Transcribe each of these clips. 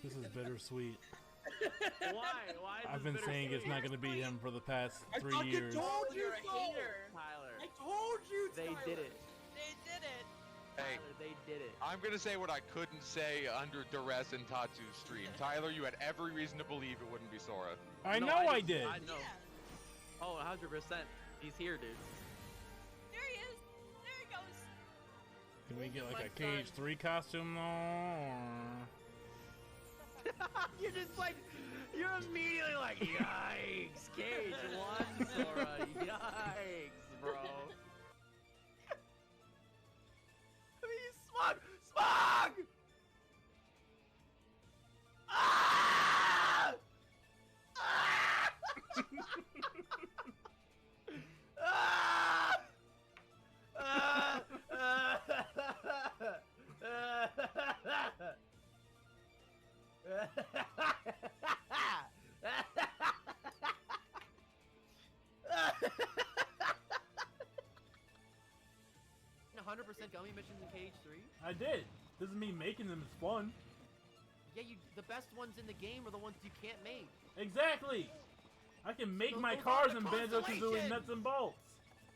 This is bittersweet. Why? Why? I've been saying it's not going to be him for the past 3 years. I told you You're a so. hater, Tyler. I told you, They Tyler. did it. They did it. Hey, Tyler, they did it. I'm gonna say what I couldn't say under duress in Tatsu's stream. Tyler, you had every reason to believe it wouldn't be Sora. I No, know I did. I know. Yeah. Oh, 100%. He's here, dude. There he is. There he goes. Can we get like My a Cage son. 3 costume though? Or... You're just like, you're immediately like, yikes, Cage 1, Sora, yikes, bro. I mean, Smog! Smog! Ah! Ah! Ah! A 100% gummy missions in Cage 3? I did. Doesn't mean making them is fun. Yeah, the best ones in the game are the ones you can't make. Exactly. I can make Those my are cars the in Banjo-Kazooie constellations. nuts and bolts.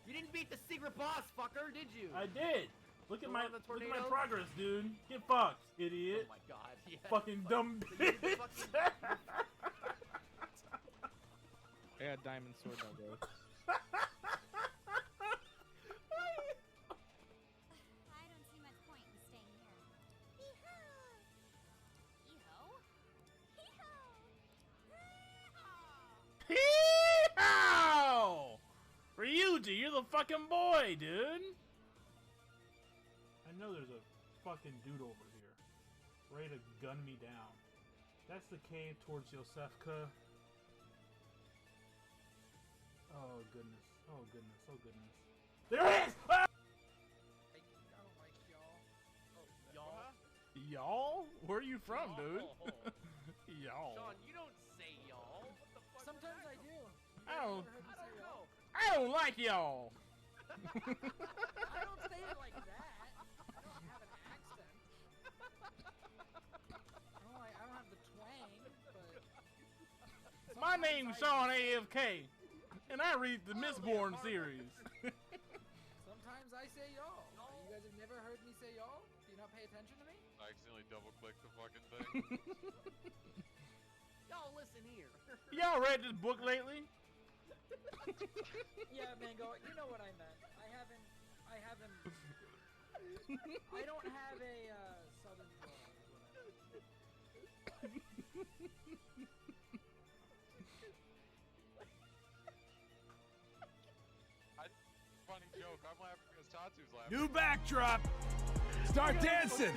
You didn't beat the secret boss, fucker, did you? I did. Look at The my one with the look at my tornadoes? progress, dude. Get fucked, Oh idiot. my god, yeah. Fucking dumb So you bitch. fucking- I got diamond sword now, bro. I don't see much point in staying here. Hee-haw! Hee-haw! Ryuji, you're the fucking boy, dude. I know there's a fucking dude over here, ready to gun me down. That's the cave towards Yosefka. Oh goodness! Oh goodness! Oh goodness! There it is! Ah! I don't like y'all. Y'all? Y'all? Where are you from, dude? Y'all. Y'all. Sean, you don't say y'all. What the fuck? Sometimes I do. I don't. I don't know. I don't like y'all. I don't say it like that. I don't have an accent. I don't have the twang, but... My sometimes name's I- Sean AFK, and I read the Oh, yeah, Mistborn Marvel. series. Sometimes I say y'all. You guys have never heard me say y'all? Do you not pay attention to me? I accidentally double-clicked the fucking thing. Y'all listen here. Y'all read this book lately? Yeah, Mango, you know what I meant. I don't have a, southern drawl, is what I meant. Funny joke. I'm laughing because Tatsu's laughing. New backdrop. Start dancing.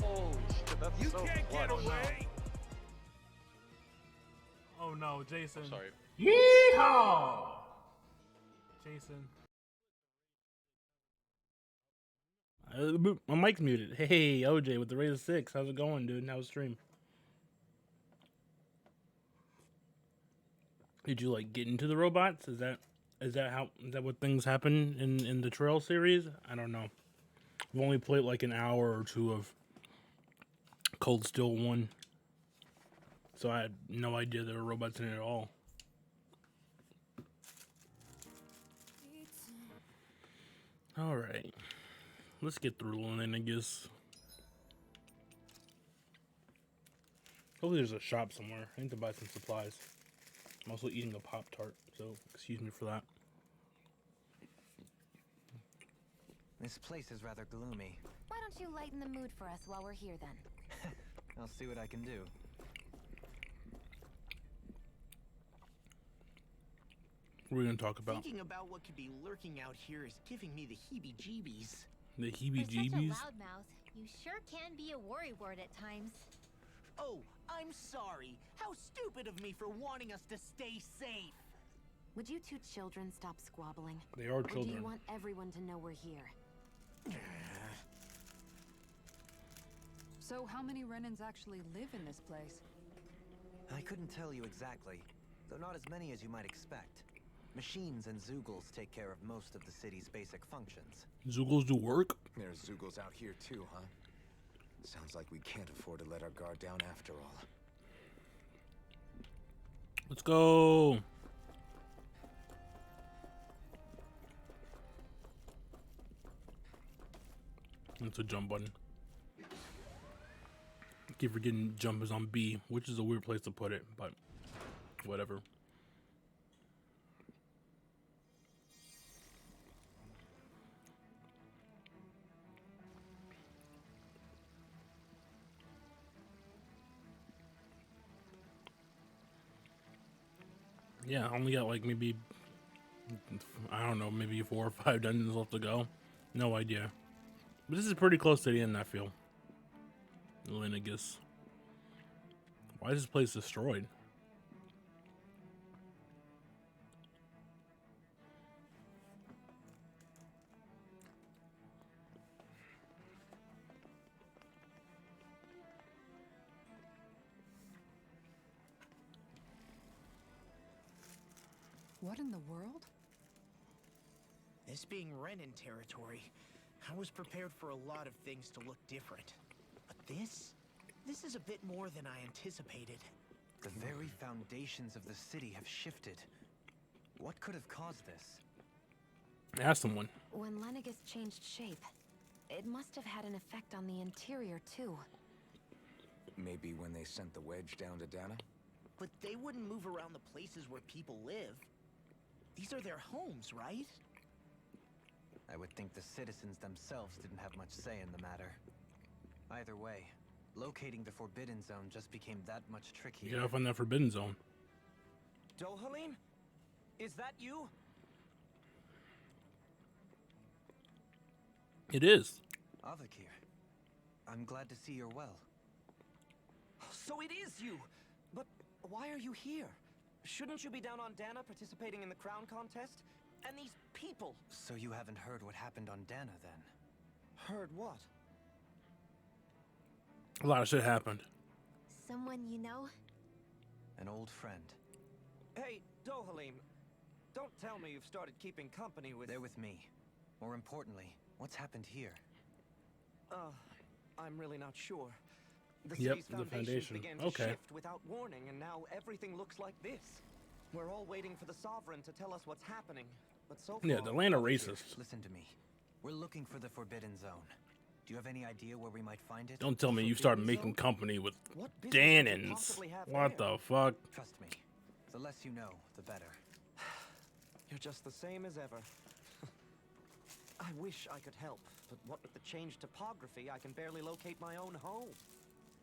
Holy shit, that's You so can't get clutch. away. Oh no, Jason. I'm sorry. Yeehaw! Jason. My mic's muted. Hey, OJ with the Raise 6. How's it going, dude? How's the stream? Did you like get into the robots? Is that what things happen in the Trail series? I don't know. I've only played like an hour or two of Cold Steel 1. So I had no idea there were robots in it at all. Alright. Let's get through Lenegis. Hopefully there's a shop somewhere. I need to buy some supplies. I'm also eating a Pop-Tart, so excuse me for that. This place is rather gloomy. Why don't you lighten the mood for us while we're here then? I'll see what I can do. What are we gonna talk about? Thinking about what could be lurking out here is giving me the heebie-jeebies. The For such a heebie-jeebies? loudmouth, you sure can be a worrywart at times. Oh, I'm sorry. How stupid of me for wanting us to stay safe. Would you two children stop squabbling? They are Or do children. you want everyone to know we're here? So how many Renans actually live in this place? I couldn't tell you exactly, though not as many as you might expect. Machines and Zoogles take care of most of the city's basic functions. Zoogles do work? There's Zoogles out here too, huh? Sounds like we can't afford to let our guard down after all. Let's go. That's a jump button. I keep forgetting jump is on B, which is a weird place to put it, but whatever. Yeah, I only got like maybe, I don't know, maybe 4 or 5 dungeons left to go. No idea. But this is pretty close to the end, I feel. Lenegis. Why is this place destroyed? What in the world? This being Renan territory, I was prepared for a lot of things to look different. But this is a bit more than I anticipated. The very foundations of the city have shifted. What could have caused this? Ask someone. When Lenegis changed shape, it must have had an effect on the interior, too. Maybe when they sent the wedge down to Dana? But they wouldn't move around the places where people live. These are their homes, right? I would think the citizens themselves didn't have much say in the matter. Either way, locating the Forbidden Zone just became that much trickier. You gotta find that Forbidden Zone. Dohalim? Is that you? It is. Avakir, I'm glad to see you're well. So it is you! But why are you here? Shouldn't you be down on Dana participating in the crown contest? And these people! So you haven't heard what happened on Dana, then? Heard what? A lot of shit happened. Someone you know? An old friend. Hey, Dohalim. Don't tell me you've started keeping company with... They're with me. More importantly, what's happened here? I'm really not sure. The Yep, city's the foundations foundation. began to Okay. shift without warning, and now everything looks like this. We're all waiting for the Sovereign to tell us what's happening, but so far... Yeah, the land of racists. Listen to me. We're looking for the Forbidden Zone. Do you have any idea where we might find it? Don't tell me you start making company with What business could you Danans. possibly have What there? the fuck? Trust me. The less you know, the better. You're just the same as ever. I wish I could help, but what with the changed topography, I can barely locate my own home.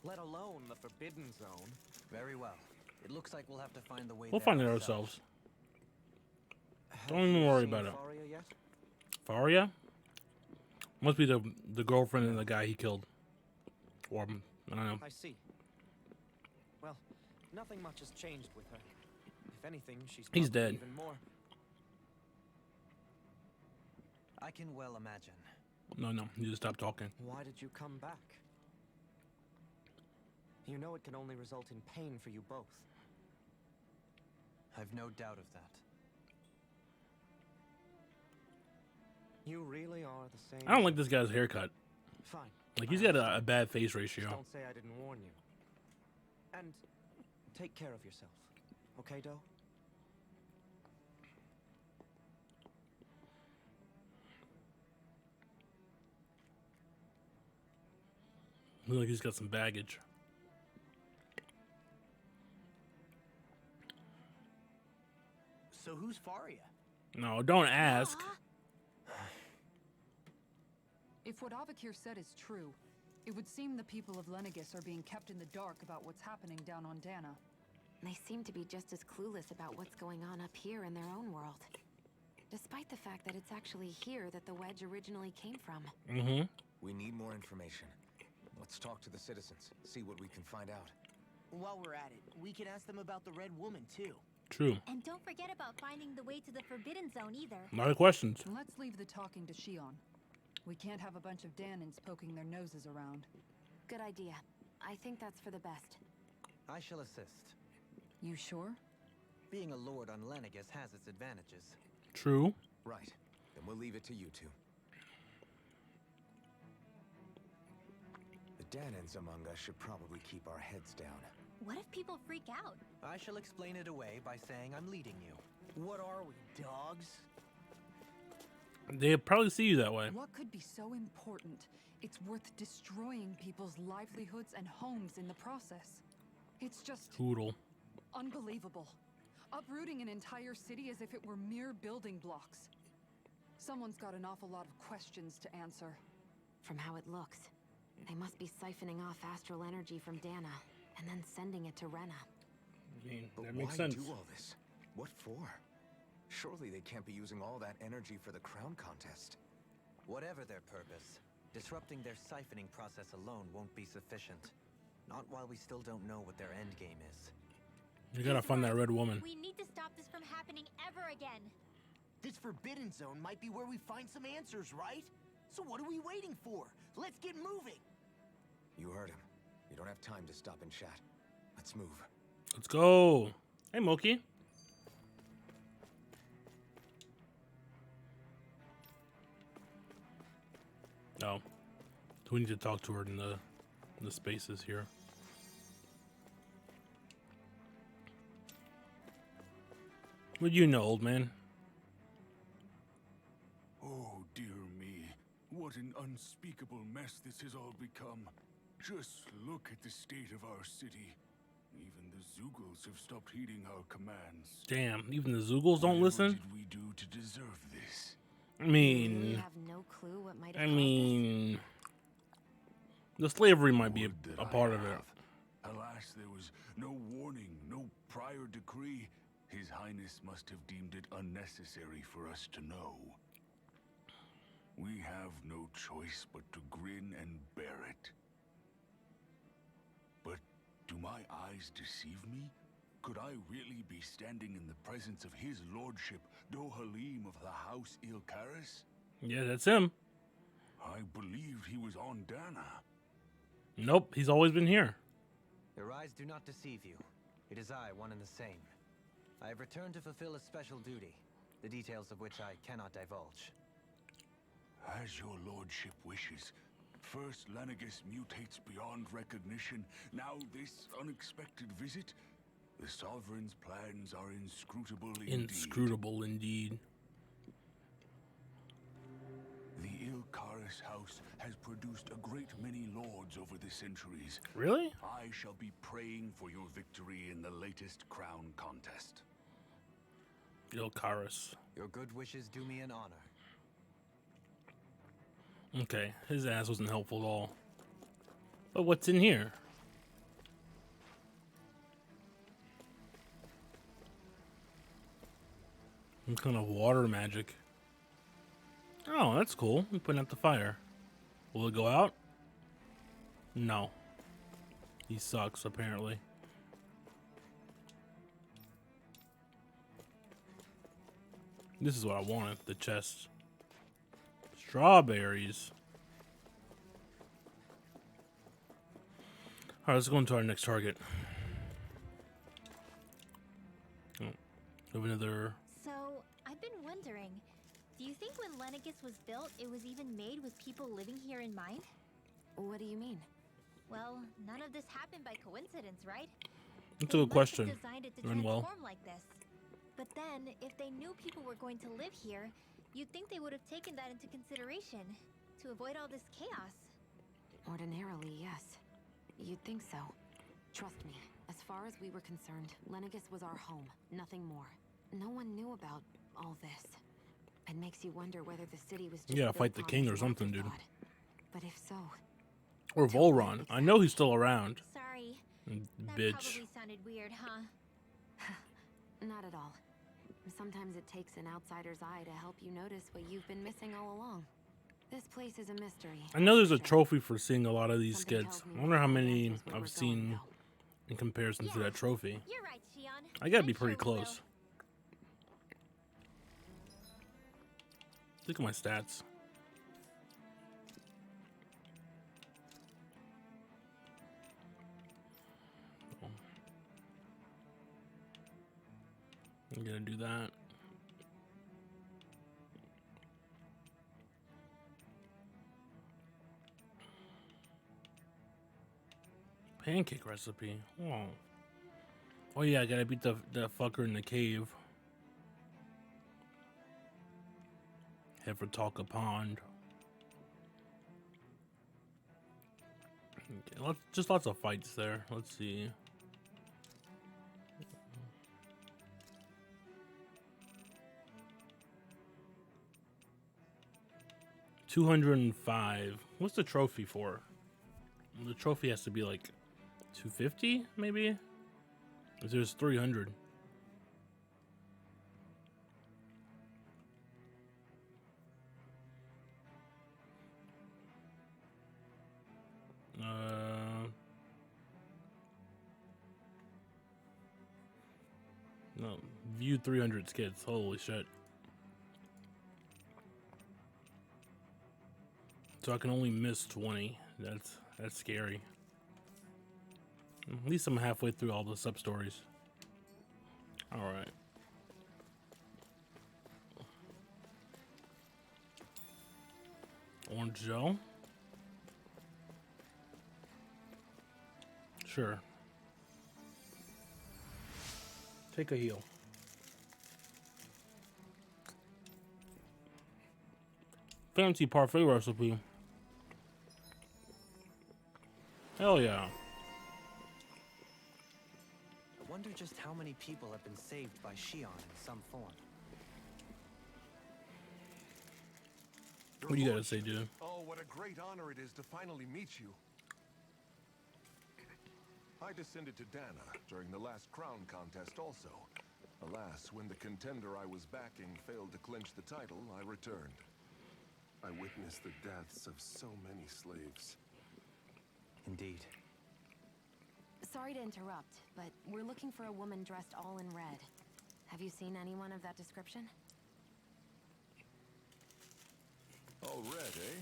Let alone the Forbidden Zone. Very well. It looks like we'll have to find the way We'll there find it ourselves. Don't even you worry seen about it. Faria yet? Faria? Must be the girlfriend and the guy he killed. Or, I don't know. I see. Well, nothing much has changed with her. If anything, He's probably dead. even more. I can well imagine. No, you just stop talking. Why did you come back? You know it can only result in pain for you both. I've no doubt of that. You really are the same. I don't like this guy's haircut. Fine. Like, he's got a bad face ratio. Just don't say I didn't warn you. And take care of yourself. Okay, Doe? Looks like he's got some baggage. So who's Faria? No, don't ask. If what Avakir said is true, it would seem the people of Lenegis are being kept in the dark about what's happening down on Dana. They seem to be just as clueless about what's going on up here in their own world. Despite the fact that it's actually here that the wedge originally came from. Mm-hmm. We need more information. Let's talk to the citizens, see what we can find out. While we're at it, we can ask them about the Red Woman, too. True. And don't forget about finding the way to the Forbidden Zone either. A lot of questions. Let's leave the talking to Shion. We can't have a bunch of Danans poking their noses around. Good idea. I think that's for the best. I shall assist. You sure? Being a lord on Lenegis has its advantages. True. Right. Then we'll leave it to you two. The Danans among us should probably keep our heads down. What if people freak out? I shall explain it away by saying I'm leading you. What are we, dogs? They probably see you that way. What could be so important? It's worth destroying people's livelihoods and homes in the process. It's just Poodle. unbelievable. Uprooting an entire city as if it were mere building blocks. Someone's got an awful lot of questions to answer. From how it looks, they must be siphoning off astral energy from Dana and then sending it to Rena. I mean, But that makes why sense. do all this? What for? Surely they can't be using all that energy for the crown contest. Whatever their purpose, disrupting their siphoning process alone won't be sufficient. Not while we still don't know what their endgame is. You gotta find that red woman. We need to stop this from happening ever again. This Forbidden Zone might be where we find some answers, right? So what are we waiting for? Let's get moving! You heard him. You don't have time to stop and chat. Let's move. Let's go. Hey, Moki. Oh. Do we need to talk to her in the spaces here? What do you know, old man? Oh, dear me. What an unspeakable mess this has all become. Just look at the state of our city. Even the Zoogles have stopped heeding our commands. Damn, even the Zoogles don't What listen? did we do to deserve this? I mean... We have no clue what might have I caused mean... The slavery might be Would that a I part of it. have. Alas, there was no warning, no prior decree. His Highness must have deemed it unnecessary for us to know. We have no choice but to grin and bear it. But do my eyes deceive me? Could I really be standing in the presence of his lordship, Dohalim of the House Ilkaris? Yeah, that's him. I believed he was on Dana. Nope, he's always been here. Your eyes do not deceive you. It is I, one and the same. I have returned to fulfill a special duty, the details of which I cannot divulge. As your lordship wishes. First, Lenegis mutates beyond recognition. Now this unexpected visit. The Sovereign's plans are inscrutable indeed. Inscrutable indeed. The Ilkaris house has produced a great many lords over the centuries. Really? I shall be praying for your victory in the latest crown contest. Ilkaris. Your good wishes do me an honor. Okay, his ass wasn't helpful at all. But what's in here? Some kind of water magic. Oh, that's cool. We putting out the fire. Will it go out? No. He sucks, apparently. This is what I wanted, the chest. Strawberries. Alright, let's go into our next target. Oh, we have another... So, I've been wondering, do you think when Lenegis was built, it was even made with people living here in mind? What do you mean? Well, none of this happened by coincidence, right? That's a They good must have question. designed it to Manuel. transform like this. But then, if they knew people were going to live here, you'd think they would have taken that into consideration to avoid all this chaos. Ordinarily, yes. You'd think so. Trust me, as far as we were concerned, Lenegis was our home, nothing more. No one knew about all this. It makes you wonder whether the city was just You gotta built fight the on king as or an something, dude. afterthought. But if so, Or Volron. I know he's still around. Sorry. That Bitch. probably sounded weird, huh? not at all. Sometimes it takes an outsider's eye to help you notice what you've been missing all along. This place is a mystery. I know there's a Sure. trophy for seeing a lot of these Something skits. tells me I wonder how that many that's where I've we're seen going, in comparison to that trophy. You're right, Shion. I gotta I'm be pretty sure we will. close. Look at my stats. I'm gonna do that. Pancake recipe. Oh. Oh yeah, I gotta beat the fucker in the cave. Head for Talca Pond. Okay, just lots of fights there. Let's see. $205. What's the trophy for? The trophy has to be like 250, maybe? If there's 300. No, view 300 skits. Holy shit. So I can only miss 20. That's scary. At least I'm halfway through all the sub stories. All right. Orange Joe. Sure. Take a heal. Fancy parfait recipe. Hell yeah. I wonder just how many people have been saved by Shion in some form. What do you gotta say, dude? Oh, what a great honor it is to finally meet you. I descended to Dana during the last crown contest also. Alas, when the contender I was backing failed to clinch the title, I returned. I witnessed the deaths of so many slaves. Indeed. Sorry to interrupt, but we're looking for a woman dressed all in red. Have you seen anyone of that description? All red, eh?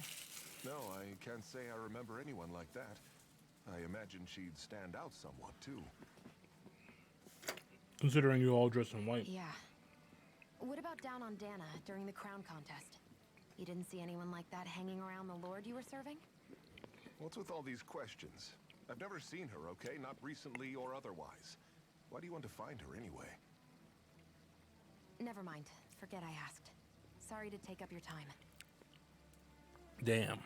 No, I can't say I remember anyone like that. I imagine she'd stand out somewhat, too. Considering you all dressed in white. Yeah. What about down on Dana during the crown contest? You didn't see anyone like that hanging around the Lord you were serving? What's with all these questions? I've never seen her, okay? Not recently or otherwise. Why do you want to find her anyway? Never mind. Forget I asked. Sorry to take up your time. Damn.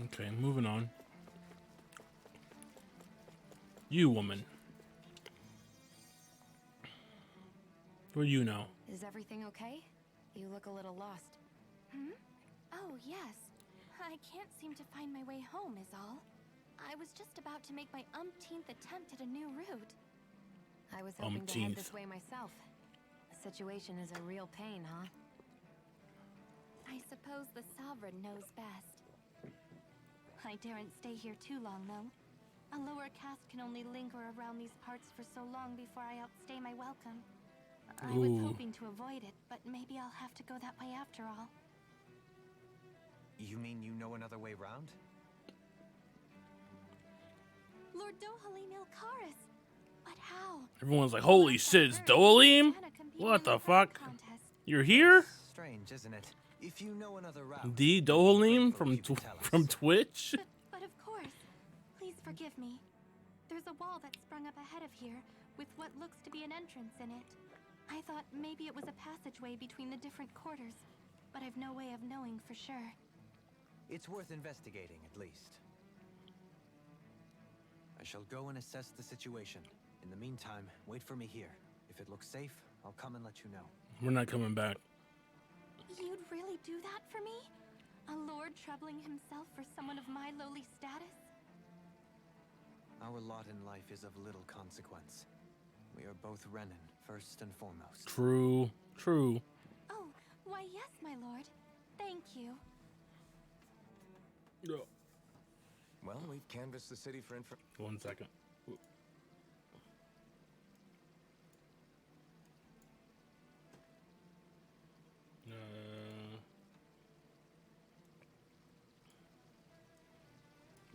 Okay, moving on. You, woman. What do you know? Is everything okay? You look a little lost. Hmm? Oh, yes. I can't seem to find my way home, is all. I was just about to make my umpteenth attempt at a new route. I was hoping to head this way myself. The situation is a real pain, huh? I suppose the Sovereign knows best. I daren't stay here too long, though. A lower caste can only linger around these parts for so long before I outstay my welcome. I was hoping to avoid it, but maybe I'll have to go that way after all. You mean you know another way round? Lord Dohalim Ilkaris! But how? Everyone's like, holy shit, it's Dohalim? What the fuck? You're here? Strange, isn't it? If you know another route. The Dohalim from Twitch? But of course. Please forgive me. There's a wall that sprung up ahead of here, with what looks to be an entrance in it. I thought maybe it was a passageway between the different quarters, but I've no way of knowing for sure. It's worth investigating, at least. I shall go and assess the situation. In the meantime, wait for me here. If it looks safe, I'll come and let you know. We're not coming back. You'd really do that for me? A lord troubling himself for someone of my lowly status? Our lot in life is of little consequence. We are both Renan, first and foremost. True. True. Oh, why yes, my lord. Thank you. No. Well, we've canvassed the city for info. 1 second.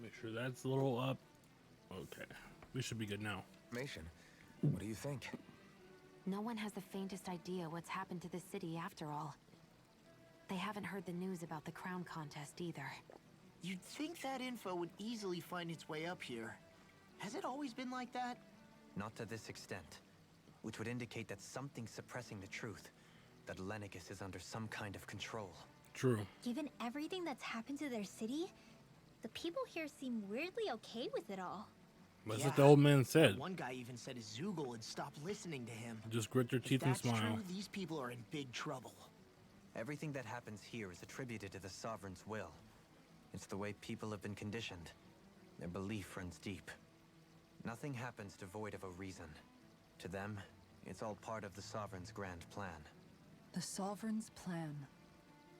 Make sure that's a little up. Okay, we should be good now. Information. What do you think? No one has the faintest idea what's happened to the city after all. They haven't heard the news about the crown contest either. You'd think that info would easily find its way up here. Has it always been like that? Not to this extent, which would indicate that something's suppressing the truth, that Lenegis is under some kind of control. True. Given everything that's happened to their city, the people here seem weirdly okay with it all. That's what the old man said. One guy even said his Zoogle would stop listening to him. Just grit your teeth and smile. True, these people are in big trouble. Everything that happens here is attributed to the Sovereign's will. It's the way people have been conditioned. Their belief runs deep. Nothing happens devoid of a reason. To them, it's all part of the Sovereign's grand plan. The Sovereign's plan.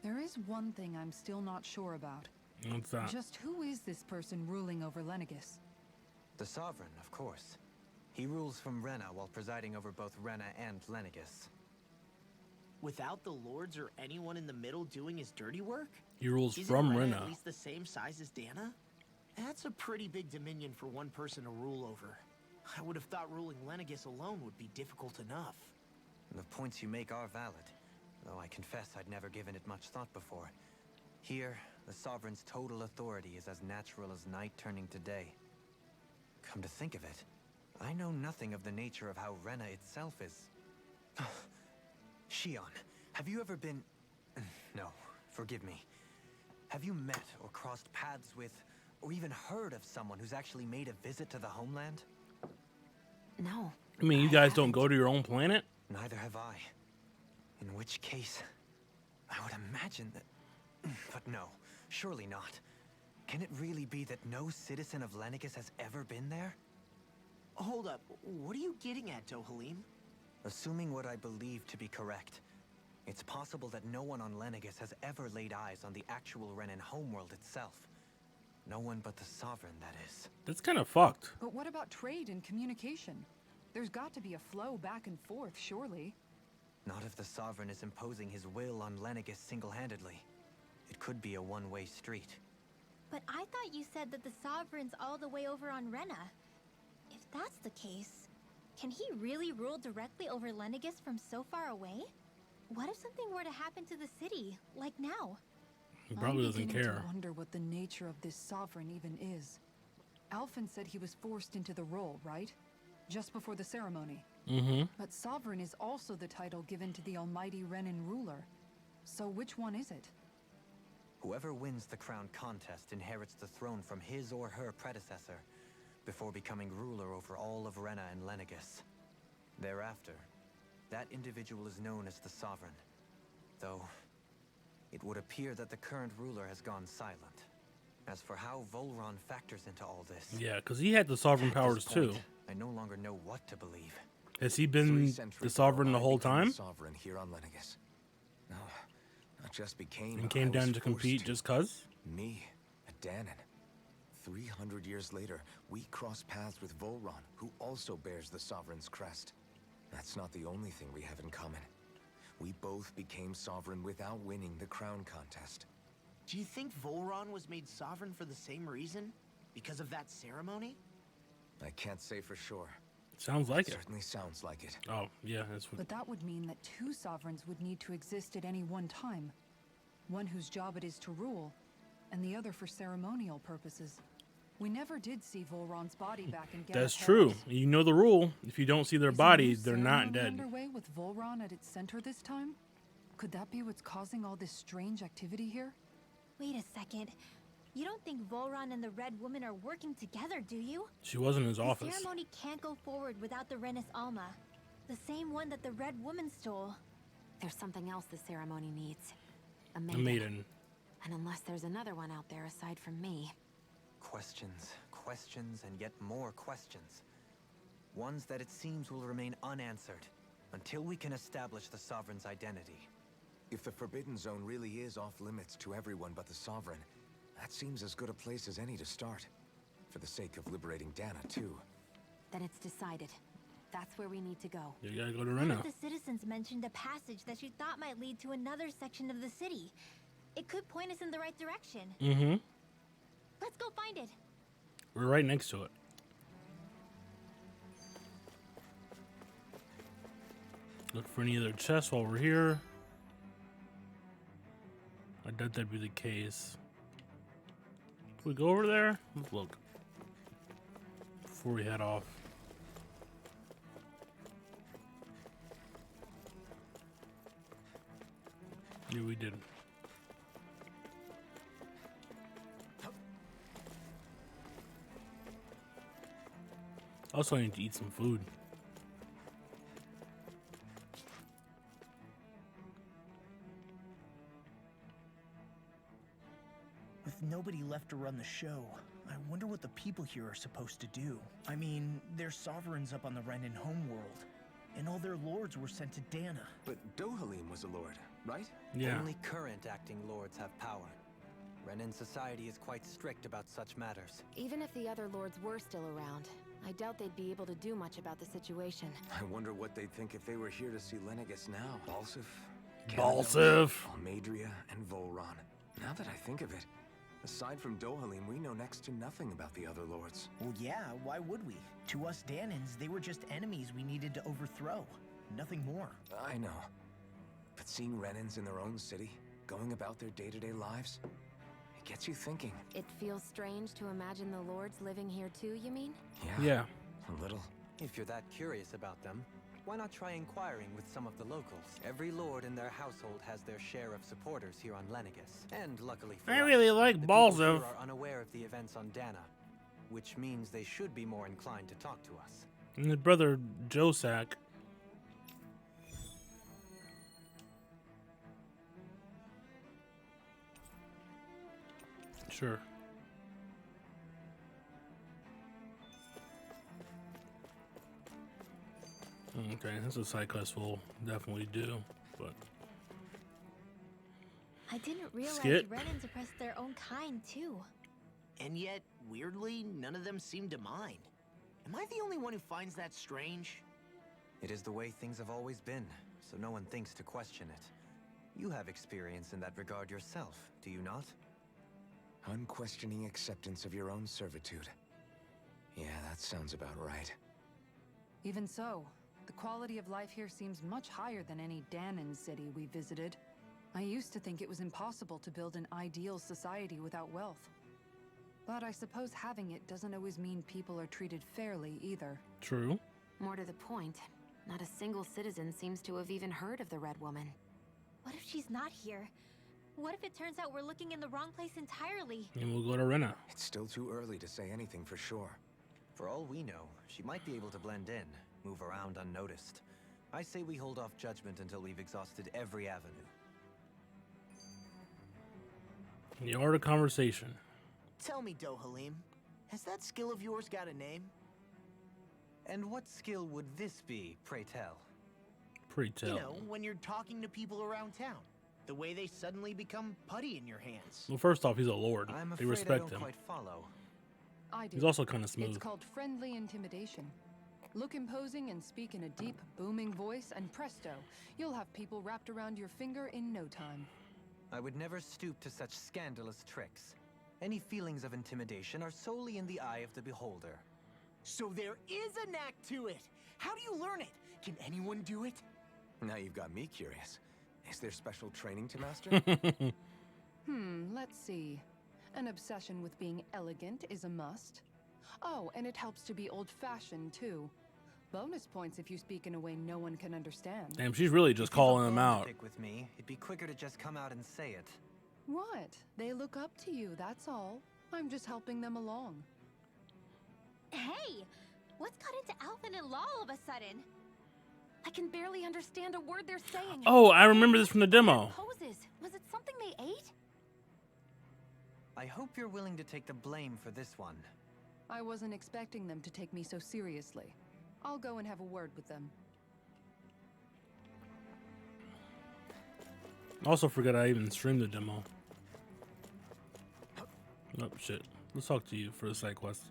There is one thing I'm still not sure about. What's that? Just who is this person ruling over Lenegis? The Sovereign, of course. He rules from Rena while presiding over both Rena and Lenegis. Without the lords or anyone in the middle doing his dirty work? He rules Isn't from Rena Rena. at least the same size as Dana? That's a pretty big dominion for one person to rule over. I would have thought ruling Lenegis alone would be difficult enough. The points you make are valid, though I confess I'd never given it much thought before. Here, the Sovereign's total authority is as natural as night turning to day. Come to think of it, I know nothing of the nature of how Rena itself is. Shion, have you ever been... No, forgive me. Have you met or crossed paths with, or even heard of someone who's actually made a visit to the homeland? No. I mean, you guys don't go to your own planet? Neither have I. In which case, I would imagine that... But no, surely not. Can it really be that no citizen of Lenegis has ever been there? Hold up, what are you getting at, Dohalim? Assuming what I believe to be correct, it's possible that no one on Lenegis has ever laid eyes on the actual Renan homeworld itself. No one but the Sovereign, that is. That's kind of fucked. But what about trade and communication? There's got to be a flow back and forth, surely. Not if the Sovereign is imposing his will on Lenegis single-handedly. It could be a one-way street. But I thought you said that the Sovereign's all the way over on Rena. If that's the case, can he really rule directly over Lenegis from so far away? What if something were to happen to the city, like now? He probably doesn't I'm beginning care. to wonder what the nature of this Sovereign even is. Alphen said he was forced into the role, right? Just before the ceremony. Mm-hmm. But Sovereign is also the title given to the almighty Renan ruler. So which one is it? Whoever wins the crown contest inherits the throne from his or her predecessor, before becoming ruler over all of Rena and Lenegis. Thereafter, that individual is known as the Sovereign. Though, it would appear that the current ruler has gone silent. As for how Volron factors into all this... Yeah, because he had the sovereign powers too. I no longer know what to believe. Has he been the sovereign the whole time? Sovereign here on Lenegis. No, not just became. And came I down was to compete forced just cuz? Me, a Danon. 300 years later, we cross paths with Volron, who also bears the Sovereign's crest. That's not the only thing we have in common. We both became sovereign without winning the crown contest. Do you think Volron was made sovereign for the same reason? Because of that ceremony? I can't say for sure. Sounds like it. Certainly sounds like it. Oh, yeah, that's what... But that would mean that two sovereigns would need to exist at any one time. One whose job it is to rule, and the other for ceremonial purposes. We never did see Volron's body back in Gannett That's Halls. true. You know the rule. If you don't see their Is a body, new they're not ceremony dead. underway with Volron at its center this time? Could that be what's causing all this strange activity here? Wait a second. You don't think Volron and the Red Woman are working together, do you? She was in his The office. ceremony can't go forward without the Renas Alma. The same one that the Red Woman stole. There's something else the ceremony needs. A A maiden. maiden. And unless there's another one out there aside from me. Questions, questions, and yet more questions. Ones that it seems will remain unanswered until we can establish the Sovereign's identity. If the Forbidden Zone really is off limits to everyone but the Sovereign, that seems as good a place as any to start. For the sake of liberating Dana, too. Then it's decided. That's where we need to go. You gotta go to One Rena. of the citizens mentioned a passage that she thought might lead to another section of the city. It could point us in the right direction. Mm-hmm. Let's go find it. We're right next to it. Look for any other chests while we're here. I doubt that'd be the case. Can we go over there? Let's look. Before we head off. Yeah, we did. Also, I need to eat some food. With nobody left to run the show, I wonder what the people here are supposed to do. I mean, there's sovereigns up on the Renan homeworld, and all their lords were sent to Dana. But Dohalim was a lord, right? Yeah. Only current acting lords have power. Renan society is quite strict about such matters. Even if the other lords were still around, I doubt they'd be able to do much about the situation. I wonder what they'd think if they were here to see Lenegis now. Balsif, Almadria, and Volron. Now that I think of it, aside from Dohalim, we know next to nothing about the other lords. Well, yeah, why would we? To us Danans, they were just enemies we needed to overthrow. Nothing more. I know. But seeing Renans in their own city, going about their day-to-day lives, it gets you thinking. It feels strange to imagine the lords living here too, you mean? Yeah. A little. If you're that curious about them, why not try inquiring with some of the locals? Every lord in their household has their share of supporters here on Lenegis. And luckily for I us, really like the Balsif. people here are unaware of the events on Dana, which means they should be more inclined to talk to us. And his brother Josak. Sure. Okay, that's a side quest we'll definitely do, but I didn't realize Skit. Renans oppressed their own kind, too. And yet, weirdly, none of them seem to mind. Am I the only one who finds that strange? It is the way things have always been, so no one thinks to question it. You have experience in that regard yourself, do you not? Unquestioning acceptance of your own servitude. Yeah, that sounds about right. Even so, the quality of life here seems much higher than any Danan city we visited. I used to think it was impossible to build an ideal society without wealth. But I suppose having it doesn't always mean people are treated fairly either. True. More to the point, not a single citizen seems to have even heard of the Red Woman. What if she's not here? What if it turns out we're looking in the wrong place entirely? And we'll go to Rena. It's still too early to say anything for sure. For all we know, she might be able to blend in, move around unnoticed. I say we hold off judgment until we've exhausted every avenue. The art of conversation. Tell me, Dohalim, has that skill of yours got a name? And what skill would this be, pray tell? Pray tell. You know, when you're talking to people around town. The way they suddenly become putty in your hands. Well, first off, he's a lord. I'm They afraid respect I don't him. quite follow. I do. He's also kind of smooth. It's called friendly intimidation. Look imposing and speak in a deep, booming voice, and presto, you'll have people wrapped around your finger in no time. I would never stoop to such scandalous tricks. Any feelings of intimidation are solely in the eye of the beholder. So there is a knack to it. How do you learn it? Can anyone do it? Now you've got me curious. Is there special training to master? Let's see. An obsession with being elegant is a must. Oh, and it helps to be old-fashioned, too. Bonus points if you speak in a way no one can understand. Damn, she's really just calling him out. Pick with me, it'd be quicker to just come out and say it. What? They look up to you, that's all. I'm just helping them along. Hey! What's got into Alphen and Law all of a sudden? I can barely understand a word they're saying. Oh, I remember this from the demo. Poses. Was it something they ate? I hope you're willing to take the blame for this one. I wasn't expecting them to take me so seriously. I'll go and have a word with them. Also forgot I even streamed the demo. Oh, shit. Let's talk to you for the side quest.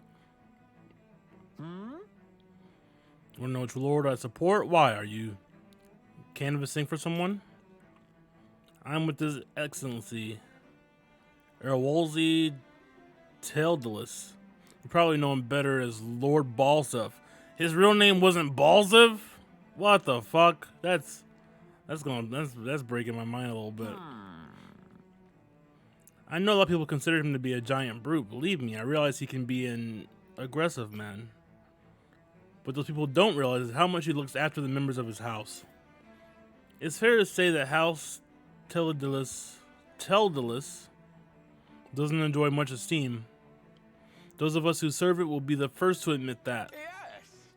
Wanna know which lord I support? Why? Are you canvassing for someone? I'm with His Excellency Erwolzi Teldalis. You probably know him better as Lord Balsif. His real name wasn't Balsif? What the fuck? That's breaking my mind a little bit. I know a lot of people consider him to be a giant brute. Believe me, I realize he can be an aggressive man. But those people don't realize how much he looks after the members of his house. It's fair to say that House Tylerims doesn't enjoy much esteem. Those of us who serve it will be the first to admit that.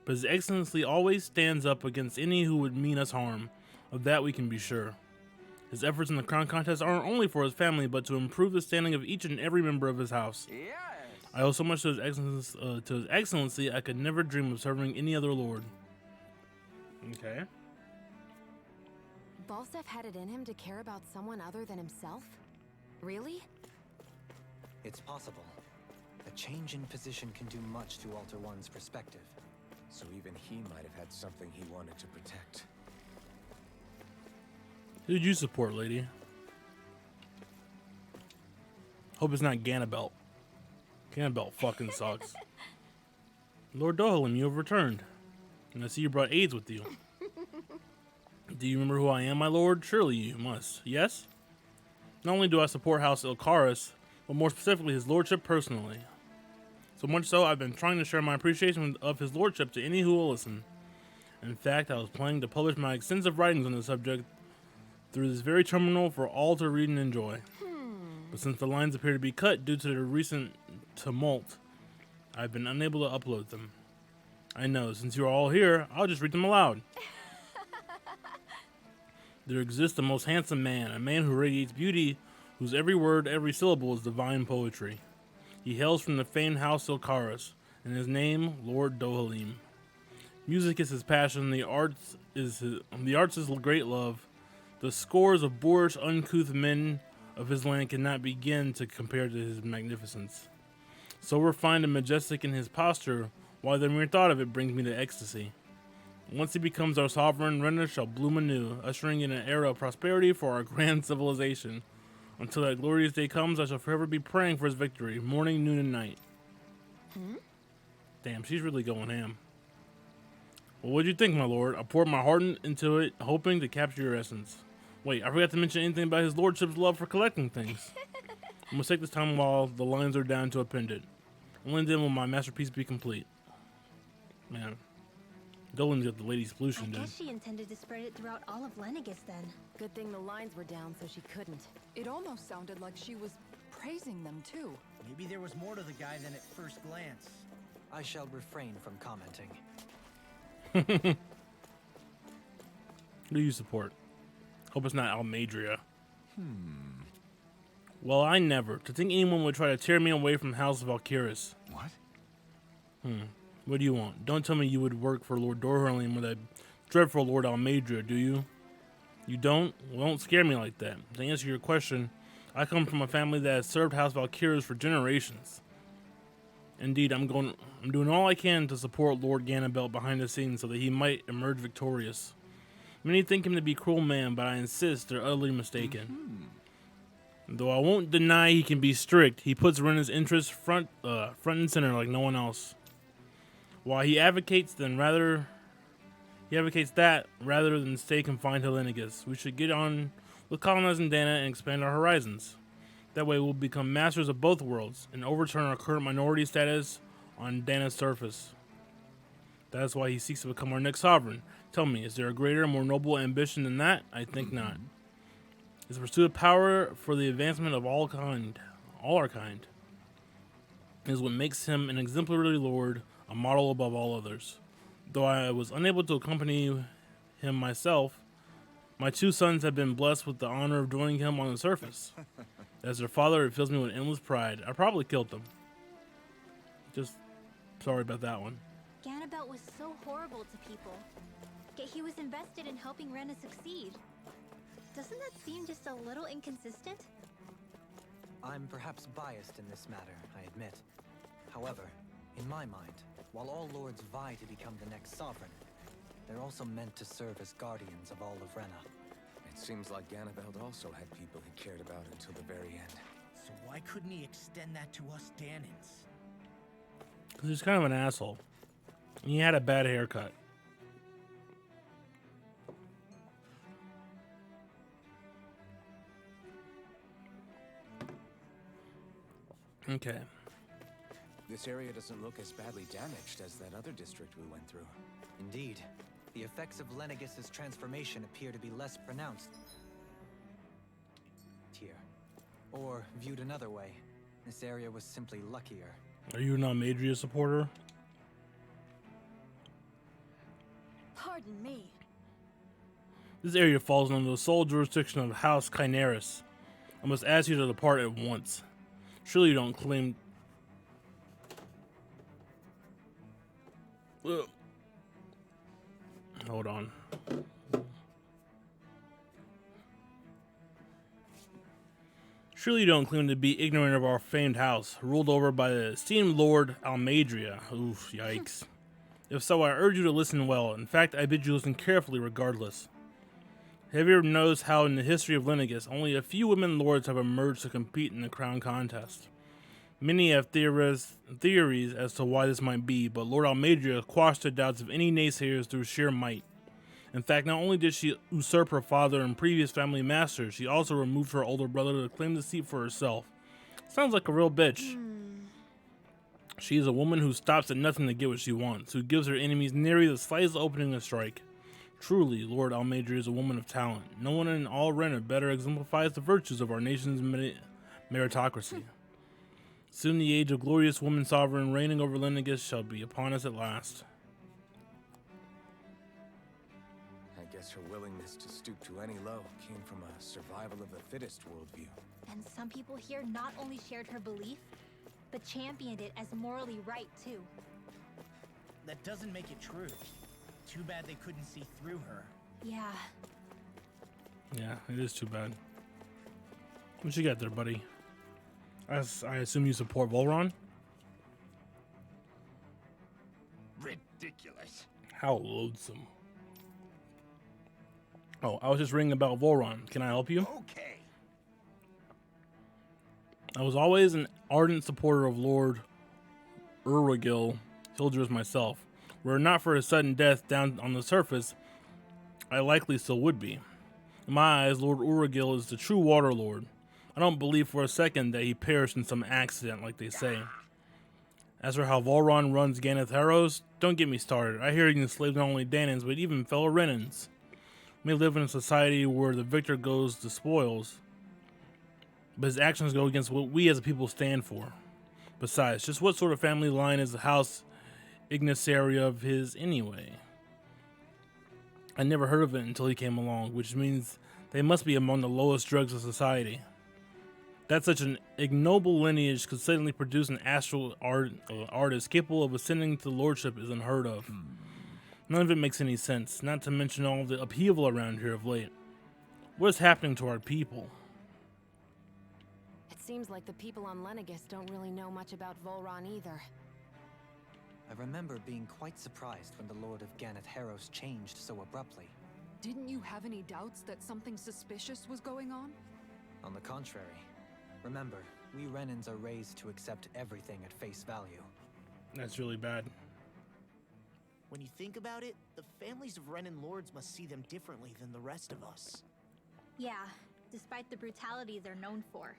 But His Excellency always stands up against any who would mean us harm. Of that we can be sure. His efforts in the crown contest aren't only for his family, but to improve the standing of each and every member of his house. I owe so much to His Excellency, I could never dream of serving any other lord. Okay. Balsef had it in him to care about someone other than himself? Really? It's possible. A change in position can do much to alter one's perspective. So even he might have had something he wanted to protect. Who did you support, lady? Hope it's not Ganabelt. Ganabelt fucking sucks. Lord Dohalim, you have returned. And I see you brought aides with you. Do you remember who I am, my lord? Surely you must. Yes? Not only do I support House Ilkaris, but more specifically his lordship personally. So much so, I've been trying to share my appreciation of his lordship to any who will listen. In fact, I was planning to publish my extensive writings on the subject through this very terminal for all to read and enjoy. But since the lines appear to be cut due to the recent tumult, I've been unable to upload them. I know, since you are all here, I'll just read them aloud. There exists a most handsome man, a man who radiates beauty, whose every word, every syllable is divine poetry. He hails from the famed house Ilkaris, and his name, Lord Dohalim. Music is his passion, the arts is his great love. The scores of boorish, uncouth men of his land cannot begin to compare to his magnificence. So refined and majestic in his posture, why the mere thought of it brings me to ecstasy. Once he becomes our sovereign, Rena shall bloom anew, ushering in an era of prosperity for our grand civilization. Until that glorious day comes, I shall forever be praying for his victory, morning, noon, and night. Damn, she's really going ham. Well, what'd you think, my lord? I poured my heart into it, hoping to capture your essence. Wait, I forgot to mention anything about his lordship's love for collecting things. I'm gonna take this time while the lines are down to append it. Only then will my masterpiece be complete. Man, Dolan's got the lady's pollution, dude. I guess she intended to spread it throughout all of Lenegis then. Good thing the lines were down so she couldn't. It almost sounded like she was praising them too. Maybe there was more to the guy than at first glance. I shall refrain from commenting. Who do you support? Hope it's not Almadria. Well, I never. To think anyone would try to tear me away from House Valkyris. What? What do you want? Don't tell me you would work for Lord Dohalim or that dreadful Lord Almadria, do you? You don't? Well, don't scare me like that. To answer your question, I come from a family that has served House Valkyris for generations. Indeed, I'm doing all I can to support Lord Ganabelt behind the scenes so that he might emerge victorious. Many think him to be a cruel man, but I insist they're utterly mistaken. Though I won't deny he can be strict, he puts Rena's interests front and center like no one else. While he advocates that rather than stay confined to Lenegis. We should get on with colonizing Dana and expand our horizons. That way we'll become masters of both worlds and overturn our current minority status on Dana's surface. That is why he seeks to become our next sovereign. Tell me, is there a greater, more noble ambition than that? I think not. It's the pursuit of power for the advancement of all our kind, is what makes him an exemplary lord, a model above all others. Though I was unable to accompany him myself, my two sons have been blessed with the honor of joining him on the surface. As their father, it fills me with endless pride. I probably killed them. Just sorry about that one. Ganabelt was so horrible to people, yet he was invested in helping Rena succeed. Doesn't that seem just a little inconsistent? I'm perhaps biased in this matter, I admit. However, in my mind, while all lords vie to become the next sovereign, they're also meant to serve as guardians of all of Rena. It seems like Ganabelt also had people he cared about until the very end. So why couldn't he extend that to us Danans? Because he's kind of an asshole. He had a bad haircut. Okay. This area doesn't look as badly damaged as that other district we went through. Indeed. The effects of Lenegis' transformation appear to be less pronounced here. Or, viewed another way, this area was simply luckier. Are you an Almadria supporter? Pardon me. This area falls under the sole jurisdiction of House Kynaris. I must ask you to depart at once. Surely you don't claim... Ugh. Hold on. Surely you don't claim to be ignorant of our famed house, ruled over by the esteemed Lord Almadria. Oof, yikes. If so, I urge you to listen well. In fact, I bid you listen carefully regardless. Have you ever noticed how in the history of Lenegis, only a few women lords have emerged to compete in the crown contest? Many have theories as to why this might be, but Lord Almadria quashed the doubts of any naysayers through sheer might. In fact, not only did she usurp her father and previous family masters, she also removed her older brother to claim the seat for herself. Sounds like a real bitch. She is a woman who stops at nothing to get what she wants, who gives her enemies nary the slightest opening to strike. Truly, Lord Almadria is a woman of talent. No one in all Rena better exemplifies the virtues of our nation's meritocracy. Soon the age of glorious woman sovereign reigning over Lenegis shall be upon us at last. I guess her willingness to stoop to any low came from a survival of the fittest worldview. And some people here not only shared her belief, but championed it as morally right, too. That doesn't make it true. Too bad they couldn't see through her. Yeah. Yeah, it is too bad. What you got there, buddy? I assume you support Volron? Ridiculous. How loathsome. Oh, I was just ringing about Volron. Can I help you? Okay. I was always an ardent supporter of Lord Urwagil Hildreth myself. Were it not for his sudden death down on the surface, I likely still would be. In my eyes, Lord Urwagil is the true Water Lord. I don't believe for a second that he perished in some accident like they say. As for how Volron runs Ganeth Harrows, don't get me started. I hear he enslaved not only Danans, but even fellow Renans. We live in a society where the victor goes the spoils, but his actions go against what we as a people stand for. Besides, just what sort of family line is the house Ignaceria of his anyway? I never heard of it until he came along, which means they must be among the lowest drugs of society. That such an ignoble lineage could suddenly produce an astral artist capable of ascending to lordship is unheard of. None of it makes any sense, not to mention all the upheaval around here of late. What is happening to our people? It seems like the people on Lenegis don't really know much about Volron either. I remember being quite surprised when the Lord of Ganeth Harrows changed so abruptly. Didn't you have any doubts that something suspicious was going on? On the contrary. Remember, we Renans are raised to accept everything at face value. That's really bad. When you think about it, the families of Renan lords must see them differently than the rest of us. Yeah, despite the brutality they're known for.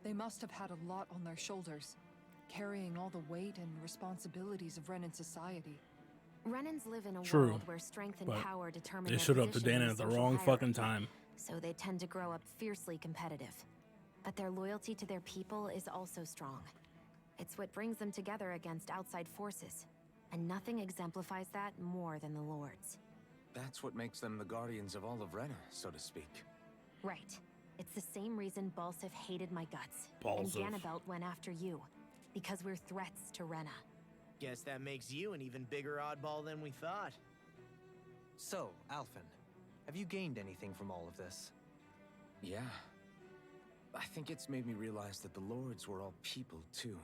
They must have had a lot on their shoulders, carrying all the weight and responsibilities of Renan society. Renans live in a True, world where strength and but power determine they their showed up to position in Dana at the social wrong hierarchy, fucking time. so they tend to grow up fiercely competitive. But their loyalty to their people is also strong. It's what brings them together against outside forces, and nothing exemplifies that more than the Lords. That's what makes them the guardians of all of Rena, so to speak. Right. It's the same reason Balsif hated my guts, and Balsif. Ganabelt went after you, because we're threats to Rena. Guess that makes you an even bigger oddball than we thought. So, Alphen, have you gained anything from all of this? Yeah. I think it's made me realize that the lords were all people, too.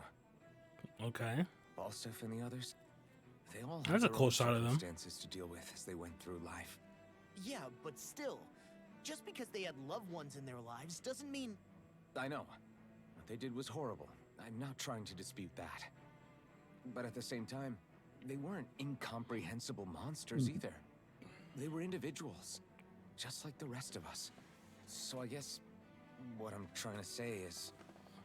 Okay. Balsif and the others, they all That's had a their close own shot of them. circumstances to deal with as they went through life. Yeah, but still, just because they had loved ones in their lives doesn't mean... I know. What they did was horrible. I'm not trying to dispute that. But at the same time, they weren't incomprehensible monsters either. They were individuals, just like the rest of us. So I guess what I'm trying to say is,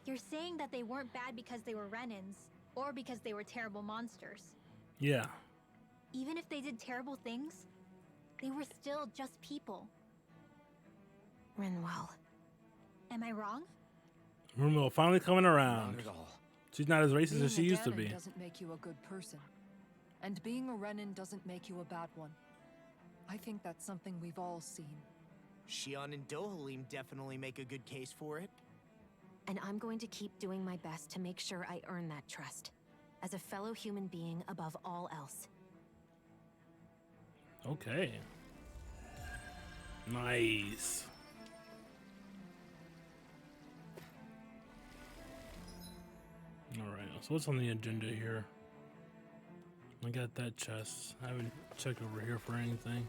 You're saying that they weren't bad because they were Renans, or because they were terrible monsters. Yeah. Even if they did terrible things, they were still just people. Rinwell. Am I wrong? Rinwell finally coming around. Not at all. She's not as racist as she Being a used to Danon be. doesn't make you a good person. And being a Renan doesn't make you a bad one. I think that's something we've all seen. Shion and Dohalim definitely make a good case for it. And I'm going to keep doing my best to make sure I earn that trust. As a fellow human being above all else. Okay. Nice. Alright, so what's on the agenda here? I got that chest. I haven't checked over here for anything.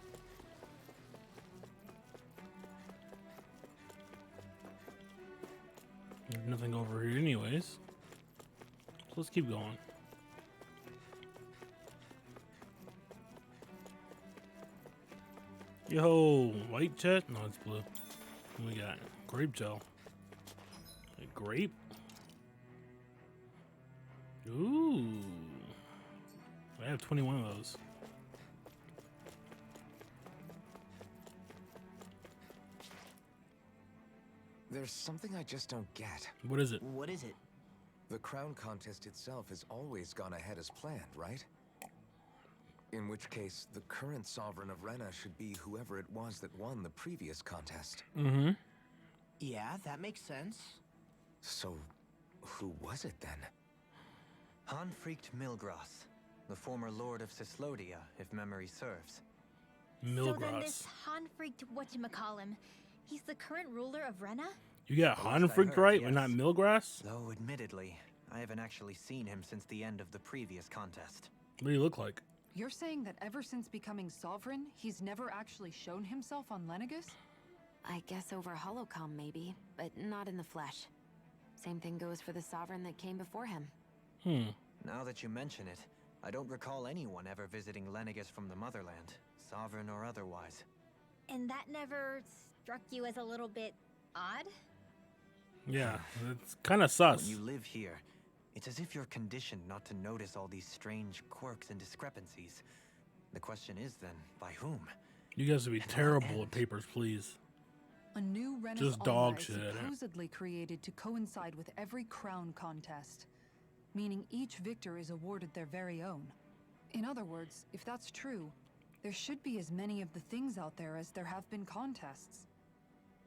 There's nothing over here anyways. So let's keep going. Yo, white chest? No, it's blue. What we got? Grape gel. A grape? Ooh. I have 21 of those. There's something I just don't get. What is it? What is it? The crown contest itself has always gone ahead as planned, right? In which case, the current sovereign of Rena should be whoever it was that won the previous contest. Mm-hmm. Yeah, that makes sense. So, who was it then? Hanfricht Milgras, the former lord of Cislodia, if memory serves. So then this Hanfricht whatchamacallem, he's the current ruler of Rena? You got Hanfricht right, but not Milgras? Though, admittedly, I haven't actually seen him since the end of the previous contest. What do you look like? You're saying that ever since becoming sovereign, he's never actually shown himself on Lenegis? I guess over holocom maybe, but not in the flesh. Same thing goes for the sovereign that came before him. Now that you mention it, I don't recall anyone ever visiting Lenegis from the motherland, sovereign or otherwise. And that never struck you as a little bit odd? Yeah, it's kind of sus. When you live here, it's as if you're conditioned not to notice all these strange quirks and discrepancies. The question is then, by whom? You guys would be terrible at Papers, Please. A new Renas Just Alma dog is shit. supposedly created to coincide with every crown contest, meaning each victor is awarded their very own. In other words, if that's true, there should be as many of the things out there as there have been contests.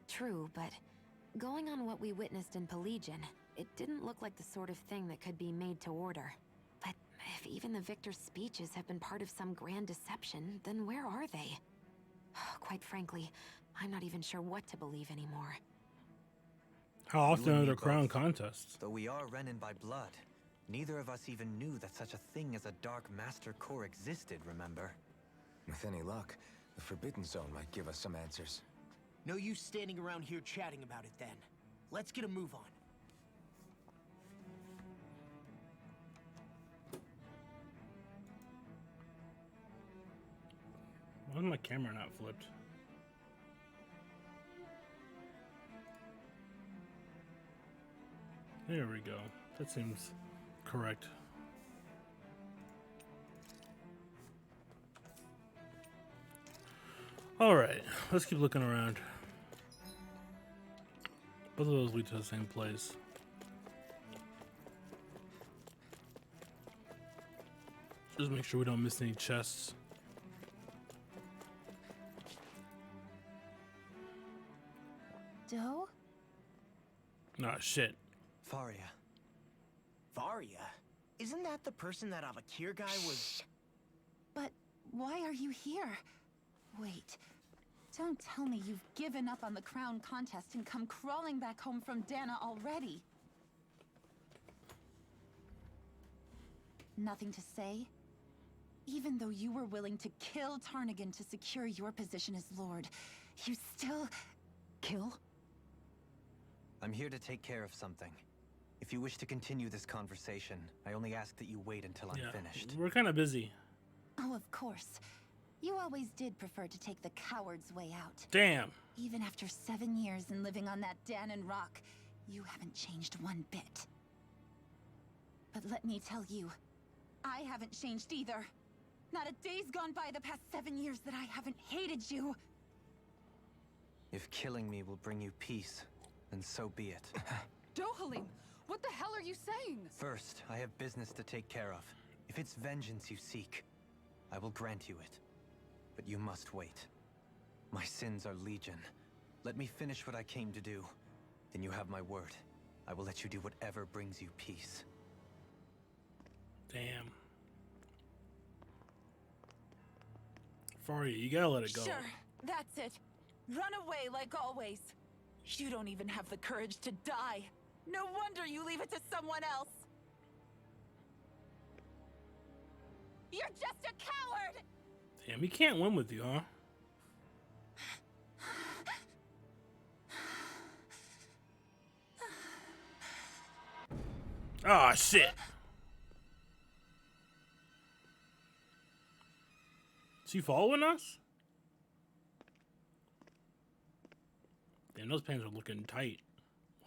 True, but going on what we witnessed in Pelagian, it didn't look like the sort of thing that could be made to order. But if even the victor's speeches have been part of some grand deception, then where are they? Quite frankly, I'm not even sure what to believe anymore. How often are there crown contests? Though we are Renan by blood, neither of us even knew that such a thing as a Dark Master Core existed, remember? With any luck, the Forbidden Zone might give us some answers. No use standing around here chatting about it then. Let's get a move on. Why is my camera not flipped? There we go. That seems correct. Alright, let's keep looking around. Both of those lead to the same place. Just make sure we don't miss any chests. Doe? Nah, shit. Faria. Faria? Isn't that the person that Avakir guy was... But why are you here? Wait. Don't tell me you've given up on the crown contest and come crawling back home from Dana already. Nothing to say? Even though you were willing to kill Tarnigan to secure your position as Lord, you still... kill? I'm here to take care of something. If you wish to continue this conversation, I only ask that you wait until I'm finished. We're kind of busy. Oh, of course. You always did prefer to take the coward's way out. Damn. Even after 7 years and living on that Danon rock, You haven't changed one bit. But let me tell you, I haven't changed either. Not a day's gone by the past 7 years that I haven't hated you. If killing me will bring you peace, then so be it. Dohalim, what the hell are you saying? First, I have business to take care of. If it's vengeance you seek, I will grant you it. But you must wait. My sins are legion. Let me finish what I came to do. Then you have my word. I will let you do whatever brings you peace. Damn. Faria, you gotta let it go. Sure, that's it. Run away like always. You don't even have the courage to die. No wonder you leave it to someone else. You're just a coward! Damn, he can't win with you, huh? Oh, shit. Is he following us? Damn, those pants are looking tight.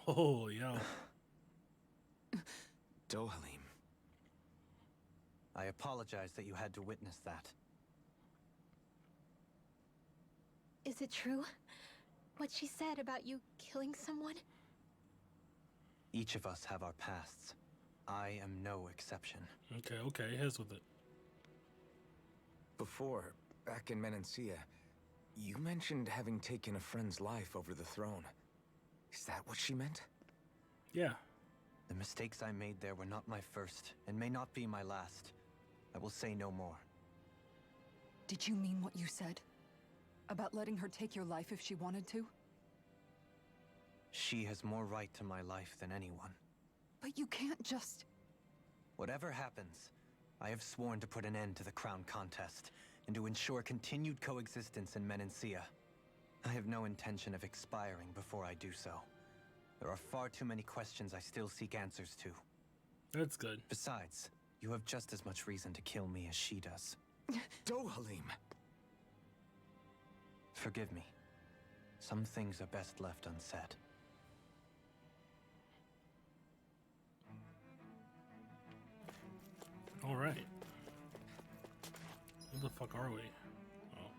Oh, yo. Dohalim. I apologize that you had to witness that. Is it true? What she said about you killing someone? Each of us have our pasts. I am no exception. Okay, here's with it. Before, back in Menancia, you mentioned having taken a friend's life over the throne. Is that what she meant? Yeah. The mistakes I made there were not my first, and may not be my last. I will say no more. Did you mean what you said? About letting her take your life if she wanted to? She has more right to my life than anyone. But you can't just... Whatever happens, I have sworn to put an end to the crown contest, and to ensure continued coexistence in Menancia. I have no intention of expiring before I do so. There are far too many questions I still seek answers to. That's good. Besides, you have just as much reason to kill me as she does. Dohalim! Forgive me. Some things are best left unsaid. All right. Where the fuck are we? Oh.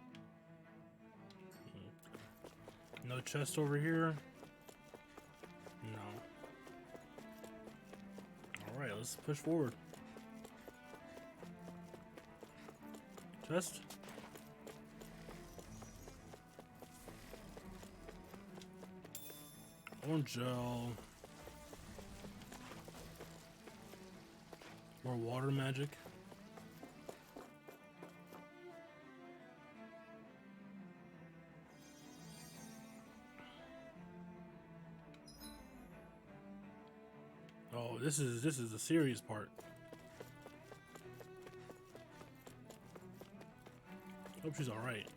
No chest over here. No. All right, let's push forward. Chest. Orange gel. More water magic. Oh, this is the serious part. Hope she's all right.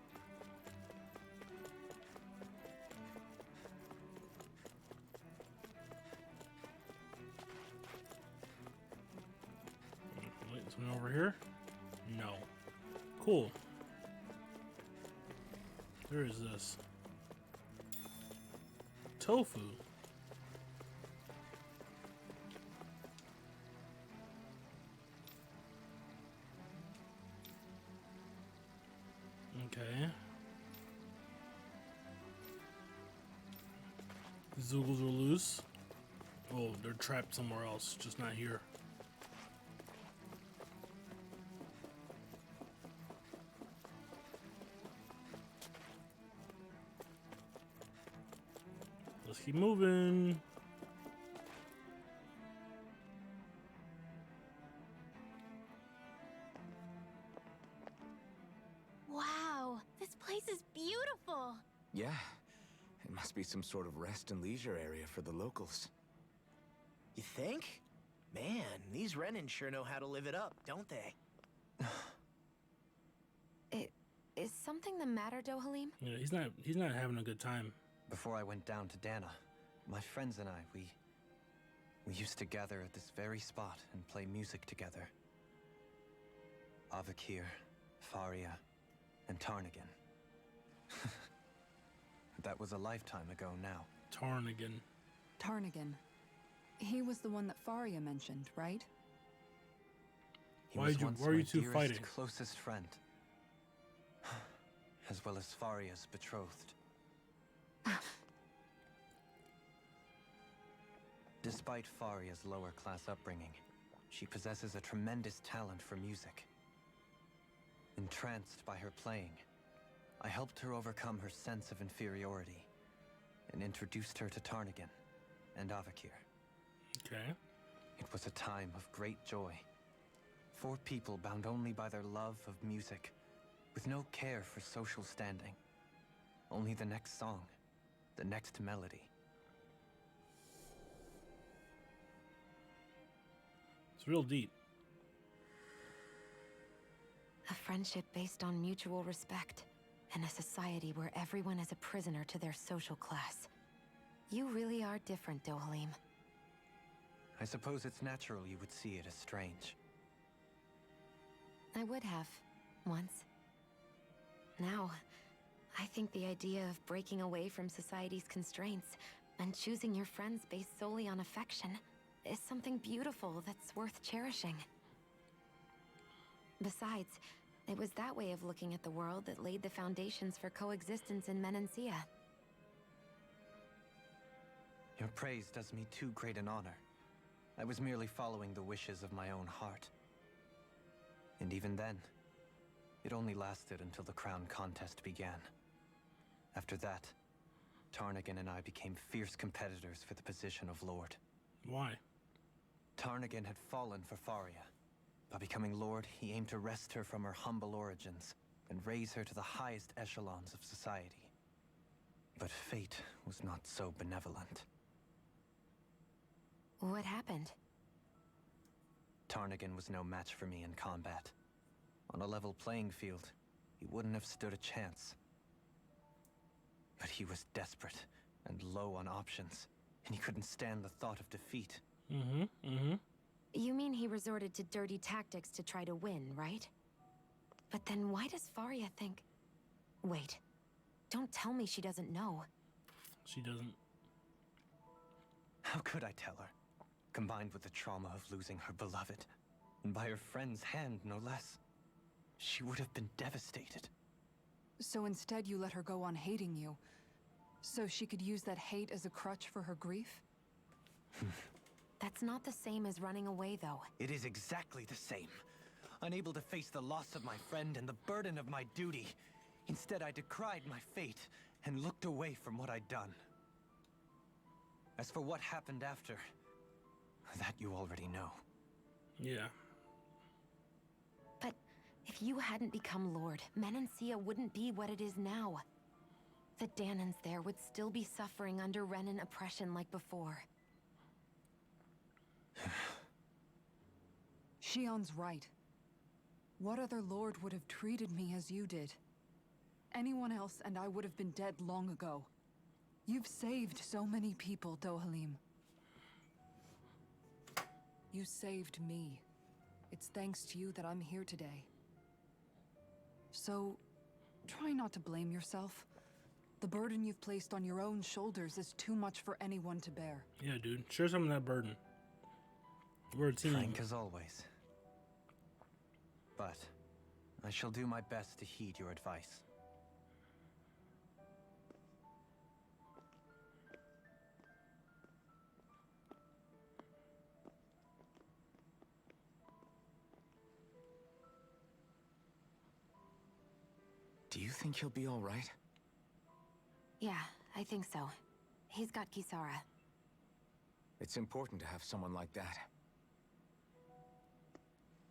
Wait, something over here? No. Cool. Where is this? Tofu. Okay. Zoogles are loose. Oh, they're trapped somewhere else, just not here. Let's keep moving. Wow, this place is beautiful. Yeah. It must be some sort of rest and leisure area for the locals. You think? Man, these Renans sure know how to live it up, don't they? Is something the matter, Dohalim? Yeah, he's not having a good time. Before I went down to Dana, my friends and I, we used to gather at this very spot and play music together. Avakir, Faria, and Tarnigan. That was a lifetime ago now. Tarnigan. Tarnigan. He was the one that Faria mentioned, right? He Why was did you- once why are my you two dearest, fighting? closest friend. As well as Faria's betrothed. Despite Faria's lower class upbringing, she possesses a tremendous talent for music. Entranced by her playing, I helped her overcome her sense of inferiority and introduced her to Tarnigan and Avakir. Okay. It was a time of great joy. 4 people bound only by their love of music, with no care for social standing. Only the next song, the next melody. It's real deep. A friendship based on mutual respect, and a society where everyone is a prisoner to their social class. You really are different, Dohalim. I suppose it's natural you would see it as strange. I would have, once. Now, I think the idea of breaking away from society's constraints and choosing your friends based solely on affection is something beautiful that's worth cherishing. Besides, it was that way of looking at the world that laid the foundations for coexistence in Menancia. Your praise does me too great an honor. I was merely following the wishes of my own heart. And even then, it only lasted until the crown contest began. After that, Tarnigan and I became fierce competitors for the position of Lord. Why? Tarnigan had fallen for Faria. By becoming Lord, he aimed to wrest her from her humble origins and raise her to the highest echelons of society. But fate was not so benevolent. What happened? Tarnigan was no match for me in combat. On a level playing field, he wouldn't have stood a chance. But he was desperate and low on options, and he couldn't stand the thought of defeat. You mean he resorted to dirty tactics to try to win, right? But then why does Faria think... Wait, don't tell me she doesn't know. She doesn't. How could I tell her? Combined with the trauma of losing her beloved, and by her friend's hand, no less. She would have been devastated. So instead you let her go on hating you, so she could use that hate as a crutch for her grief? That's not the same as running away, though. It is exactly the same. Unable to face the loss of my friend and the burden of my duty. Instead, I decried my fate and looked away from what I'd done. As for what happened after, that you already know. Yeah. But if you hadn't become Lord, Menancia wouldn't be what it is now. The Danans there would still be suffering under Renan oppression like before. Shion's right. What other lord would have treated me as you did? Anyone else and I would have been dead long ago. You've saved so many people, Dohalim. You saved me. It's thanks to you that I'm here today. So, try not to blame yourself. The burden you've placed on your own shoulders is too much for anyone to bear. Yeah, dude. Share some of that burden. We're a team. Frank as always. But I shall do my best to heed your advice. Do you think he'll be all right? Yeah, I think so. He's got Kisara. It's important to have someone like that.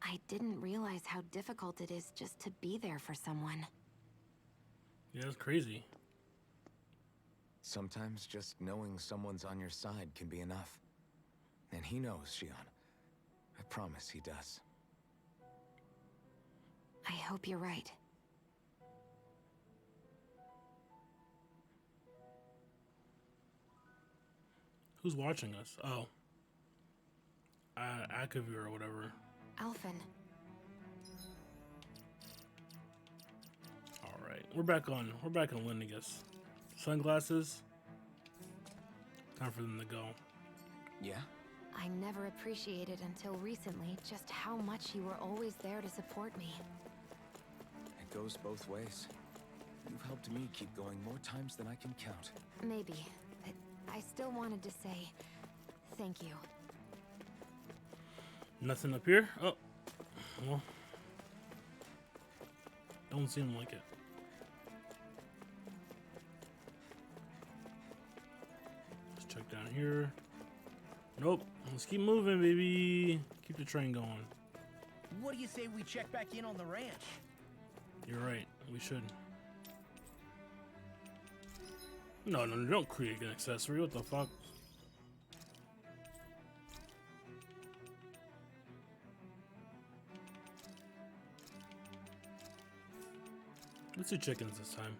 I didn't realize how difficult it is just to be there for someone. Yeah, it's crazy. Sometimes just knowing someone's on your side can be enough. And he knows, Shion. I promise he does. I hope you're right. Who's watching us? Oh. Akavir or whatever. Alphen. Alright. We're back on Lenegis. Sunglasses. Time for them to go. Yeah? I never appreciated until recently just how much you were always there to support me. It goes both ways. You've helped me keep going more times than I can count. Maybe, but I still wanted to say thank you. Nothing up here? Oh. Well. Don't seem like it. Let's check down here. Nope. Let's keep moving, baby. Keep the train going. What do you say we check back in on the ranch? You're right. We should. No, don't create an accessory. What the fuck? Let's do chickens this time.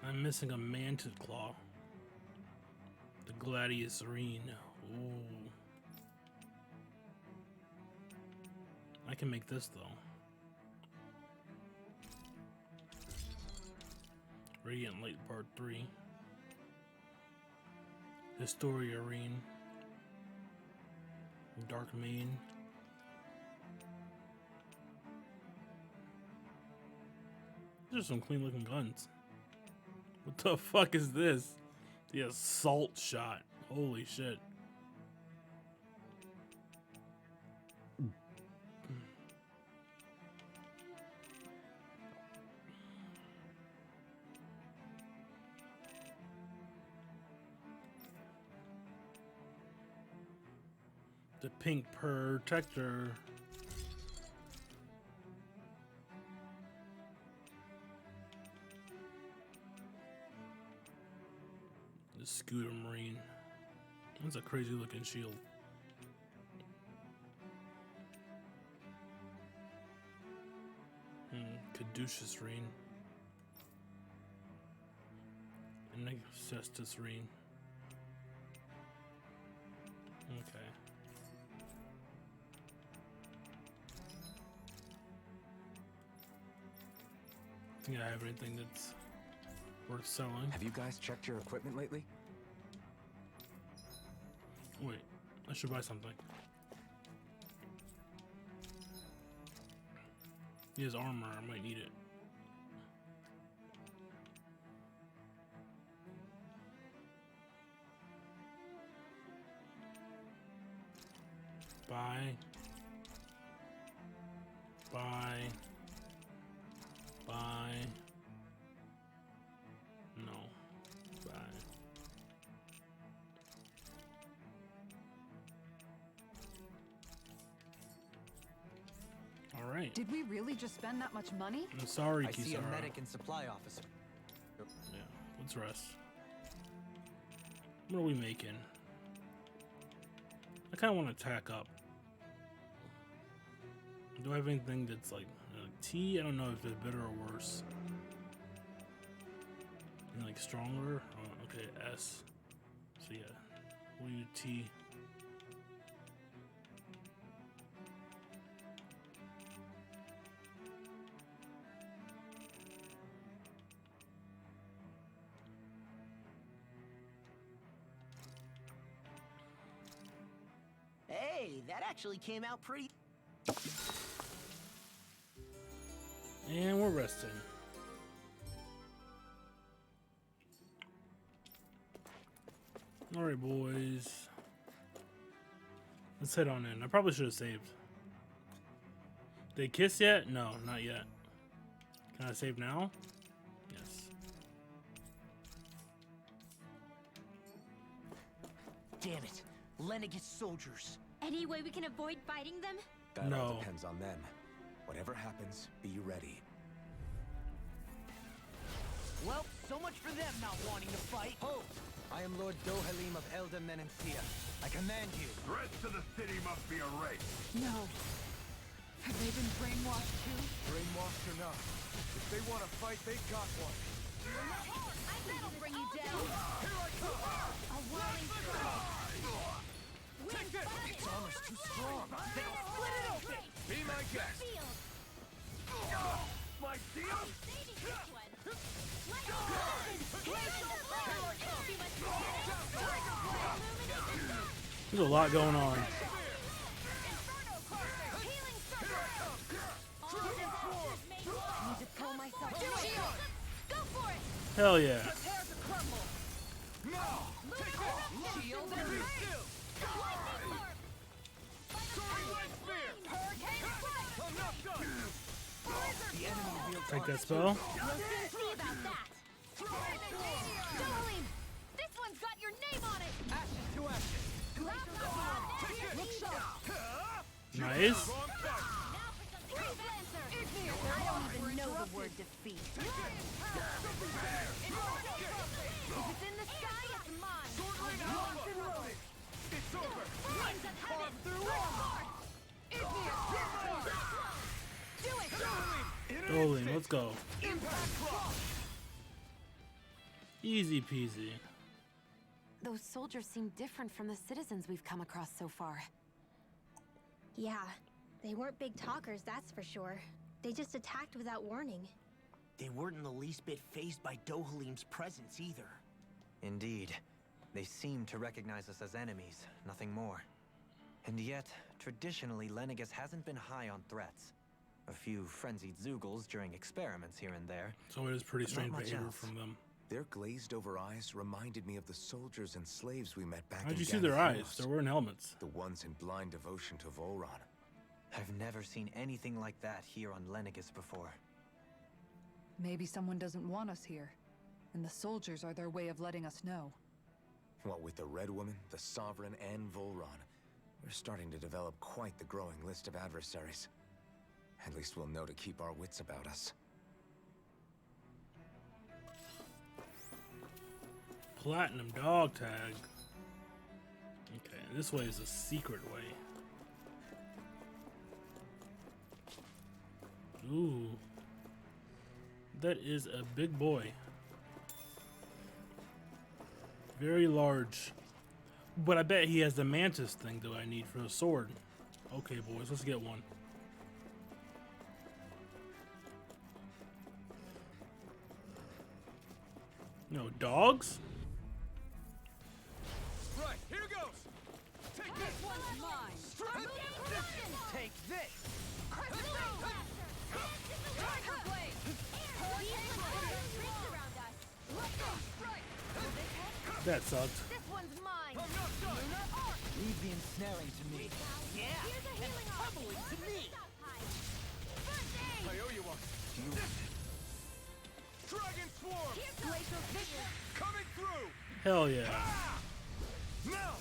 I'm missing a mantis claw. The gladiatorine. Ooh. I can make this though. Radiant Light Part 3. Historia Arene. Dark Mane. These are some clean looking guns. What the fuck is this? The assault shot. Holy shit. The pink protector. The scooter marine. That's a crazy looking shield. Caduceus ring. And Cestus ring. Okay. I think I have anything that's worth selling. Have you guys checked your equipment lately? Wait, I should buy something. He has armor, I might need it. Buy. No. Buy. All right. Did we really just spend that much money? I'm sorry, I see a Kisara. medic and supply officer. Yeah, let's rest. What are we making? I kind of want to tack up. Do I have anything that's like tea? I don't know if it's better or worse. And like stronger? Oh, okay, S. So yeah, we'll use T. Hey, that actually came out pretty. And we're resting. Alright, boys. Let's head on in. I probably should have saved. They kiss yet? No, not yet. Can I save now? Yes. Damn it. Lenegis soldiers. Any way we can avoid fighting them? That No. all depends on them. Whatever happens, be ready. Well, so much for them not wanting to fight. Hold! I am Lord Dohalim of Elda Menencia. I command you. Threats to the city must be erased. No. Have they been brainwashed too? Brainwashed or not, if they want to fight, they got one. I'm That'll bring you down. A whirling strike. Its armor's too strong. They'll split it open. Be my guest. My deal. There's a lot going on. Hell yeah. Take that spell. Dohalim, this one's got your name on it. Ashes to ashes. Nice. I don't even know the word defeat. If it's in the sky, it's mine. It's over. Flames of heaven. Do it. Dohalim, let's go. Easy peasy. Those soldiers seem different from the citizens we've come across so far. Yeah, they weren't big talkers, that's for sure. They just attacked without warning. They weren't in the least bit fazed by Dohalim's presence either. Indeed. They seem to recognize us as enemies, nothing more. And yet, traditionally, Lenegis hasn't been high on threats. A few frenzied Zeugles during experiments here and there. So it is pretty strange Not much behavior else. from them. Their glazed-over eyes reminded me of the soldiers and slaves we met back in How'd you see their eyes? They were in helmets. The ones in blind devotion to Volron. I've never seen anything like that here on Lenegis before. Maybe someone doesn't want us here, and the soldiers are their way of letting us know. What with the Red Woman, the Sovereign, and Volron, we're starting to develop quite the growing list of adversaries. At least we'll know to keep our wits about us. Platinum dog tag. Okay, this way is a secret way. Ooh. That is a big boy. Very large. But I bet he has the mantis thing that I need for the sword. Okay, boys, let's get one. No dogs? Right, here goes. Take this. One's mine. Take this. That sucked. This one's mine. Leave the ensnaring to me. Yeah. Here's a healing Tumbling to me. I owe you one. Dragon Swarm. Glacial Vision. Coming through. Hell yeah. Now.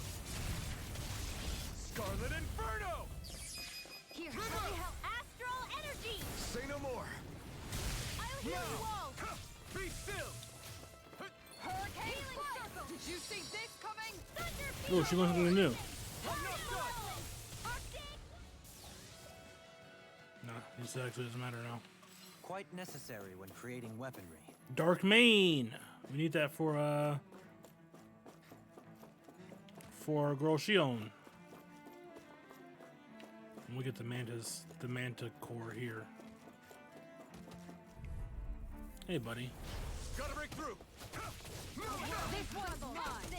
Scarlet Inferno. Here, let me help. Astral Energy. Say no more. I'll heal you all. Be still. Hurricane Circle. Did you see this coming? Oh, she learned something new. Nah, this actually doesn't matter now. Quite necessary when creating weaponry. Dark Mane. We need that for girl Shion. And we get the manta core here. Hey, buddy. Gotta break through. This one's mine.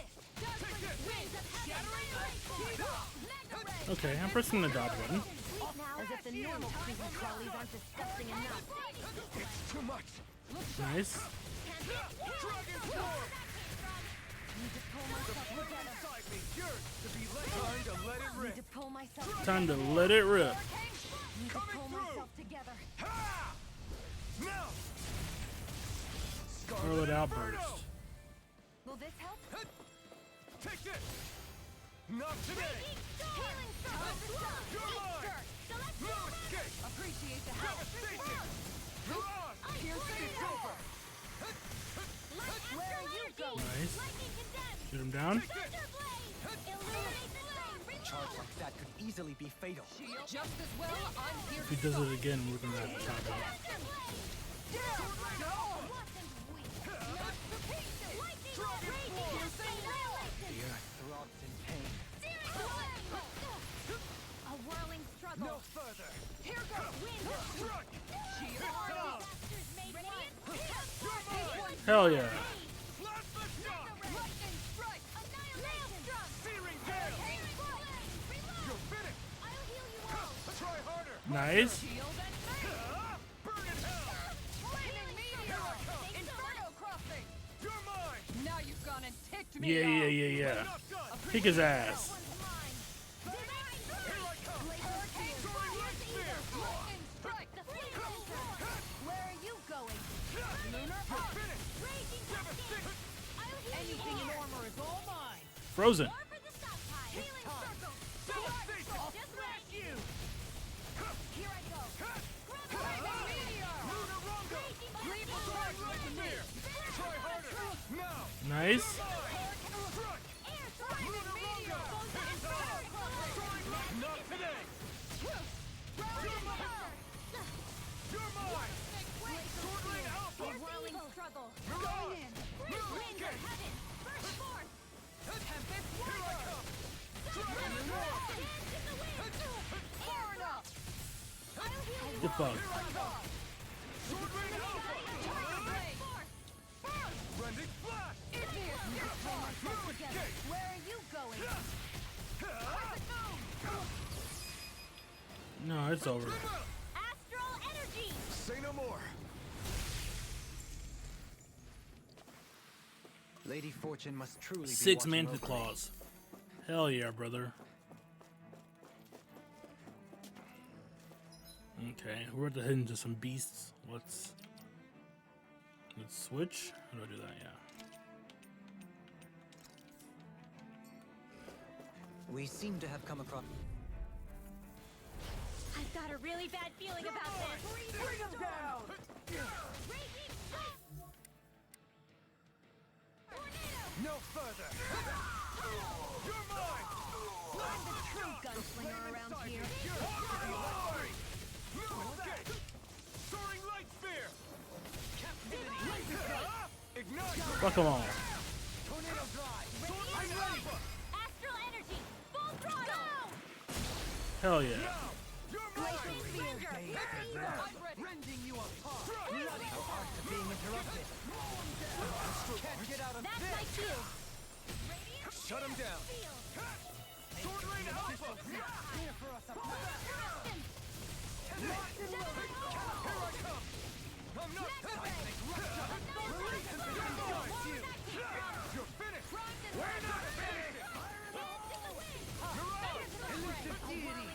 Okay, I'm pressing the dodge button. As if the normal creepy crawlies aren't disgusting enough. It's too much. Nice. Dragon Swarm. Inside me, yours to be let. Time to let it rip. Need to pull myself. Time to let it rip. Need to pull myself together. Ha! Now. Scarlet Outburst. Will this help? Take this. Not today. Healing Circle. You're mine. No escape. Appreciate the help. Devastation. You're on. It's over. Where are you going? Nice. Shoot him down. Charge like that could easily be fatal. Just as well, I'm here. If he does it again, we're gonna have to chop out. The earth throbs in pain. A whirling struggle. No further. Here goes wind. Struck. Hell yeah. Lightning strike. Maelstrom. Searing gale. You're finished. I'll heal you all. Try harder. Nice. Shield and Burn in hell. flaming meteor. Inferno crossing. You're mine. Now you've gone and ticked me Yeah, off. yeah. Kick his ass. Where are you going? Lunar Arc. Anything in armor is all mine. Frozen. Healing circle. Just smash you. Here I go. Flaming meteor. Lethal strike. Try harder. Now. Nice. Not today. You're mine. Swordling Alpha. Whirling struggle. Going in. Winds of heaven. Burst forth. Tempest warrior. Burn up. Get fucked. Swordling Alpha. Rending flash. Where are you going? No, it's over. Astral energy. Say no more. Lady Fortune must truly be 6 watching Manta over me. Claws. Hell yeah, brother. Okay, we're at the head into some beasts. Let's switch. How do I do that? Yeah. We seem to have come across. I've got a really bad feeling about this. Bring him down. No further. You're mine. I'm the true gunslinger around here. Soaring light spear. Ignite. Fuck them all. Tornado drive. I'm ready. Astral energy. Full throttle. Hell yeah. You're mine. Rending you apart. How hard to being interrupted. Can't get out of That's this. my shield. Shut him down. Sword Lane Alpha. Here for us apart. Here I come. I'm not fighting. You're finished. We're not finished. Elusive deity.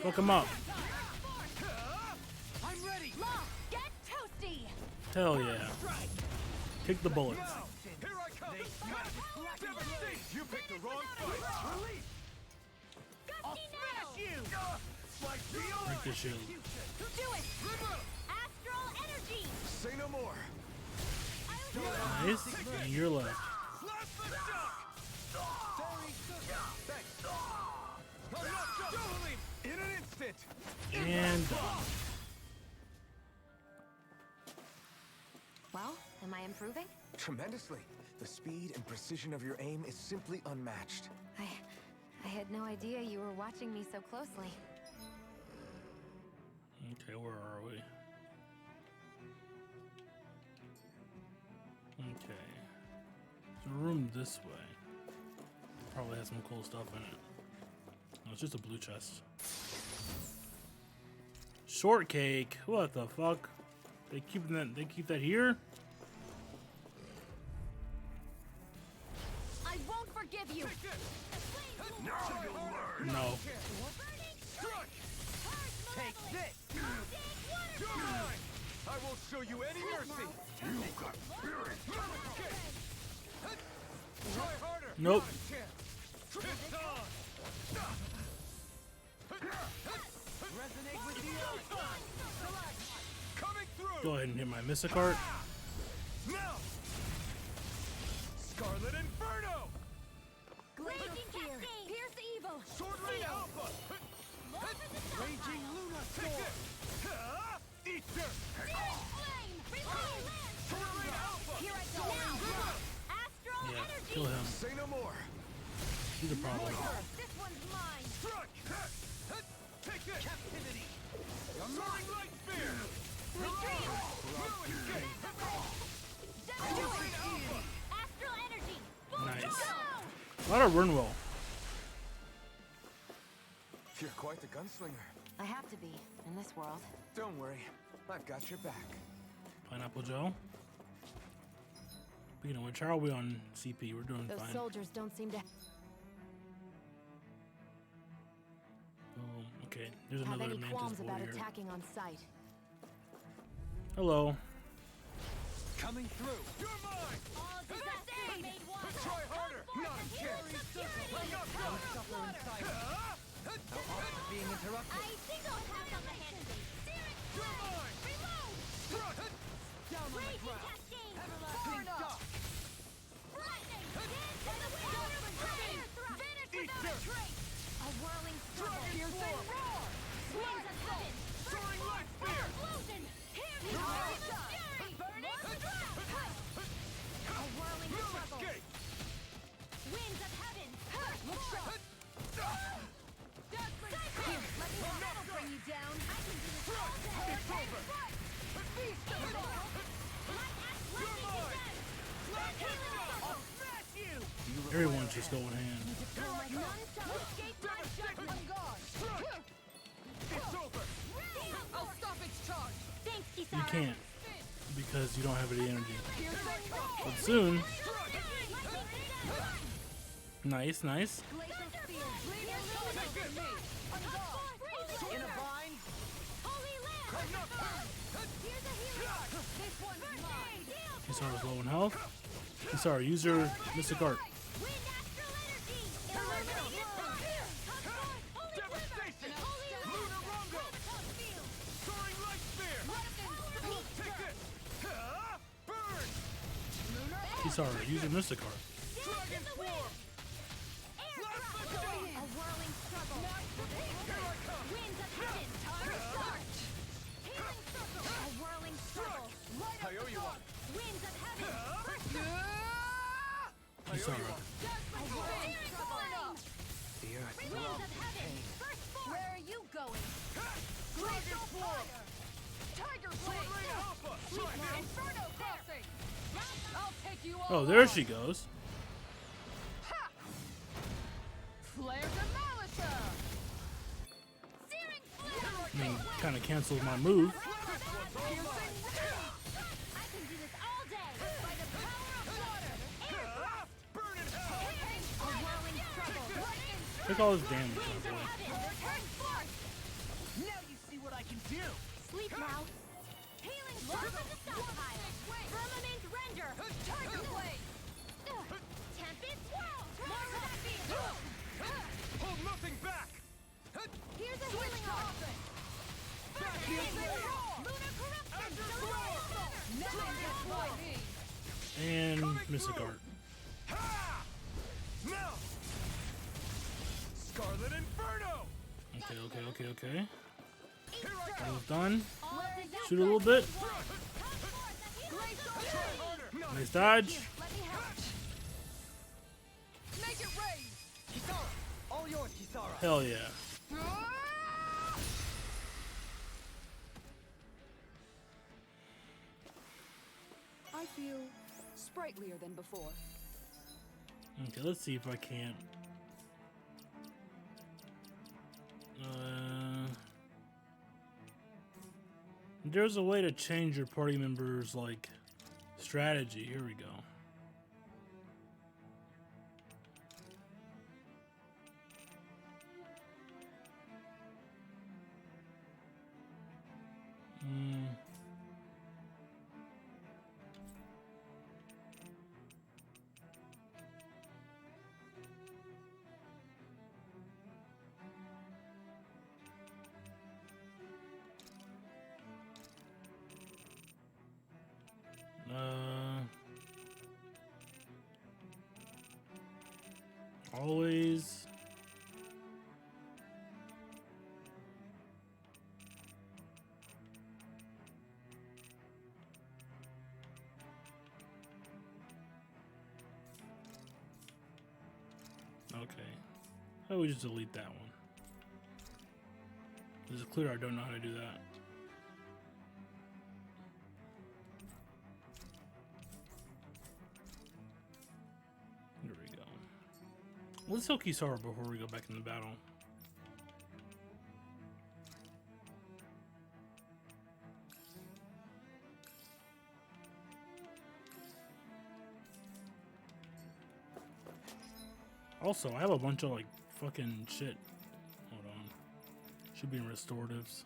Fuck them up. I'm ready. Get toasty. Hell yeah. Kick the bullets. Here I come. Devastate. You picked the wrong fight. Release. I'll smash you. Like the Break this shield. Do it. Astral energy. Say no more. Nice. And you're left. Slap the shock. Thanks. I'm not done. Dohalim in an instant. And done. Well, am I improving? Tremendously. The speed and precision of your aim is simply unmatched. I had no idea you were watching me so closely. Okay, where are we? Okay. There's a room this way. Probably has some cool stuff in it. No, it's just a blue chest. Shortcake? What the fuck? They keep that here? I won't forgive you. No. Take this. You're mine. I won't show you any mercy. You got spirit. Try harder. Nope. It's on. Resonate with the earth. Coming through. Go ahead and hit my Mysticart. Now. Scarlet Inferno. Raging fear. Pierce evil. Sword Lane Alpha. Raging Luna Storm. Eat dirt. Flame. Release. Here I go. Astral Yeah, energy. kill him. Say no more. He's a problem. This one's mine. Take it! Captivity! Soaring light spear! Retreat. Devastating! Astral energy. Nice. A lot of Runwell. You're quite the gunslinger. I have to be, in this world. Don't worry, I've got your back. Pineapple Joe. Speaking of which, how are we on CP? We're doing Those fine. soldiers don't seem to Oh, okay. There's have another any mantis qualms boy about here. attacking on sight. Hello. Coming through! You're mine! All disasters are made one. Try harder! Not a chance! Don't suffer in silence. Our arms are being interrupted. I think I'll have on the hand of me. You're mine! Reload. Down on the Raging ground! cascade. Everlasting shock! Lightning. Dance in the wind. Fire thrust. Vanish without a trace. A whirling struggle. Piercing roar! Winds of heaven. Soaring light spear! Explosion. Hear me. Fury. Burning strike. A whirling No struggle. escape! Winds of heaven. Look sharp! Here, let me have that'll bring you down. I can do this all day. It's over! Feast of it! You're mine! I'll smash you! Everyone's just going hand. None shall escape my judgment. It's over! I'll stop its charge! Thanks, Kisara. You can't because you don't have any energy. But soon. Nice, nice. Glacial spear. Illuminate me. In a bind? Holy land. Here's a healing. This one's mine. Kisara's low in health. Kisara, use your Mystic Art. Wind astral energy. Illuminate fire. Holy Devastation! Holy Lunar Rongo! Soaring light spear! Take it! Burn! Kisara, use your Mystic Art. Dragon swarm! A whirling struggle. Here I come! Winds of heaven. Research. Healing circle. A whirling struggle. I owe you one! Winds of heaven. Kisara. A whirling struggle. The earth Winds throbs of with heaven. pain. First force. Where are you going? Dragon swarm! Tiger Sword blade. Ray Alpha! Try now! Inferno crossing. I'll take you all. Oh, there she goes. Flare demolition. Searing flare. I mean, kind of canceled my move. I can do this all day by the power of water. Air thrust. Burn in hell! A whirling struggle. Look at all this damage. Winds Oh of boy. heaven. Return force. Now you see what I can do! Sleep now. Healing force of the stockpile. Firmament render. Tiger blade. Tempest swirl. More of that field. Hold nothing back! Here's a healing art. Lunar corruption. Nothing destroy me. And Mystic Art. Ha! Now! Scarlet Inferno! Okay. Here I come! Almost done. All Shoot a little bit. Try harder! Nice dodge. Let me help. Make it rain! Kisara! All yours, Kisara! Hell yeah. I feel sprightlier than before. Okay, let's see if I can't. There's a way to change your party members' like strategy. Here we go. Always. Okay. How do we just delete that one? This is clear I don't know how to do that. There we go. Let's kill Kisara before we go back in the battle. Also, I have a bunch of like fucking shit. Hold on. Should be in restoratives.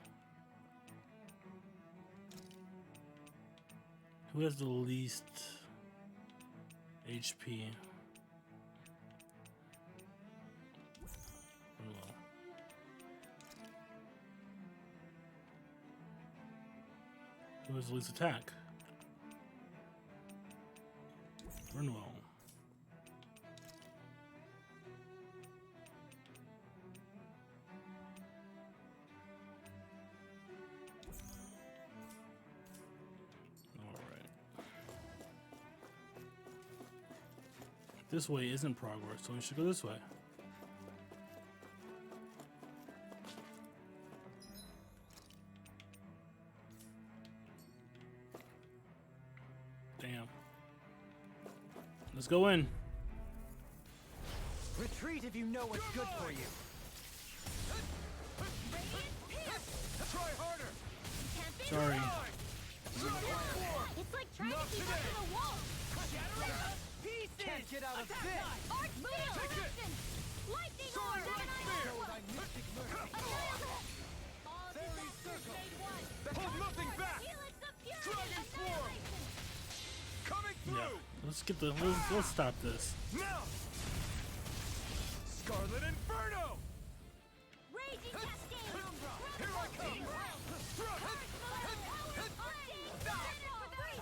Who has the least HP? Well. Who has the least attack? Renwell. This way isn't progress, so we should go this way. Damn. Let's go in. Retreat if you know what's good for you. Try harder. Sorry. It's like trying to keep up to the wall. Can't get out of this! Arch field! Lightning orb! Fairy circle! Hold nothing back! Dragon swarm! Coming through! Yeah. Let's get the. Let's stop this. Now! Scarlet Inferno! Raging Cascade! Here I come!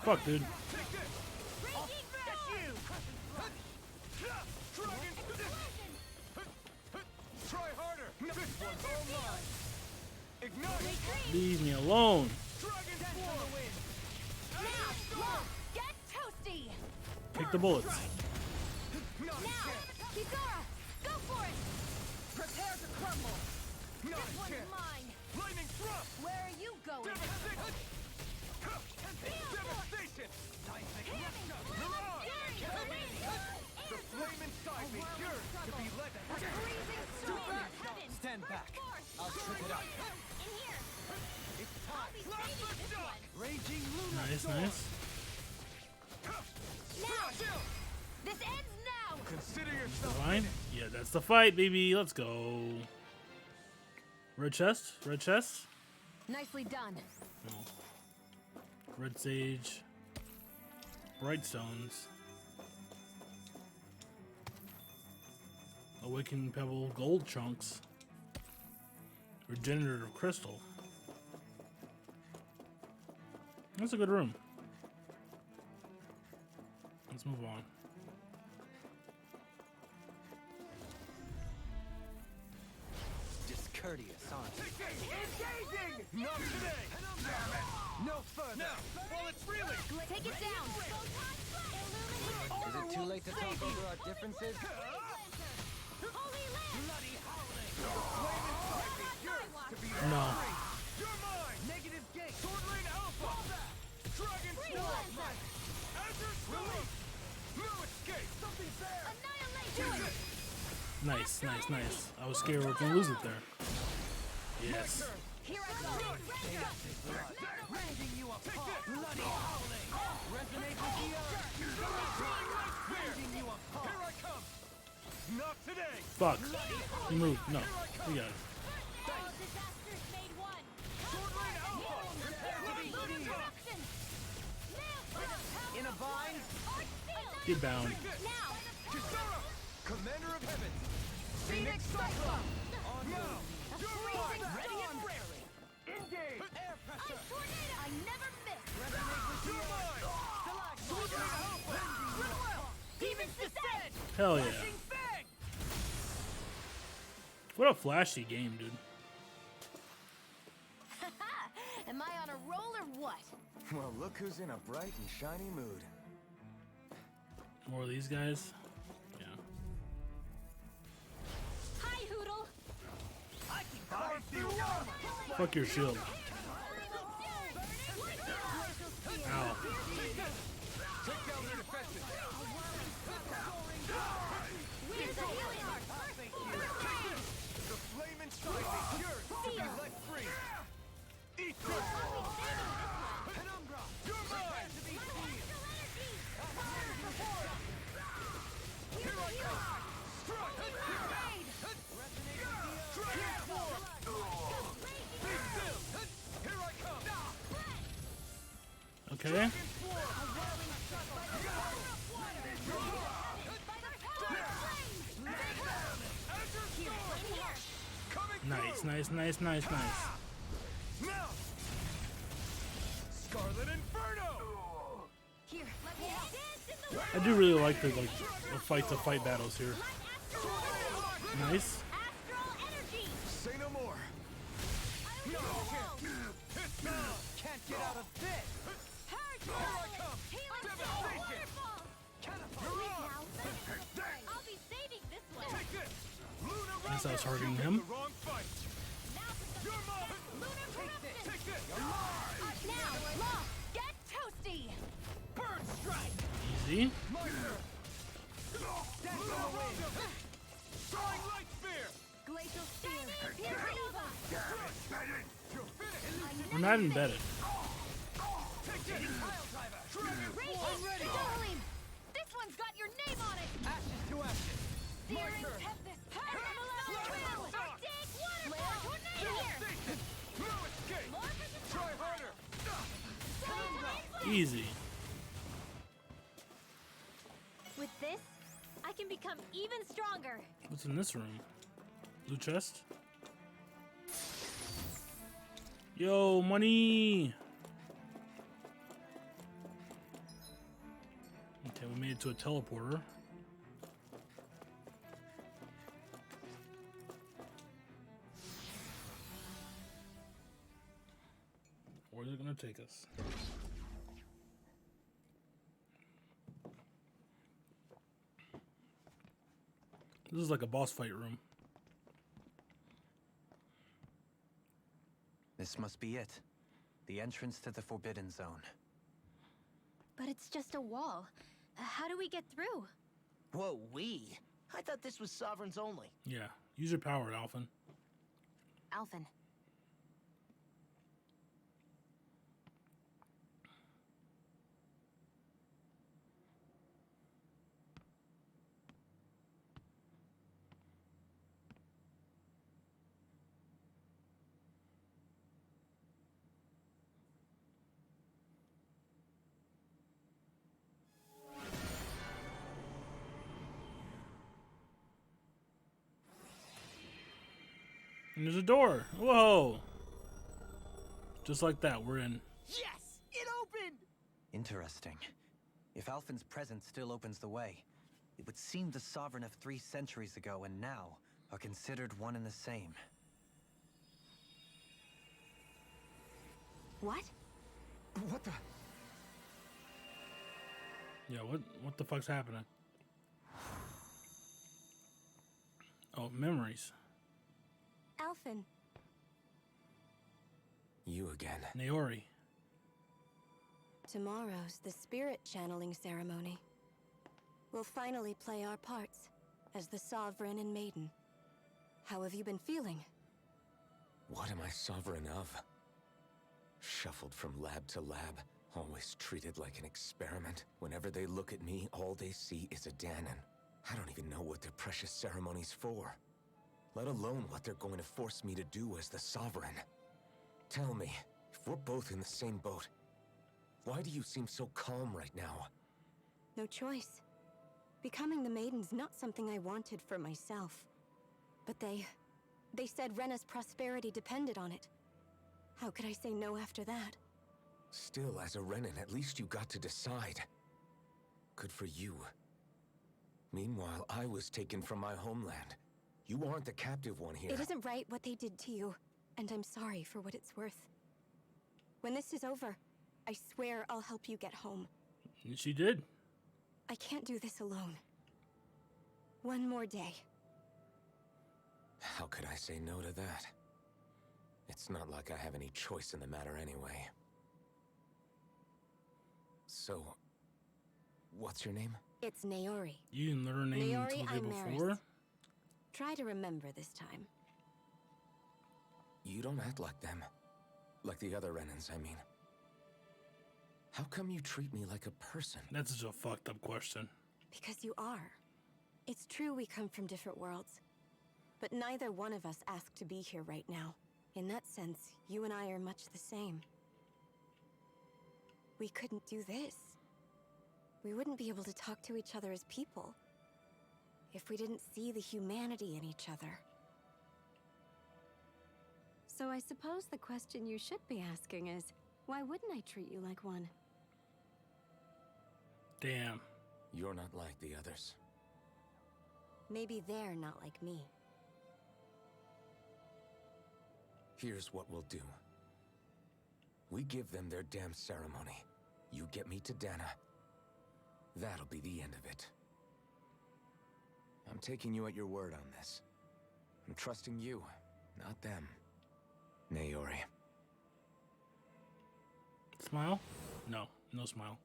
Fuck, dude. Try harder! This one's all mine! Ignite! Leave me alone. Dragon swarm! Now, get toasty! Take the bullets. Now, Kisara, go for it! Prepare to crumble! This one's mine! Lightning thrust! Where are you going? Devastation! The flame inside me yearns to be let free! Stand back. I'll trip it up. In here! It's time! Blast the shock! Raging Lunar Nice, Storm. nice. Now! This ends now! Consider yourself Fine. Yeah, that's the fight, baby. Let's go. Red chest. Red chest. Nicely done. No. Red sage. Bright stones. Awakened pebble. Gold chunks. Regenerative crystal. That's a good room. Let's move on. Discourteous, aren't you? engaging! Not today! Damn it! No further! Now, while it's reeling! Take it down! Is it too late to talk over our differences? Holy Land! Flame inside me yearns to be No. free! You're mine! Negative gate! Sword Lane Alpha! Dragon Swarm! Azure Release! No escape! Something's there! Annihilation! Nice, nice, nice. I was scared we were gonna lose it there. Yes. Here I go! Rending you apart! Bloody howling! Resonate with the earth! Rending you apart! Here I come! Not today! Fuck. You moved. No. We got it. All disasters made one! Sword Lane Alpha! Prepare to be seized! In a bind? Get bound. Now! Kisara! Commander of Heaven! Phoenix Cyclone! On now! You're mine! Ready and rarely! Engage! Air pressure! I never miss! Resonate with you're mine! Sword Lane Alpha! Demons descend! Hell yeah. What a flashy game, dude. Am I on a roll or what? Well, look who's in a bright and shiny mood. More of these guys. Yeah. Fuck your shield. Ow. Okay. Nice. Scarlet Inferno! I do really like the fight battles here. Nice. Say no more. No. Can't get out of this. Here I come. Devastation. I'll be saving this one. Take this. Luna Guess I was targeting him. the wrong fight. You're mine. Take this. Now, Law, get toasty. Bird strike. Easy. Throwing light spear. Glacial spear. Supernova. We're not embedded. Dohalim. This one's got your name on it. Ashes to ashes. Searing Tempest. Arctic Waterfall. Tornado. Try harder. Easy. With this, I can become even stronger. What's in this room? Blue chest? Yo, money! Okay, we made it to a teleporter. Where's it gonna take us? This is like a boss fight room. This must be it. The entrance to the Forbidden Zone. But it's just a wall. How do we get through? Whoa, we? I thought this was sovereigns only. Yeah, use your power, Alphen. Alphen. And there's a door. Whoa! Just like that, we're in. Yes! It opened! Interesting. If Alphen's presence still opens the way, it would seem the Sovereign of 3 centuries ago and now are considered one and the same. What? What the? Yeah, what the fuck's happening? Oh, memories. Alphen. You again. Naori. Tomorrow's the spirit channeling ceremony. We'll finally play our parts as the Sovereign and Maiden. How have you been feeling? What am I sovereign of? Shuffled from lab to lab, always treated like an experiment. Whenever they look at me, all they see is a Danon. I don't even know what their precious ceremony's for. Let alone what they're going to force me to do as the Sovereign. Tell me, if we're both in the same boat, why do you seem so calm right now? No choice. Becoming the Maiden's not something I wanted for myself. But they said Rena's prosperity depended on it. How could I say no after that? Still, as a Renan, at least you got to decide. Good for you. Meanwhile, I was taken from my homeland. You aren't the captive one here. It isn't right what they did to you, and I'm sorry for what it's worth. When this is over, I swear I'll help you get home. And she did. I can't do this alone. One more day. How could I say no to that? It's not like I have any choice in the matter anyway. So, what's your name? It's Naori. You didn't learn her name Naori until the day Imaris. before? Try to remember this time. You don't act like them. Like the other Renans, I mean. How come you treat me like a person? That's just a fucked up question. Because you are. It's true we come from different worlds. But neither one of us asked to be here right now. In that sense, you and I are much the same. We couldn't do this. We wouldn't be able to talk to each other as people if we didn't see the humanity in each other. So I suppose the question you should be asking is, why wouldn't I treat you like one? Damn. You're not like the others. Maybe they're not like me. Here's what we'll do. We give them their damn ceremony. You get me to Dana. That'll be the end of it. I'm taking you at your word on this. I'm trusting you, not them. Naori. Smile? No, no smile.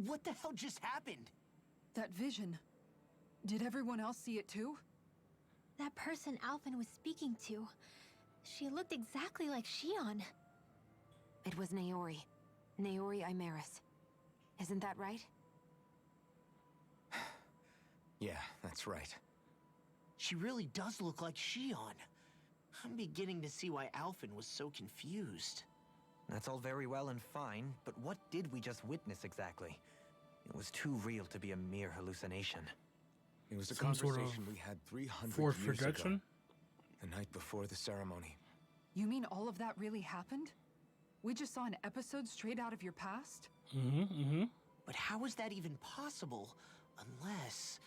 What the hell just happened? That vision. Did everyone else see it too? That person Alphen was speaking to, she looked exactly like Shion. It was Naori. Naori Imaris. Isn't that right? Yeah, that's right. She really does look like Shion. I'm beginning to see why Alphen was so confused. That's all very well and fine, but what did we just witness exactly? It was too real to be a mere hallucination. It was a Some sort conversation of we had 300 fourth years projection? ago. The night before the ceremony. You mean all of that really happened? We just saw an episode straight out of your past? But how is that even possible? Unless...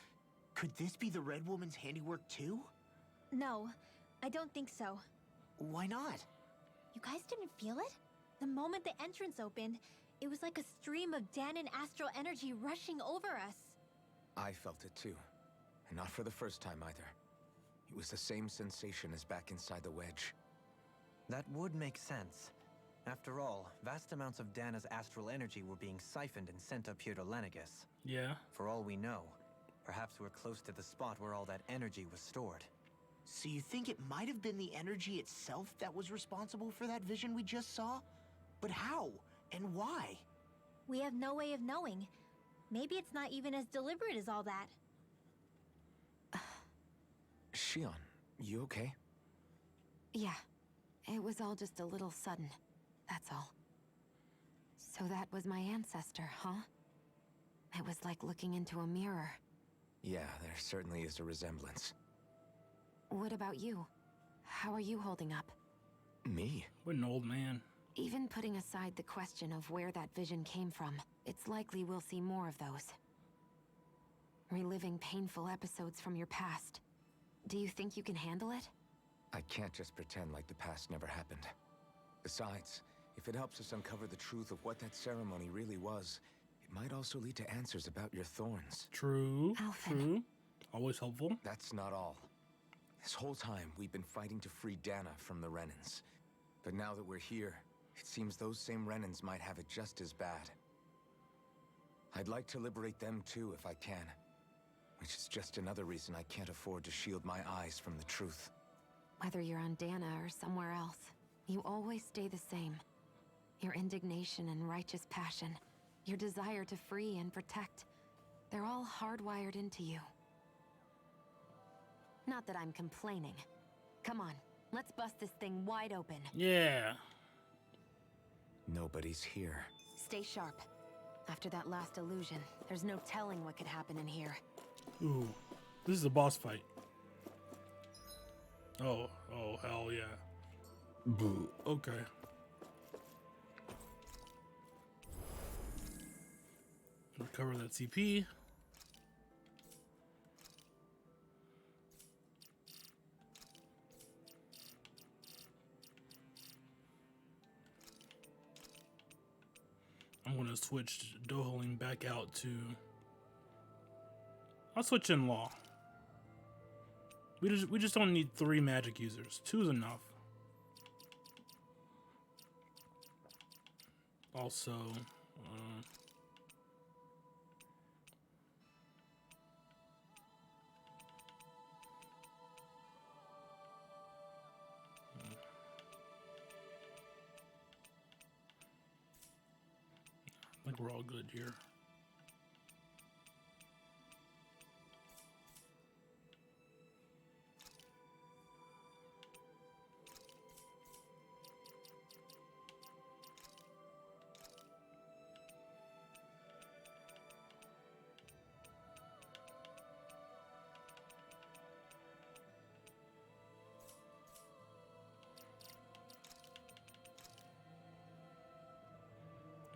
Could this be the Red Woman's handiwork too? No, I don't think so. Why not? You guys didn't feel it? The moment the entrance opened, it was like a stream of Danon astral energy rushing over us. I felt it too. And not for the first time either. It was the same sensation as back inside the wedge. That would make sense. After all, vast amounts of Dana's astral energy were being siphoned and sent up here to Lenegis. Yeah. For all we know, perhaps we're close to the spot where all that energy was stored. So you think it might have been the energy itself that was responsible for that vision we just saw? But how? And why? We have no way of knowing. Maybe it's not even as deliberate as all that. Shion, you okay? Yeah. It was all just a little sudden. That's all. So that was my ancestor, huh? It was like looking into a mirror. Yeah, there certainly is a resemblance. What about you? How are you holding up? Me? What an old man. Even putting aside the question of where that vision came from, it's likely we'll see more of those. Reliving painful episodes from your past. Do you think you can handle it? I can't just pretend like the past never happened. Besides, if it helps us uncover the truth of what that ceremony really was, it might also lead to answers about your thorns. True. Alphen. True. Always helpful. That's not all. This whole time, we've been fighting to free Dana from the Renans. But now that we're here, it seems those same Renans might have it just as bad. I'd like to liberate them too if I can. Which is just another reason I can't afford to shield my eyes from the truth. Whether you're on Dana or somewhere else, you always stay the same. Your indignation and righteous passion, your desire to free and protect, they're all hardwired into you. Not that I'm complaining. Come on, let's bust this thing wide open. Yeah. Nobody's here. Stay sharp. After that last illusion, there's no telling what could happen in here. Ooh. This is a boss fight. Oh, hell yeah. Boo. Okay. Recover that CP. I'm gonna switch Dohalim back out to I'll switch in Law. We just don't need 3 magic users. 2's enough. Also, I think we're all good here.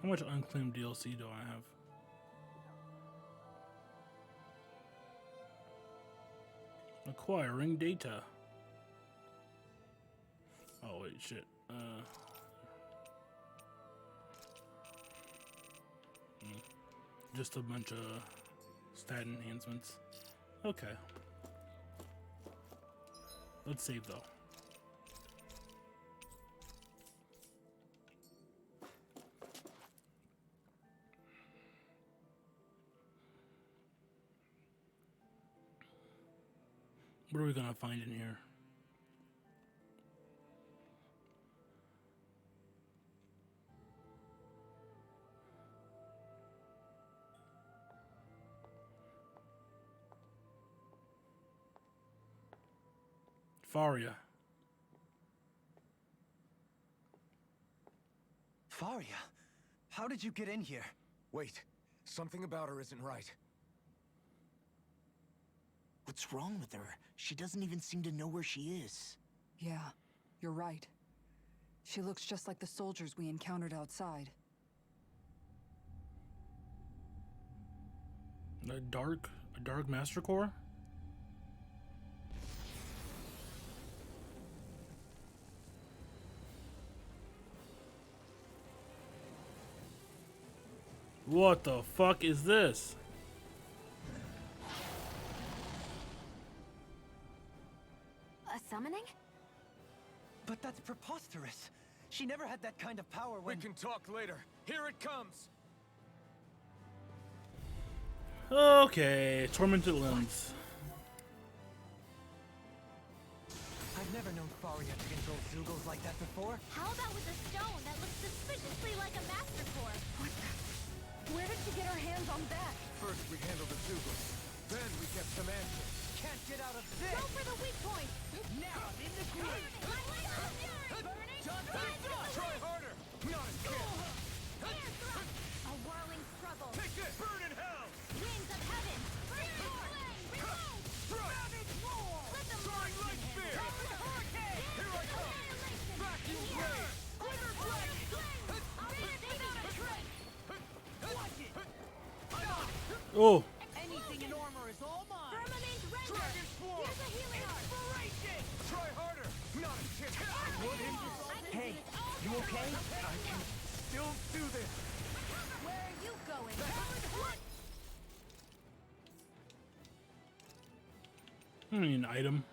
How much unclaimed DLC do I have? Acquiring data. Oh wait, shit. Just a bunch of stat enhancements. Okay. Let's save though. What are we gonna find in here? Faria. Faria? How did you get in here? Wait, something about her isn't right. What's wrong with her? She doesn't even seem to know where she is. Yeah, you're right. She looks just like the soldiers we encountered outside. A dark master core? What the fuck is this? A summoning? But that's preposterous. She never had that kind of power when— We can talk later. Here it comes! Okay, tormented limbs. I've never known Faria to control Zugos like that before. How about with a stone that looks suspiciously like a master core? What the? Where did she get her hands on that? First we handled the Zugos, then we kept some answers. Can't get out of this! Go for the weak point! Now I'm in the groove! Try harder! Not as kid! A whirling struggle! Take this! Burn in hell! Winds of heaven! Burn flame! Ravage roar! Let them Soaring march light in him! spear! Hurricane! Here I come! Vacuum blade! Wither blade! I'll be without a trace! Watch it! Oh, Anything in armor is all mine! Firmament render! Dragon swarm! Here's a healing art! Inspiration! Try harder! Not as kid! Hey, you okay? I can still do this! Where are you going? I need an item.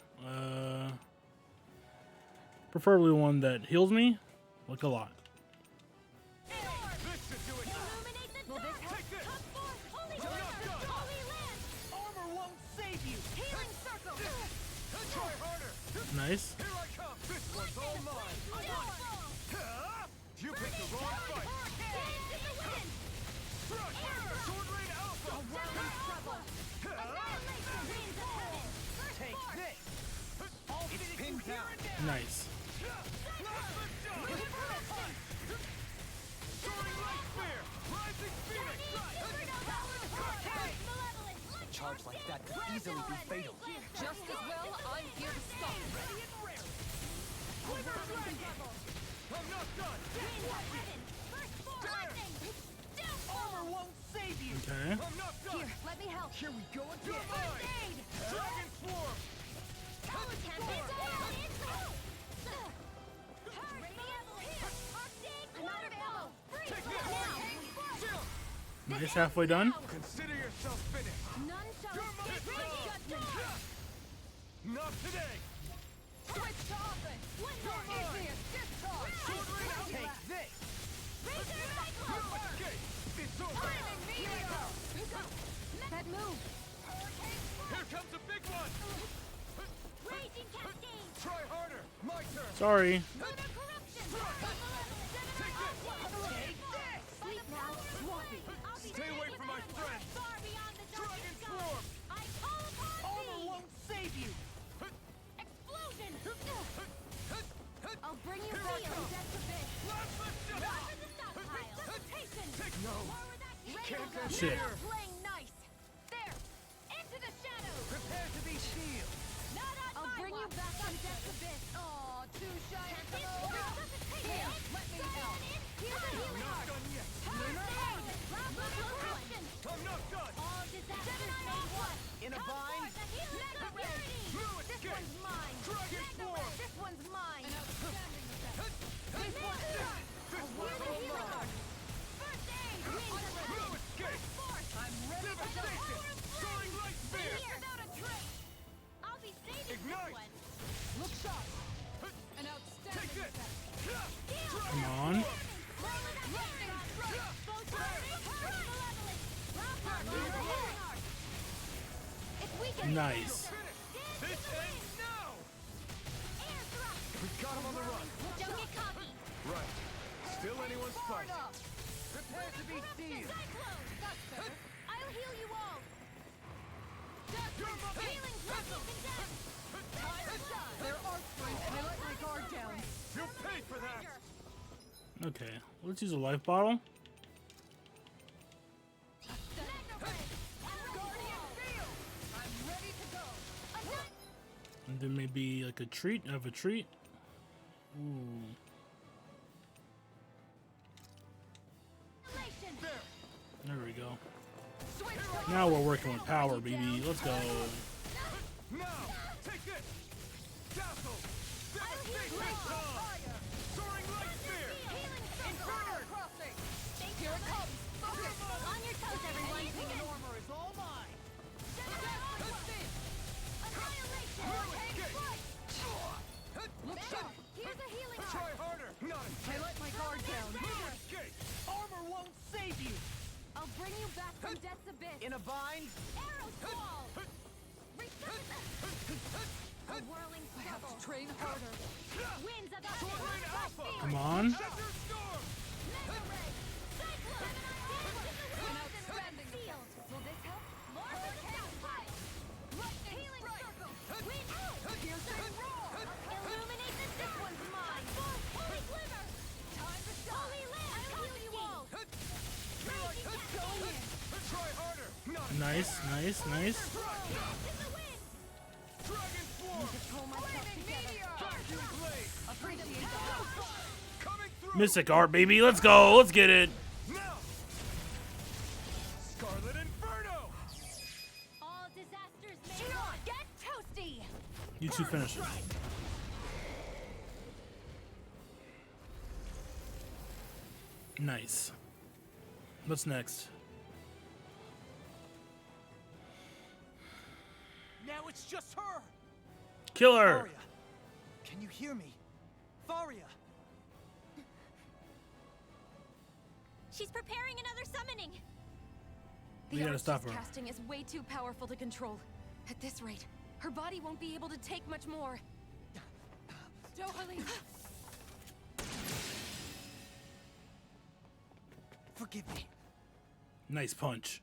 Preferably one that heals me, like a lot. This should do it! Illuminate the dark! Take this! Come forth, holy You're not water! done! Holy land! Armor won't save you! Healing circle! Try harder! Nice. Here I come! This one's all mine! Downfall! You picked the wrong fight! Dance in the wind! Crush! Sword Rain Alpha! A whirling struggle! Annihilation! Winds of heaven! Take this! I'll finish you here and now! Nice. Soaring Light Spear! Rising Phoenix! A charge like that could easily be fatal. Just as well, I'm here to stop. I'm not done! Armor won't save you! Okay. I'm not done! Here, let me help. Here we go You're again! mine! Dragon Swarm! Nice, halfway done. Consider yourself finished. None shall escape my judgment. Not today. Switch to offense. Easiest discharge. Take this. It's over. That move. Here comes a big one. Raging cascade. Try harder. My turn. Sorry. Lunar corruption. Sleep now. Swampy. Stay away from my friend. Far beyond the Dragon darkest form. sky. I call upon Armor thee. won't save you. Explosion. I'll bring you back from death abyss. Run for the stockpile. Resuscitation. No. Forward that Can't go Shit. here. Playing nice. There. Into the shadows. Prepare to be shielded. Not on I'll my bring you watch. back from death abyss. Aw, too shy to come over. Resuscitation. Let me help. Here's a healing Not heart. done yet. Lunar corruption. I'm not done. All disasters made one. In a Come bind. forth, the healing security. Blue This escape. one's mine. Dragon form. This one's mine. This one. This We're the one's healing mine. heart. First aid. Winds of Blue heaven. escape. Force. I'm ready to go. Devastation. Soaring light spear. Here. Without a trace. I'll be saving Ignite. this one. Look sharp. An Take outstanding this. effect. Come on. Nice. This ends now. We got him on the run. Don't get cocky. Right. Still anyone's fight. Prepare to be sealed. I'll heal you all. Healing circle condemned. They're archery, and I let my guard down. You'll pay for that. Okay, let's use a life bottle. I'm ready to go. And then maybe like a treat. Have a treat. Ooh. There we go. Now we're working with power, baby. Let's go. Now, take this. Dazzle. Devastation. Soaring light spear. Inferno crossing. Here it comes. Focus. On your toes, everyone. Taking armor is all mine. Look sharp. Here's a healing Try heart. harder. Not I let my guard down. Blue escape. Armor won't save you. I'll bring you back from death's abyss. In a bind. Arrow squall. A whirling I have circle. to train harder. Winds of Soaring alpha. Come on. Desert storm. Mega ray. Cyclone. An outstanding Sealed. Will this help? More for the stockpile. Healing circle. Wind. Piercing roar. Illuminate the This one's mine. Holy glimmer. Time to shine. Holy lamp. I'll heal you all. Raging cascade. Try harder. Not Nice, nice, nice. In the wind. Dragon form. Pull myself together. Vacuum blade. Appreciate that. Coming through. Mystic art, baby. Let's go. Let's get it. Now. Scarlet Inferno. All disasters made one. Get toasty. You two finish it. Nice. What's next? Now it's just her. Killer. Faria, can you hear me? Faria. She's preparing another summoning. We gotta stop her. Casting is way too powerful to control. At this rate, her body won't be able to take much more. Dohalim. Forgive me. Nice punch.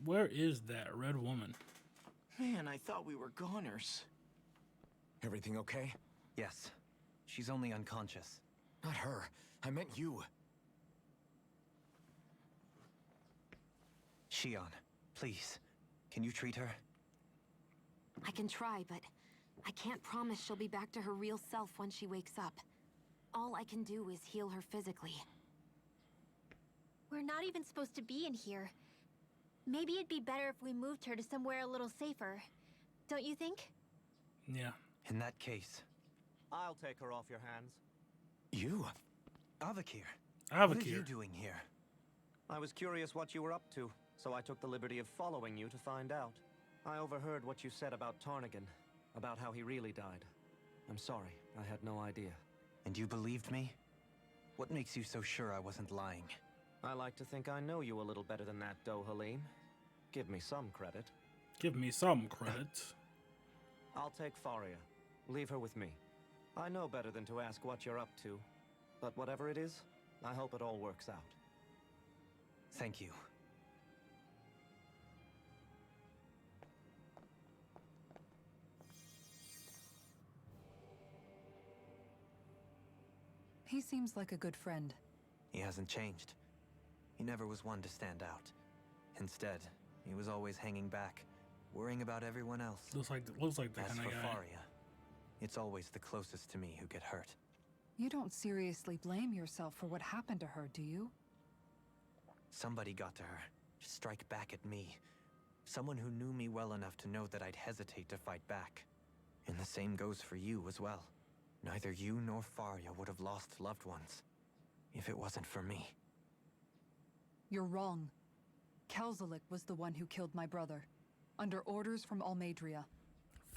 Where is that red woman? Man, I thought we were goners. Everything okay? Yes. She's only unconscious. Not her. I meant you. Shion, please. Can you treat her? I can try, but I can't promise she'll be back to her real self when she wakes up. All I can do is heal her physically. We're not even supposed to be in here. Maybe it'd be better if we moved her to somewhere a little safer. Don't you think? Yeah. In that case, I'll take her off your hands. You? Avakir. Avakir. What are you doing here? I was curious what you were up to, so I took the liberty of following you to find out. I overheard what you said about Tarnigan, about how he really died. I'm sorry, I had no idea. And you believed me? What makes you so sure I wasn't lying? I like to think I know you a little better than that, Dohalim. Give me some credit. Give me some credit. I'll take Faria. Leave her with me. I know better than to ask what you're up to. But whatever it is, I hope it all works out. Thank you. He seems like a good friend. He hasn't changed. He never was one to stand out. Instead, he was always hanging back, worrying about everyone else. Looks like the As kind for of guy. Faria, it's always the closest to me who get hurt. You don't seriously blame yourself for what happened to her, do you? Somebody got to her, to strike back at me. Someone who knew me well enough to know that I'd hesitate to fight back. And the same goes for you as well. Neither you nor Faria would have lost loved ones if it wasn't for me. You're wrong. Kelzelik was the one who killed my brother, under orders from Almadria.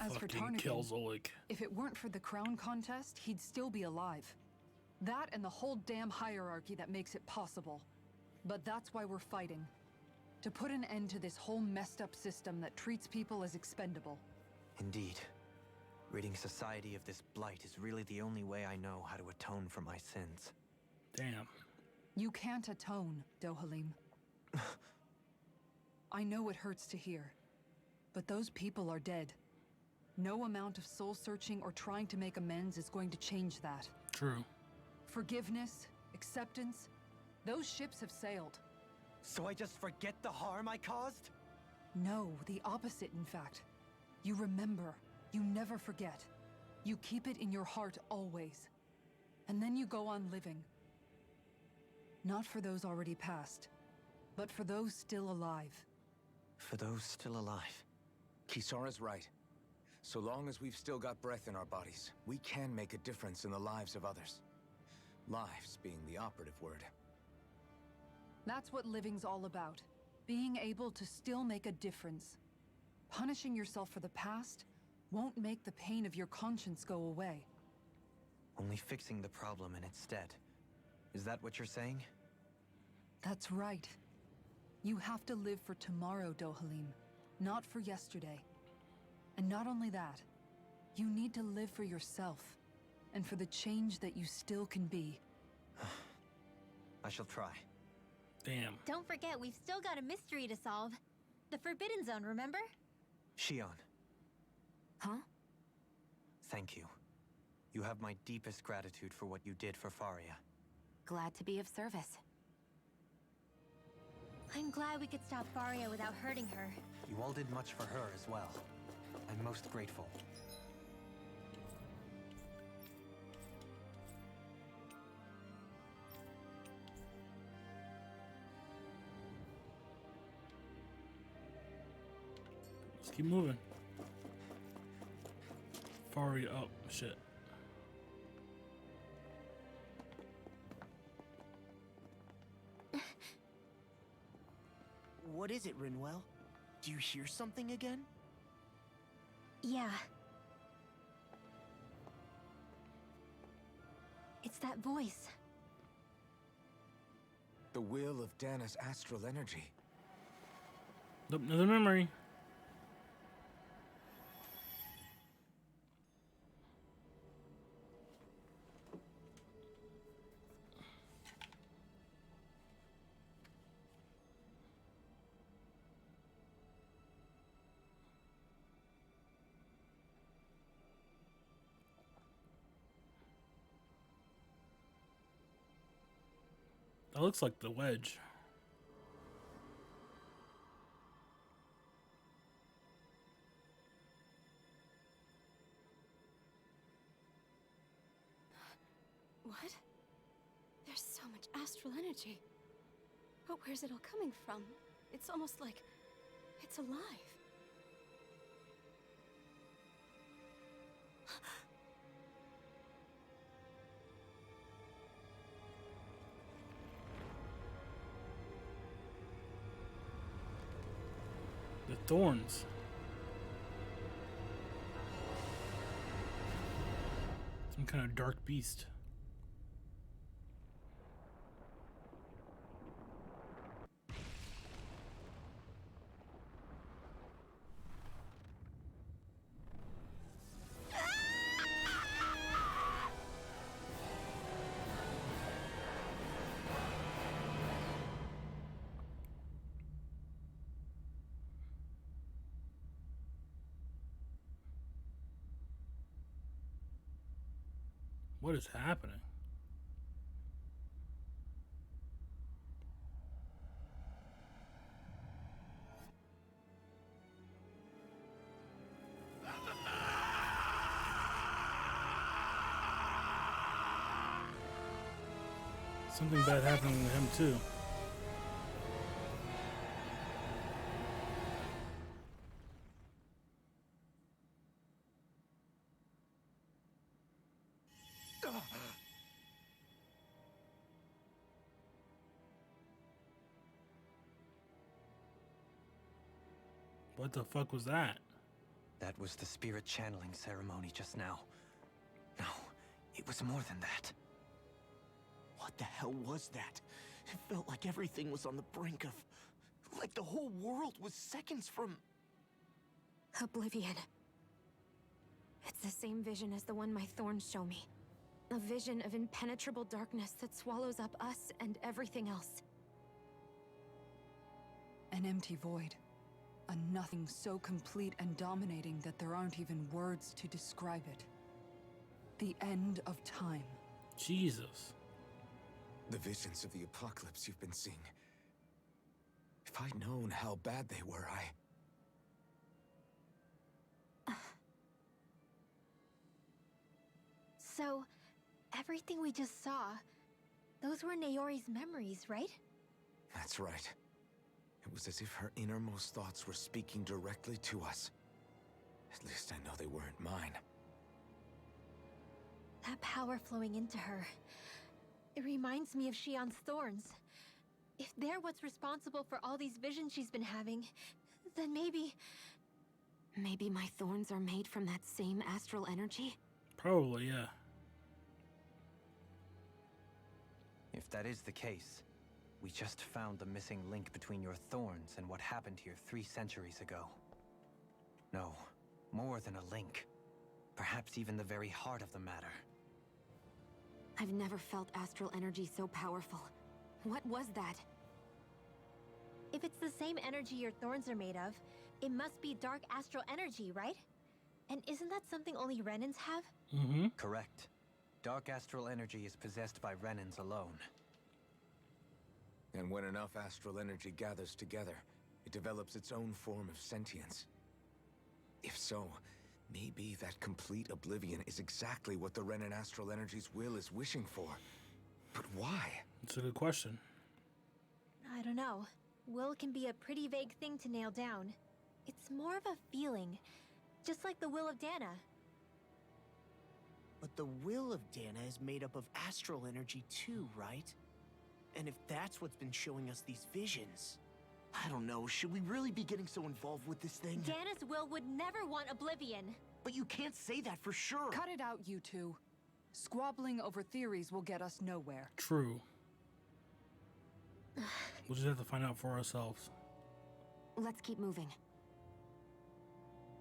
As for Fucking Tarnigan, Kelzelik. if it weren't for the crown contest, he'd still be alive. That and the whole damn hierarchy that makes it possible. But that's why we're fighting. To put an end to this whole messed up system that treats people as expendable. Indeed. Ridding society of this blight is really the only way I know how to atone for my sins. Damn. You can't atone, Dohalim. I know it hurts to hear, but those people are dead. No amount of soul-searching or trying to make amends is going to change that. True. Forgiveness, acceptance, those ships have sailed. So I just forget the harm I caused? No, the opposite, in fact. You remember. You never forget. You keep it in your heart always. And then you go on living. Not for those already past, but for those still alive. For those still alive. Kisara's right. So long as we've still got breath in our bodies, we can make a difference in the lives of others. Lives being the operative word. That's what living's all about. Being able to still make a difference. Punishing yourself for the past won't make the pain of your conscience go away. Only fixing the problem in its stead. Is that what you're saying? That's right. You have to live for tomorrow, Dohalim, not for yesterday. And not only that, you need to live for yourself, and for the change that you still can be. I shall try. Damn. Don't forget, we've still got a mystery to solve. The Forbidden Zone, remember? Shion. Huh? Thank you. You have my deepest gratitude for what you did for Faria. Glad to be of service. I'm glad we could stop Faria without hurting her. You all did much for her as well. I'm most grateful. Let's keep moving. Faria up. Shit. What is it, Rinwell? Do you hear something again? Yeah. It's that voice. The will of Dana's astral energy. Nope, another memory. That looks like the wedge. What? There's so much astral energy. But where's it all coming from? It's almost like it's alive. Thorns. Some kind of dark beast. What is happening? Something bad happening to him too. What the fuck was that? That was the spirit channeling ceremony just now. No, it was more than that. What the hell was that? It felt like everything was on the brink of... like the whole world was seconds from... Oblivion. It's the same vision as the one my thorns show me. A vision of impenetrable darkness that swallows up us and everything else. An empty void. A nothing so complete and dominating that there aren't even words to describe it. The end of time. Jesus. The visions of the apocalypse you've been seeing. If I'd known how bad they were, So, everything we just saw, those were Naori's memories, right? That's right. It was as if her innermost thoughts were speaking directly to us. At least I know they weren't mine. That power flowing into her, it reminds me of Shion's thorns. If they're what's responsible for all these visions she's been having, then maybe... Maybe my thorns are made from that same astral energy? Probably, yeah. If that is the case, we just found the missing link between your thorns and what happened here 3 centuries ago. No, more than a link. Perhaps even the very heart of the matter. I've never felt astral energy so powerful. What was that? If it's the same energy your thorns are made of, it must be dark astral energy, right? And isn't that something only Renans have? Mm-hmm. Correct. Dark astral energy is possessed by Renans alone. And when enough astral energy gathers together, it develops its own form of sentience. If so, maybe that complete oblivion is exactly what the Renan astral energy's will is wishing for. But why? It's a good question. I don't know. Will can be a pretty vague thing to nail down. It's more of a feeling, just like the will of Dana. But the will of Dana is made up of astral energy too, right? And if that's what's been showing us these visions... I don't know, should we really be getting so involved with this thing? Dana's will would never want oblivion. But you can't say that for sure. Cut it out, you two. Squabbling over theories will get us nowhere. True. We'll just have to find out for ourselves. Let's keep moving.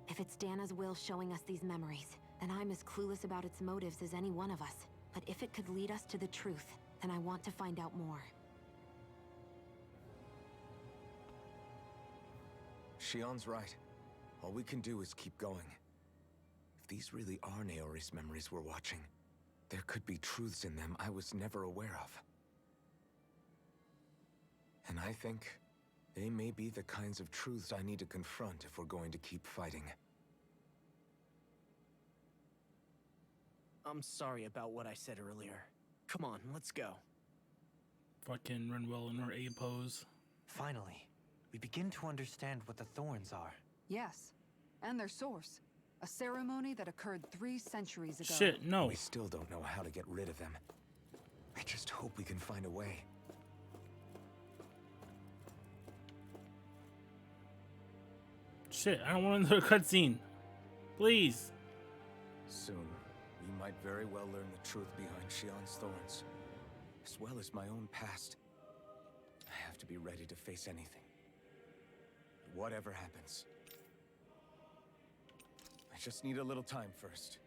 If it's Dana's will showing us these memories, then I'm as clueless about its motives as any one of us. But if it could lead us to the truth, then I want to find out more. Shion's right. All we can do is keep going. If these really are Naori's memories we're watching, there could be truths in them I was never aware of. And I think they may be the kinds of truths I need to confront if we're going to keep fighting. I'm sorry about what I said earlier. Come on, let's go. Fucking Renwell in her A pose. Finally, we begin to understand what the thorns are. Yes, and their source. A ceremony that occurred 3 centuries ago. Shit, no. We still don't know how to get rid of them. I just hope we can find a way. Shit, I don't want another cutscene. Please. Soon, we might very well learn the truth behind Shion's thorns, as well as my own past. I have to be ready to face anything. Whatever happens. I just need a little time first.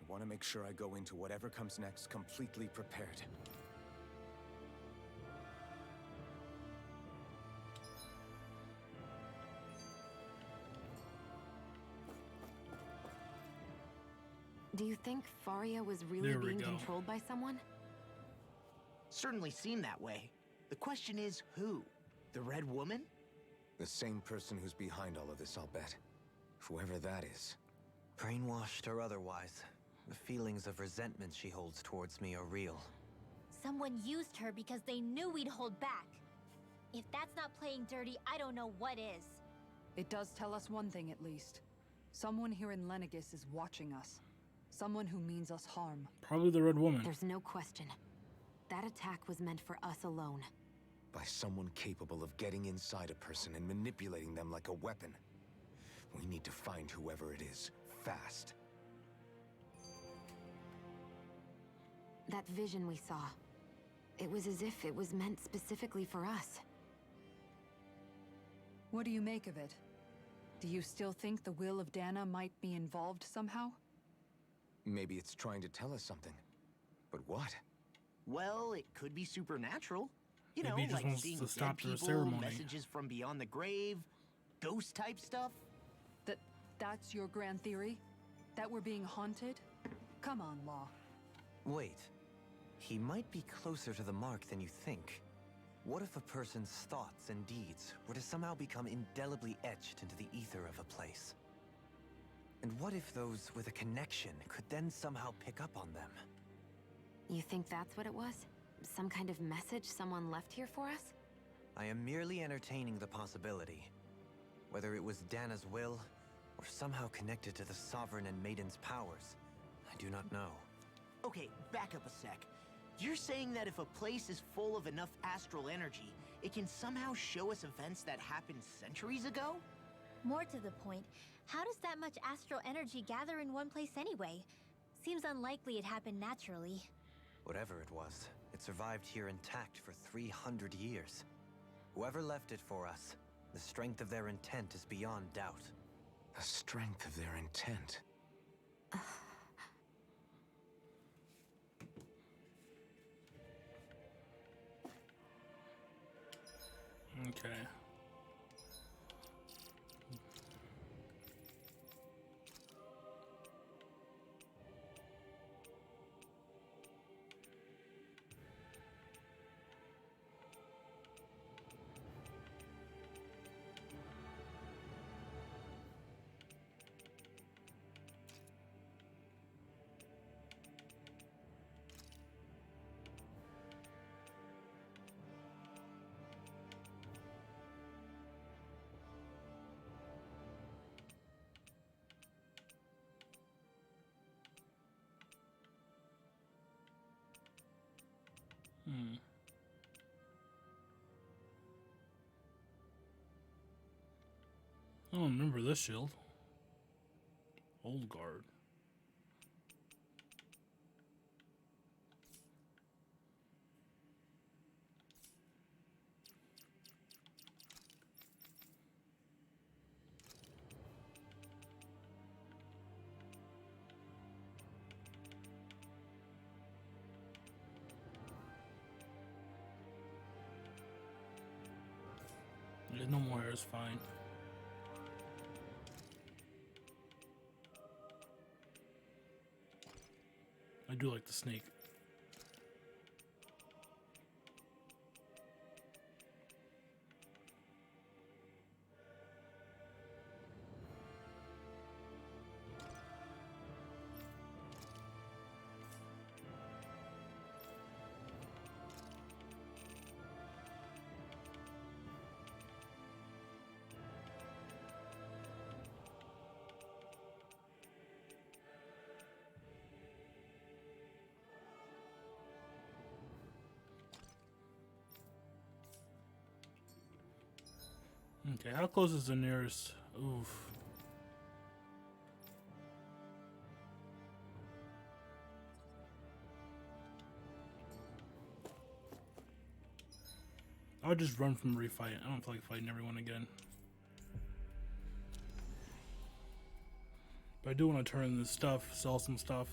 I want to make sure I go into whatever comes next completely prepared. Do you think Faria was really being controlled by someone? Certainly seemed that way. The question is, who? The Red Woman? The same person who's behind all of this, I'll bet. Whoever that is. Brainwashed or otherwise, the feelings of resentment she holds towards me are real. Someone used her because they knew we'd hold back. If that's not playing dirty, I don't know what is. It does tell us one thing at least. Someone here in Lenegis is watching us. Someone who means us harm. Probably the Red Woman. There's no question. That attack was meant for us alone. By someone capable of getting inside a person and manipulating them like a weapon. We need to find whoever it is, fast. That vision we saw. It was as if it was meant specifically for us. What do you make of it? Do you still think the will of Dana might be involved somehow? Maybe it's trying to tell us something. But what? Well, it could be supernatural. You Maybe know, he just like wants seeing to dead stop the people, ceremony. messages from beyond the grave, ghost type stuff. That's your grand theory? That we're being haunted? Come on, Law. Wait. He might be closer to the mark than you think. What if a person's thoughts and deeds were to somehow become indelibly etched into the ether of a place? And what if those with a connection could then somehow pick up on them? You think that's what it was? Some kind of message someone left here for us? I am merely entertaining the possibility. Whether it was Dana's will, or somehow connected to the Sovereign and Maiden's powers, I do not know. Okay, back up a sec. You're saying that if a place is full of enough astral energy, it can somehow show us events that happened centuries ago? More to the point, how does that much astral energy gather in one place anyway? Seems unlikely it happened naturally. Whatever it was, it survived here intact for 300 years. Whoever left it for us, the strength of their intent is beyond doubt. The strength of their intent. Okay. I don't remember this shield. Old guard. Yeah, no more hair is fine. I do like the snake. Okay, how close is the nearest Oof. I'll just run from refight. I don't feel like fighting everyone again. But I do want to turn this stuff, sell some stuff,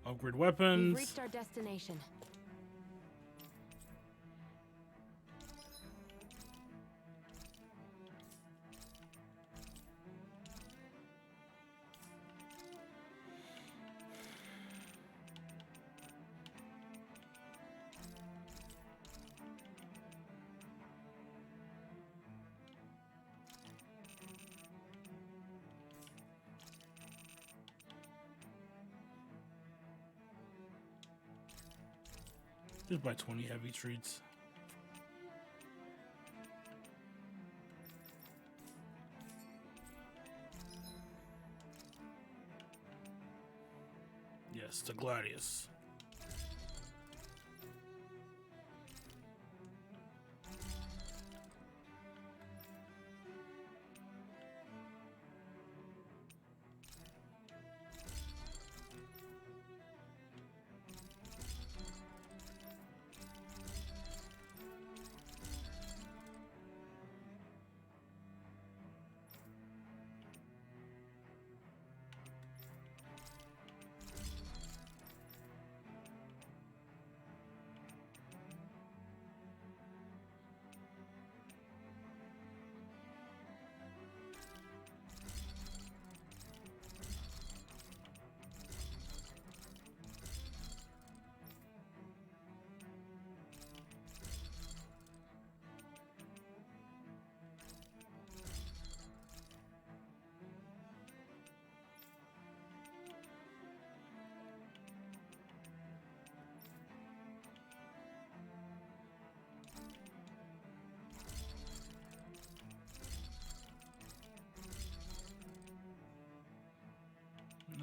upgrade weapons. We've reached our destination. Just buy 20 heavy treats. Yes, the Gladius.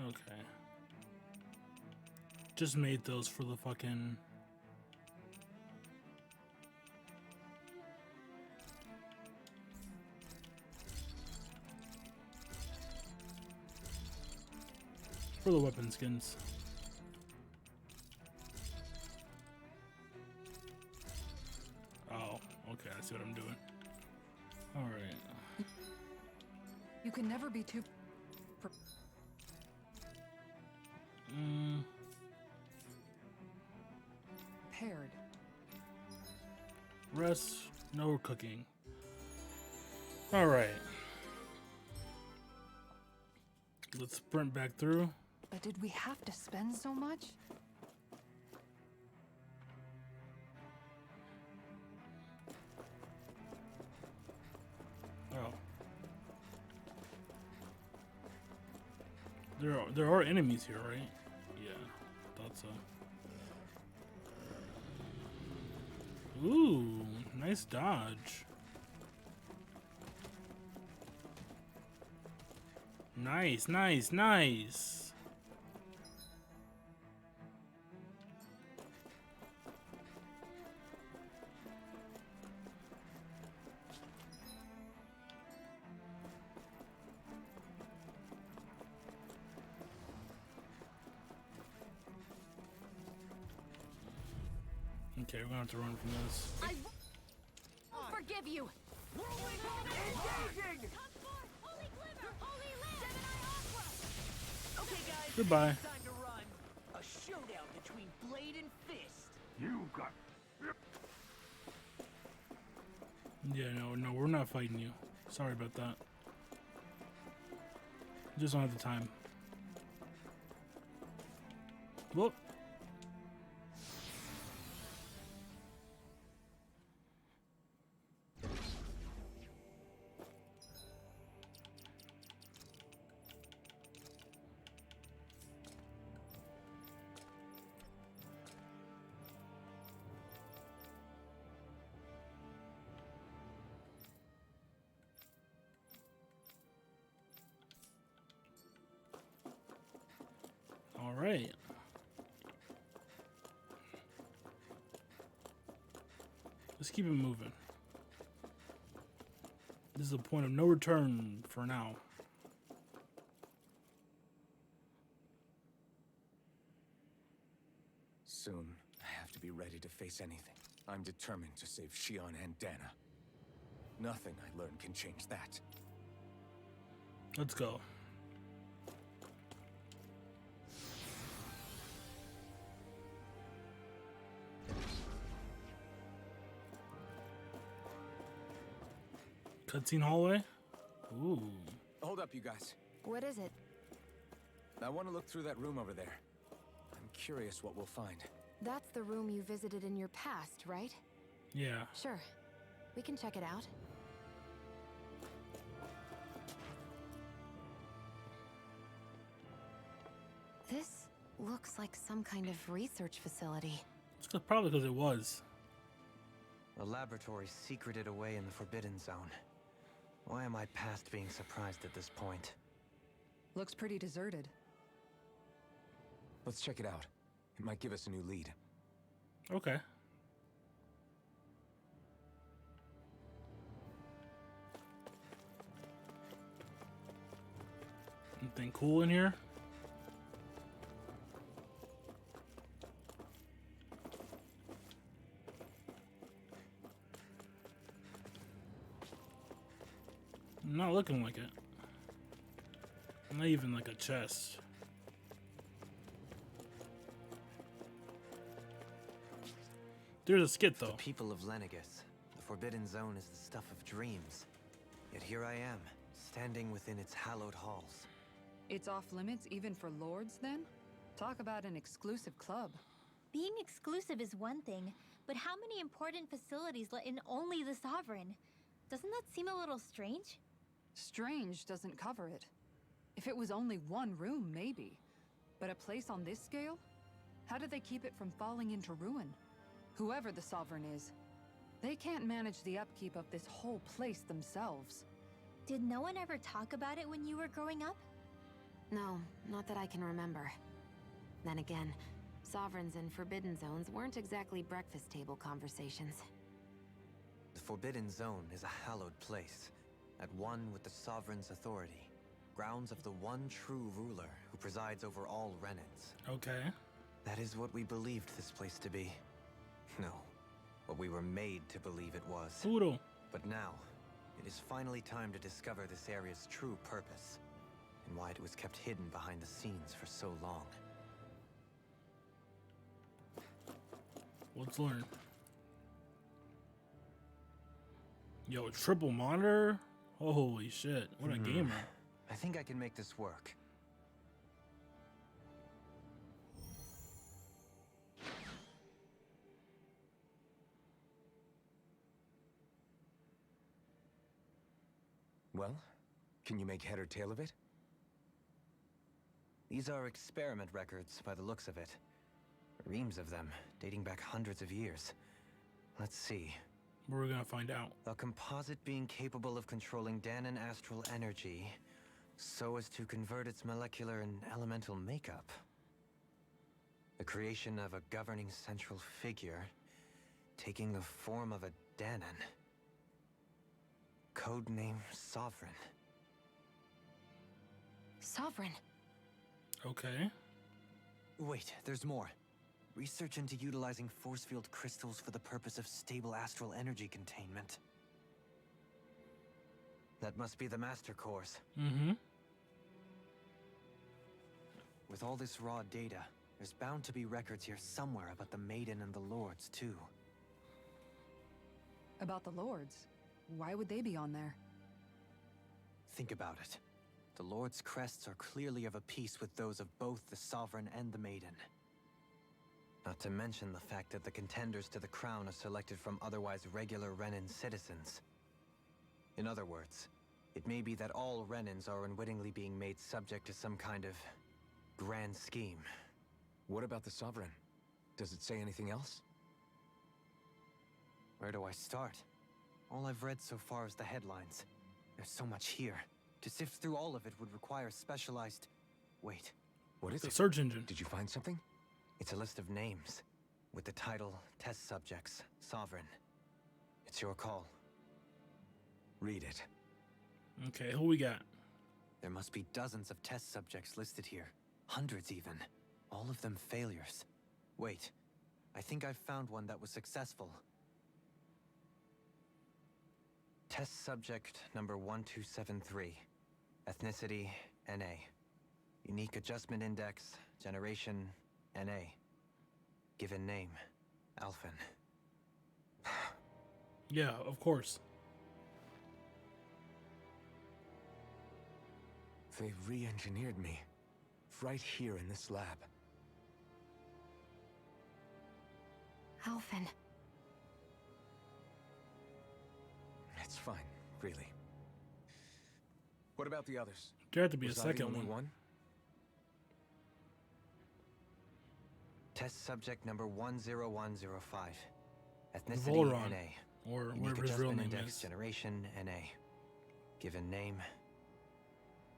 Okay. Just made those for the fucking... for the weapon skins. Oh, okay, I see what I'm doing. Alright. You can never be too... prepared. Rest, no cooking. Alright. Let's sprint back through. But did we have to spend so much? Oh. There are enemies here, right? Yeah, thought so. Ooh, nice dodge. Nice, nice, nice. Okay, we're gonna have to run from this. I won't forgive you. Engaging! Okay, guys. Goodbye. Time to run. A showdown between blade and fist. You got... Yeah, no, we're not fighting you. Sorry about that. Just don't have the time. Whoop. All right. Let's keep it moving. This is a point of no return for now. Soon, I have to be ready to face anything. I'm determined to save Xion and Dana. Nothing I learn can change that. Let's go. Cutscene hallway? Ooh. Hold up, you guys. What is it? I want to look through that room over there. I'm curious what we'll find. That's the room you visited in your past, right? Yeah. Sure. We can check it out. This looks like some kind of research facility. It's probably because it was. A laboratory secreted away in the Forbidden Zone. Why am I past being surprised at this point? Looks pretty deserted. Let's check it out. It might give us a new lead. Okay. Anything cool in here? Not looking like it. Not even like a chest. There's a skit though. The people of Lenegis, the Forbidden Zone is the stuff of dreams. Yet here I am, standing within its hallowed halls. It's off limits even for lords, then? Talk about an exclusive club. Being exclusive is one thing, but how many important facilities let in only the Sovereign? Doesn't that seem a little strange? Strange doesn't cover it. If it was only one room, maybe. But a place on this scale? How do they keep it from falling into ruin? Whoever the Sovereign is, they can't manage the upkeep of this whole place themselves. Did no one ever talk about it when you were growing up? No, not that I can remember. Then again, Sovereigns and Forbidden Zones weren't exactly breakfast table conversations. The Forbidden Zone is a hallowed place, at one with the Sovereign's authority. Grounds of the one true ruler who presides over all Renans. Okay. That is what we believed this place to be. No, what we were made to believe it was. Puro. But now, it is finally time to discover this area's true purpose, and why it was kept hidden behind the scenes for so long. Let's learn. Yo, triple monitor? Holy shit, what a gamer. I think I can make this work. Well, can you make head or tail of it? These are experiment records by the looks of it. Reams of them, dating back hundreds of years. Let's see. We're gonna find out. A composite being capable of controlling Danan astral energy so as to convert its molecular and elemental makeup. The creation of a governing central figure taking the form of a Danan. Codename Sovereign. Sovereign? Okay. Wait, there's more. Research into utilizing force field crystals for the purpose of stable astral energy containment. That must be the master course. Mm-hmm. With all this raw data, there's bound to be records here somewhere about the Maiden and the Lords, too. About the Lords? Why would they be on there? Think about it. The Lord's crests are clearly of a piece with those of both the Sovereign and the Maiden. Not to mention the fact that the contenders to the crown are selected from otherwise regular Renan citizens. In other words, it may be that all Renans are unwittingly being made subject to some kind of grand scheme. What about the Sovereign? Does it say anything else? Where do I start? All I've read so far is the headlines. There's so much here. To sift through all of it would require specialized... Wait. What is it? The search engine. Did you find something? It's a list of names, with the title, Test Subjects, Sovereign. It's your call. Read it. Okay, who we got? There must be dozens of test subjects listed here. Hundreds even. All of them failures. Wait, I think I've found one that was successful. Test subject number 1273. Ethnicity, NA. Unique adjustment index, generation, NA. Given name, Alphen. Yeah, of course. They re-engineered me. Right here in this lab. Alphen. It's fine, really. What about the others? There had to be Was a I the second only one. Test subject number 10105. Ethnicity, Volron, NA. or Unique whatever his real adjustment name index, is. generation, NA. Given name,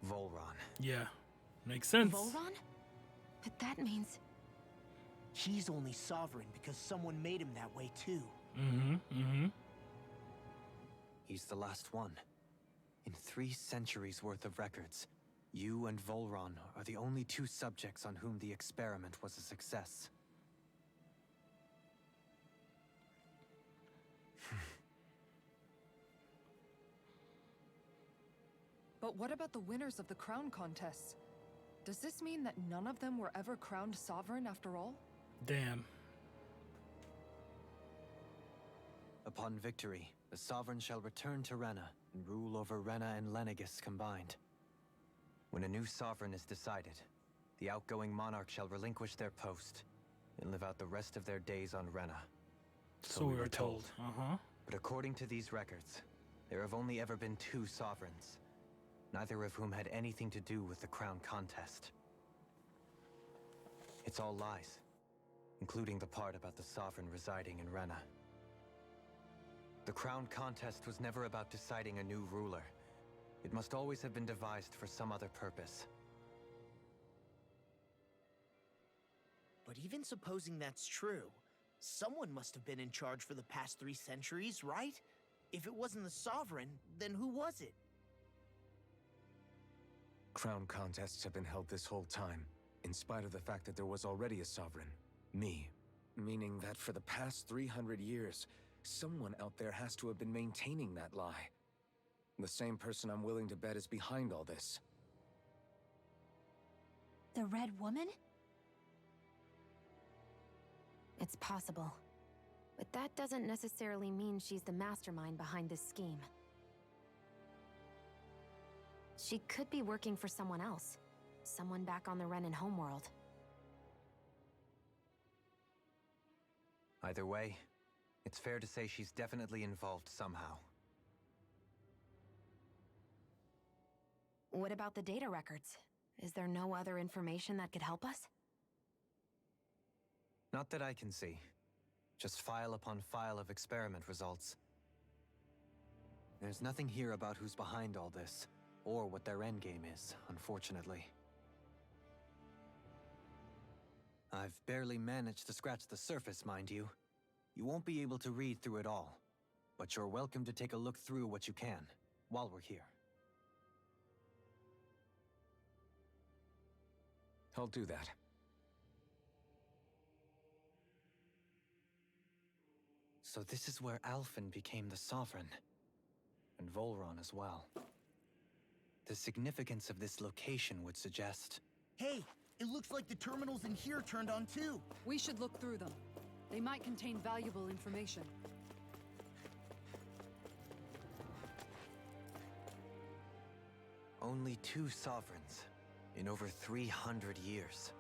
Volron. Yeah, makes sense. Volron? But that means... He's only sovereign because someone made him that way too. He's the last one. In 3 centuries worth of records, you and Volron are the only 2 subjects on whom the experiment was a success. But what about the winners of the crown contests? Does this mean that none of them were ever crowned sovereign after all? Damn. Upon victory, the sovereign shall return to Rena and rule over Rena and Lenegis combined. When a new sovereign is decided, the outgoing monarch shall relinquish their post and live out the rest of their days on Rena. So we were told. But according to these records, there have only ever been 2 sovereigns, neither of whom had anything to do with the crown contest. It's all lies, including the part about the sovereign residing in Rena. The crown contest was never about deciding a new ruler. It must always have been devised for some other purpose. But even supposing that's true, someone must have been in charge for the past 3 centuries, right? If it wasn't the sovereign, then who was it? Crown contests have been held this whole time, in spite of the fact that there was already a sovereign. Me. Meaning that for the past 300 years, someone out there has to have been maintaining that lie. The same person I'm willing to bet is behind all this. The Red Woman? It's possible. But that doesn't necessarily mean she's the mastermind behind this scheme. She could be working for someone else. Someone back on the Renan homeworld. Either way, it's fair to say she's definitely involved somehow. What about the data records? Is there no other information that could help us? Not that I can see. Just file upon file of experiment results. There's nothing here about who's behind all this, or what their endgame is, unfortunately. I've barely managed to scratch the surface, mind you. You won't be able to read through it all, but you're welcome to take a look through what you can, while we're here. I'll do that. So this is where Alphen became the Sovereign, and Volron as well. The significance of this location would suggest... Hey, it looks like the terminals in here turned on too. We should look through them. They might contain valuable information. Only 2 sovereigns in over 300 years.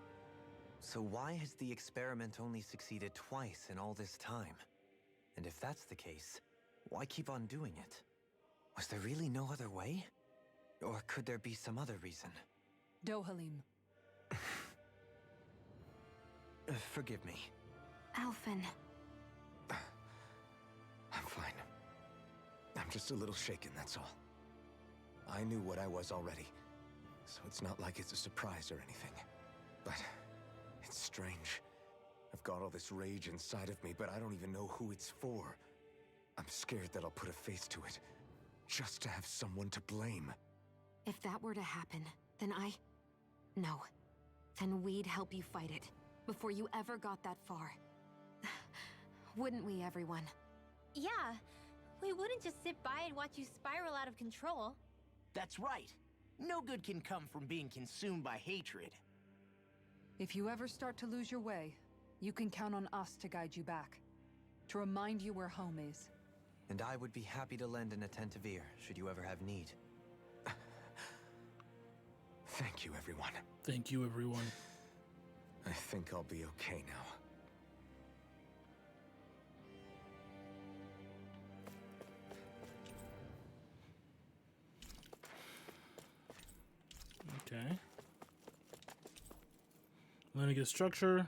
So why has the experiment only succeeded twice in all this time? And if that's the case, why keep on doing it? Was there really no other way? Or could there be some other reason? Dohalim. Forgive me. Alphen. I'm fine. I'm just a little shaken, that's all. I knew what I was already, so it's not like it's a surprise or anything. But it's strange. I've got all this rage inside of me, but I don't even know who it's for. I'm scared that I'll put a face to it. just to have someone to blame. If that were to happen, then No. Then we'd help you fight it, before you ever got that far. Wouldn't we, everyone? Yeah, we wouldn't just sit by and watch you spiral out of control. That's right. No good can come from being consumed by hatred. If you ever start to lose your way, you can count on us to guide you back. To remind you where home is. And I would be happy to lend an attentive ear, should you ever have need. Thank you, everyone. Thank you, everyone. I think I'll be okay now. Okay. Lenegis structure.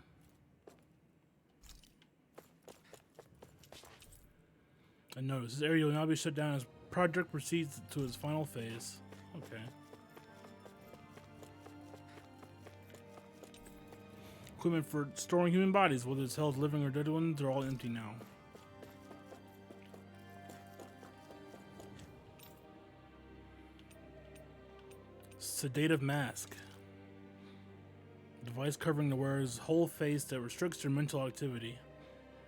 And notice this area will now be shut down as project proceeds to its final phase. Okay. Equipment for storing human bodies, whether it's held living or dead ones, they're all empty now. Sedative mask. Device covering the wearer's whole face that restricts their mental activity.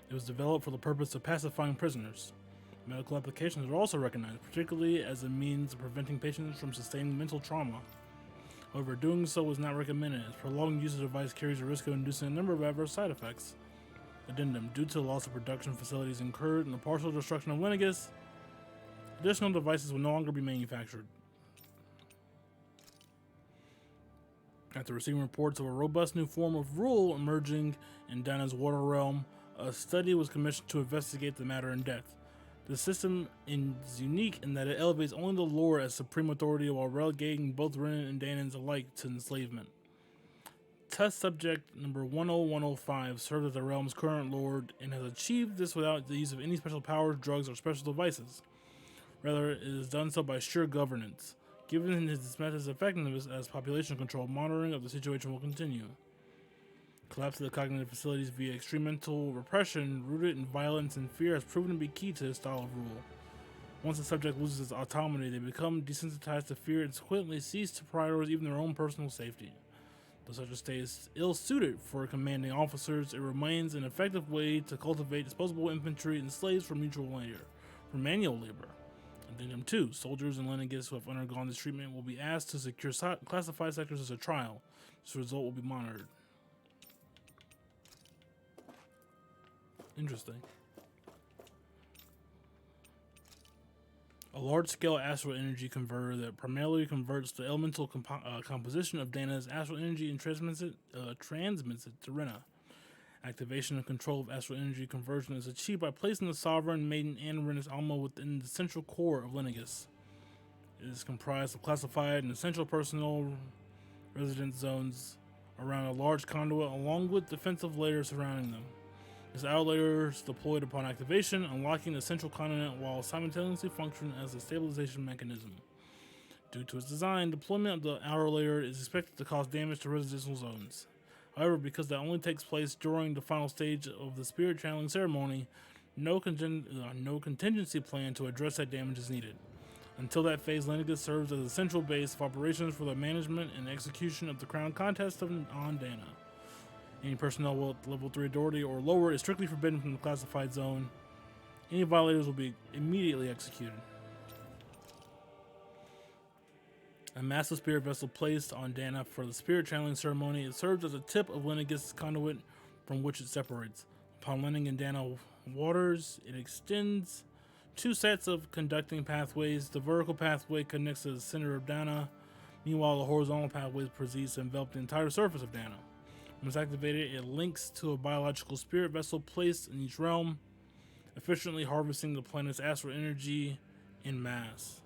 It was developed for the purpose of pacifying prisoners. Medical applications are also recognized, particularly as a means of preventing patients from sustaining mental trauma. However, doing so is not recommended, as prolonged use of the device carries the risk of inducing a number of adverse side effects. Addendum: due to the loss of production facilities incurred and the partial destruction of Lenegis, additional devices will no longer be manufactured. After receiving reports of a robust new form of rule emerging in Dana's water realm, a study was commissioned to investigate the matter in depth. The system is unique in that it elevates only the Lord as supreme authority while relegating both Renan and Danans alike to enslavement. Test subject number 10105 served as the realm's current lord and has achieved this without the use of any special powers, drugs, or special devices. Rather, it is done so by sheer governance. Given his method's effectiveness as population control, monitoring of the situation will continue. Collapse of the cognitive facilities via extreme mental repression rooted in violence and fear has proven to be key to his style of rule. Once the subject loses its autonomy, they become desensitized to fear and subsequently cease to prioritize even their own personal safety. Though such a state is ill-suited for commanding officers, it remains an effective way to cultivate disposable infantry and slaves for manual labor. Addendum 2. Soldiers and Lenegis who have undergone this treatment will be asked to secure classified sectors as a trial. This result will be monitored. Interesting. A large-scale astral energy converter that primarily converts the elemental composition of Dana's astral energy and transmits it to Rena. Activation and control of astral energy conversion is achieved by placing the Sovereign, Maiden, and Renas Alma within the central core of Lenegis. It is comprised of classified and essential personnel residence zones around a large conduit along with defensive layers surrounding them. This outer layer is deployed upon activation, unlocking the central continent while simultaneously functioning as a stabilization mechanism. Due to its design, deployment of the outer layer is expected to cause damage to residential zones. However, because that only takes place during the final stage of the spirit channeling ceremony, no contingency plan to address that damage is needed. Until that phase, Lenegis serves as a central base of operations for the management and execution of the crown contest on Dana. Any personnel with level 3 authority or lower is strictly forbidden from the classified zone. Any violators will be immediately executed. A massive spirit vessel placed on Dana for the spirit channeling ceremony. It serves as a tip of Lenegis' conduit from which it separates. Upon landing in Dana waters, it extends 2 sets of conducting pathways. The vertical pathway connects to the center of Dana. Meanwhile, the horizontal pathway proceeds to envelop the entire surface of Dana. Once activated, it links to a biological spirit vessel placed in each realm, efficiently harvesting the planet's astral energy in mass.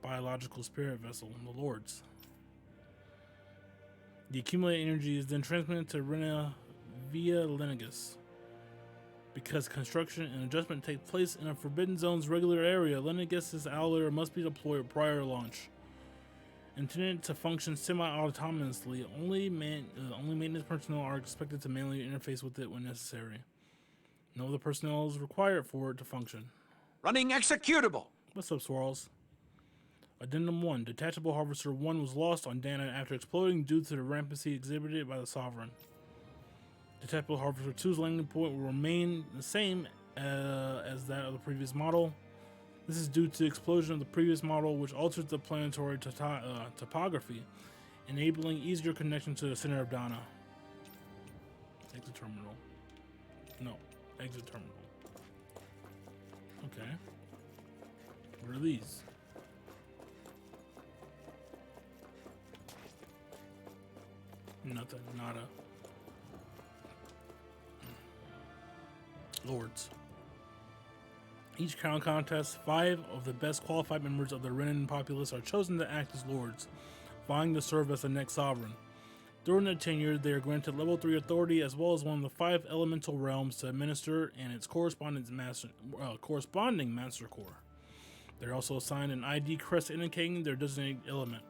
Biological spirit vessel, the Lords. The accumulated energy is then transmitted to Rena via Lenegis. Because construction and adjustment take place in a Forbidden Zone's regular area, Lenegis' outer must be deployed prior to launch. Intended to function semi-autonomously, only maintenance personnel are expected to manually interface with it when necessary. No other personnel is required for it to function. Running executable! What's up, Swirls? Addendum 1. Detachable Harvester 1 was lost on Dana after exploding due to the rampancy exhibited by the Sovereign. Detachable Harvester 2's landing point will remain the same as that of the previous model. This is due to the explosion of the previous model, which altered the planetary topography, enabling easier connection to the center of Dana. Exit terminal. No, exit terminal. Okay. What are these? Nothing, nada. Lords. Each crown contest, 5 of the best qualified members of the Renan populace are chosen to act as lords, vying to serve as the next sovereign. During their tenure, they are granted level 3 authority as well as one of the 5 elemental realms to administer and its corresponding master core. They're also assigned an ID crest indicating their designated element.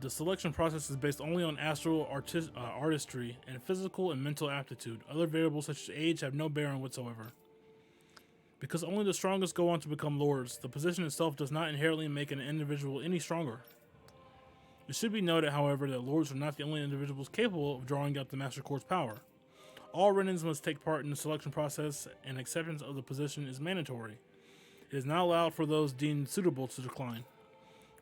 The selection process is based only on astral artistry and physical and mental aptitude. Other variables such as age have no bearing whatsoever. Because only the strongest go on to become lords, the position itself does not inherently make an individual any stronger. It should be noted, however, that lords are not the only individuals capable of drawing out the Master Core's power. All Renans must take part in the selection process, and acceptance of the position is mandatory. It is not allowed for those deemed suitable to decline.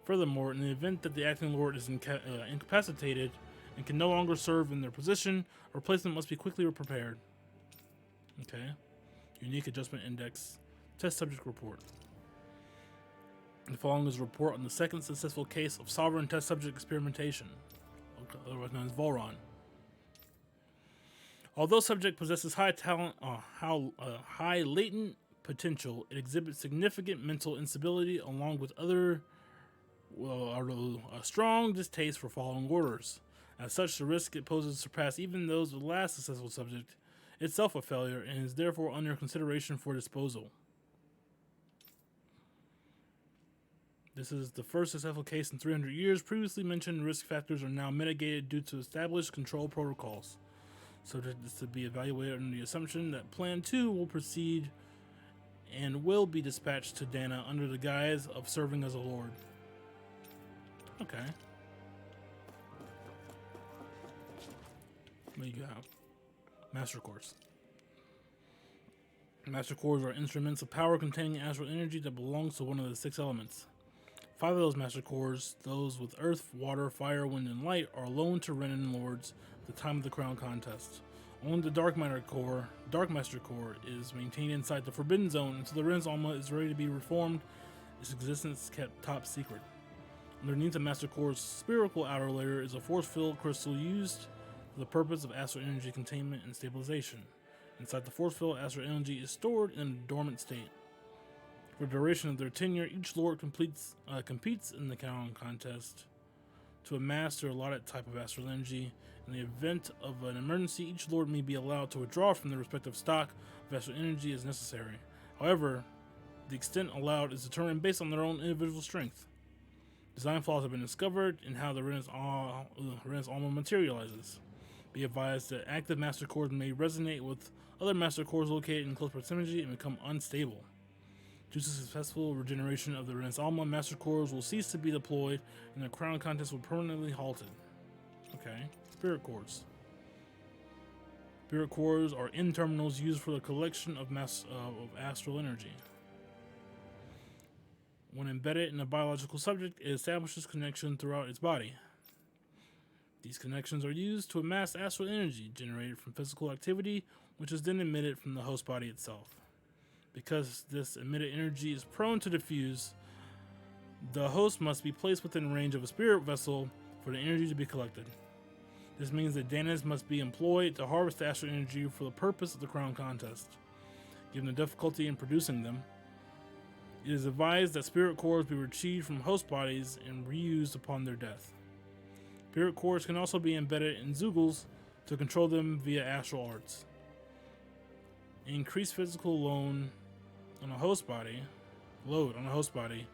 Furthermore, in the event that the acting lord is incapacitated and can no longer serve in their position, a replacement must be quickly prepared. Okay. Unique Adjustment Index. Test Subject Report. The following is a report on the second successful case of Sovereign Test Subject Experimentation, otherwise known as Volron. Although subject possesses high talent, high latent potential, it exhibits significant mental instability along with a strong distaste for following orders. As such, the risk it poses surpass even those of the last successful subject, itself a failure, and is therefore under consideration for disposal. This is the first successful case in 300 years. Previously mentioned risk factors are now mitigated due to established control protocols. Subject is to be evaluated under the assumption that Plan 2 will proceed and will be dispatched to Dana under the guise of serving as a lord. Okay. What do you got? Master Cores. Master Cores are instruments of power containing astral energy that belongs to one of the 6 elements. 5 of those Master Cores, those with earth, water, fire, wind, and light, are loaned to Renan lords at the time of the crown contest. Only the Dark Master Core, is maintained inside the Forbidden Zone until the Renas Alma is ready to be reformed, its existence kept top secret. Underneath the Master Core's spherical outer layer is a force field crystal used for the purpose of astral energy containment and stabilization. Inside the force field, astral energy is stored in a dormant state. For the duration of their tenure, each lord competes in the crown contest to amass their allotted type of astral energy. In the event of an emergency, each lord may be allowed to withdraw from their respective stock of astral energy as necessary. However, the extent allowed is determined based on their own individual strength. Design flaws have been discovered in how the Renas Alma materializes. Be advised that active Master Cores may resonate with other Master Cores located in close proximity and become unstable. Due to successful regeneration of the Renas Alma, Master Cores will cease to be deployed and the crown contest will permanently halted. Okay. Spirit Cores. Spirit Cores are end terminals used for the collection of astral energy. When embedded in a biological subject, it establishes connection throughout its body. These connections are used to amass astral energy generated from physical activity, which is then emitted from the host body itself. Because this emitted energy is prone to diffuse, the host must be placed within range of a spirit vessel for the energy to be collected. This means that Danas must be employed to harvest the astral energy for the purpose of the crown contest. Given the difficulty in producing them, it is advised that spirit cores be retrieved from host bodies and reused upon their death. Spirit cores can also be embedded in Zeugles to control them via astral arts. Increased physical load on a host body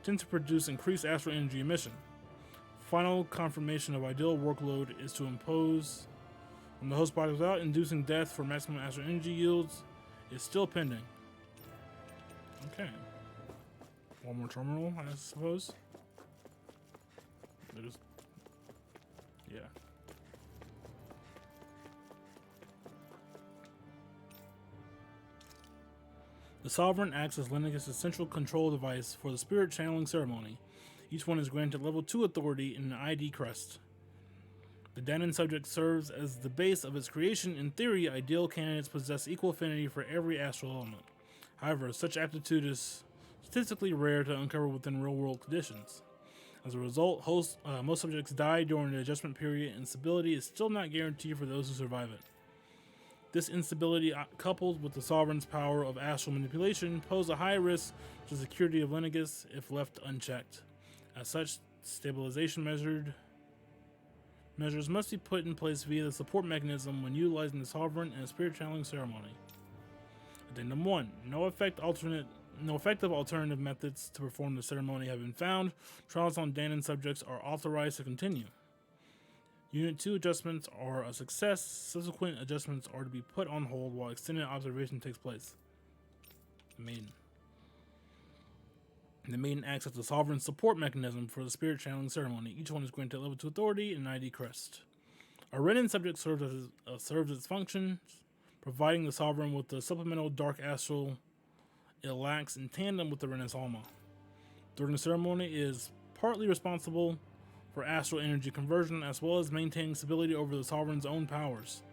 tend to produce increased astral energy emission. Final confirmation of ideal workload is to impose on the host body without inducing death for maximum astral energy yields is still pending. Okay. One more terminal, I suppose. They just, yeah. The Sovereign acts as Lenegis' central control device for the spirit channeling ceremony. Each one is granted level 2 authority in an ID crest. The Danon subject serves as the base of its creation. In theory, ideal candidates possess equal affinity for every astral element. However, such aptitude is statistically rare to uncover within real-world conditions. As a result, most subjects die during the adjustment period, and stability is still not guaranteed for those who survive it. This instability, coupled with the Sovereign's power of astral manipulation, pose a high risk to the security of Lenegis if left unchecked. As such, stabilization measures must be put in place via the support mechanism when utilizing the Sovereign in a spirit channeling ceremony. Addendum 1. No effective alternative methods to perform the ceremony have been found. Trials on Danon subjects are authorized to continue. Unit 2 adjustments are a success. Subsequent adjustments are to be put on hold while extended observation takes place. The Maiden acts as the Sovereign support mechanism for the spirit channeling ceremony. Each one is granted level 2 authority and an ID crest. A Renan subject serves its functions, providing the Sovereign with the supplemental dark astral it lacks in tandem with the Renas Alma. During the ceremony, it is partly responsible for astral energy conversion, as well as maintaining stability over the Sovereign's own powers.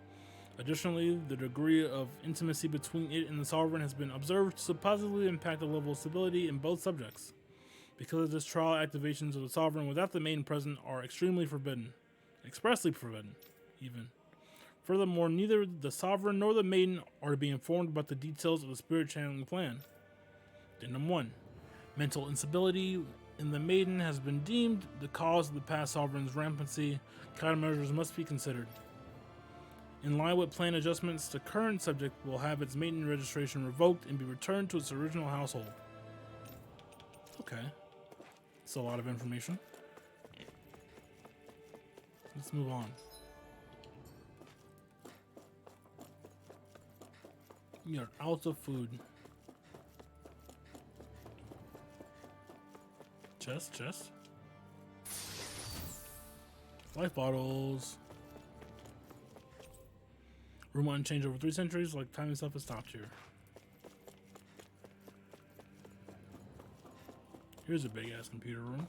Additionally, the degree of intimacy between it and the Sovereign has been observed to positively impact the level of stability in both subjects. Because of this, trial activations of the Sovereign without the Maiden present are extremely forbidden. Expressly forbidden, even. Furthermore, neither the Sovereign nor the Maiden are to be informed about the details of the spirit channeling plan. Addendum 1. Mental instability in the Maiden has been deemed the cause of the past Sovereign's rampancy. Countermeasures must be considered. In line with plan adjustments, the current subject will have its Maiden registration revoked and be returned to its original household. Okay. That's a lot of information. Let's move on. We are out of food. Chest. Life bottles. Room unchanged over 3 centuries, like time and stuff has stopped here. Here's a big ass computer room.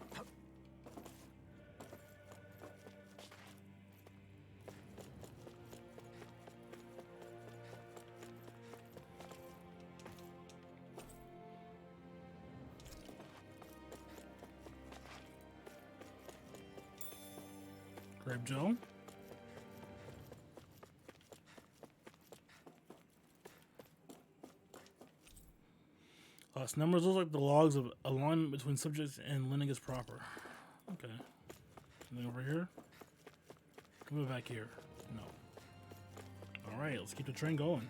Grape gel. Numbers look like the logs of alignment between subjects and Lenegis proper. Okay. Something over here? Come back here. No. Alright, let's keep the train going.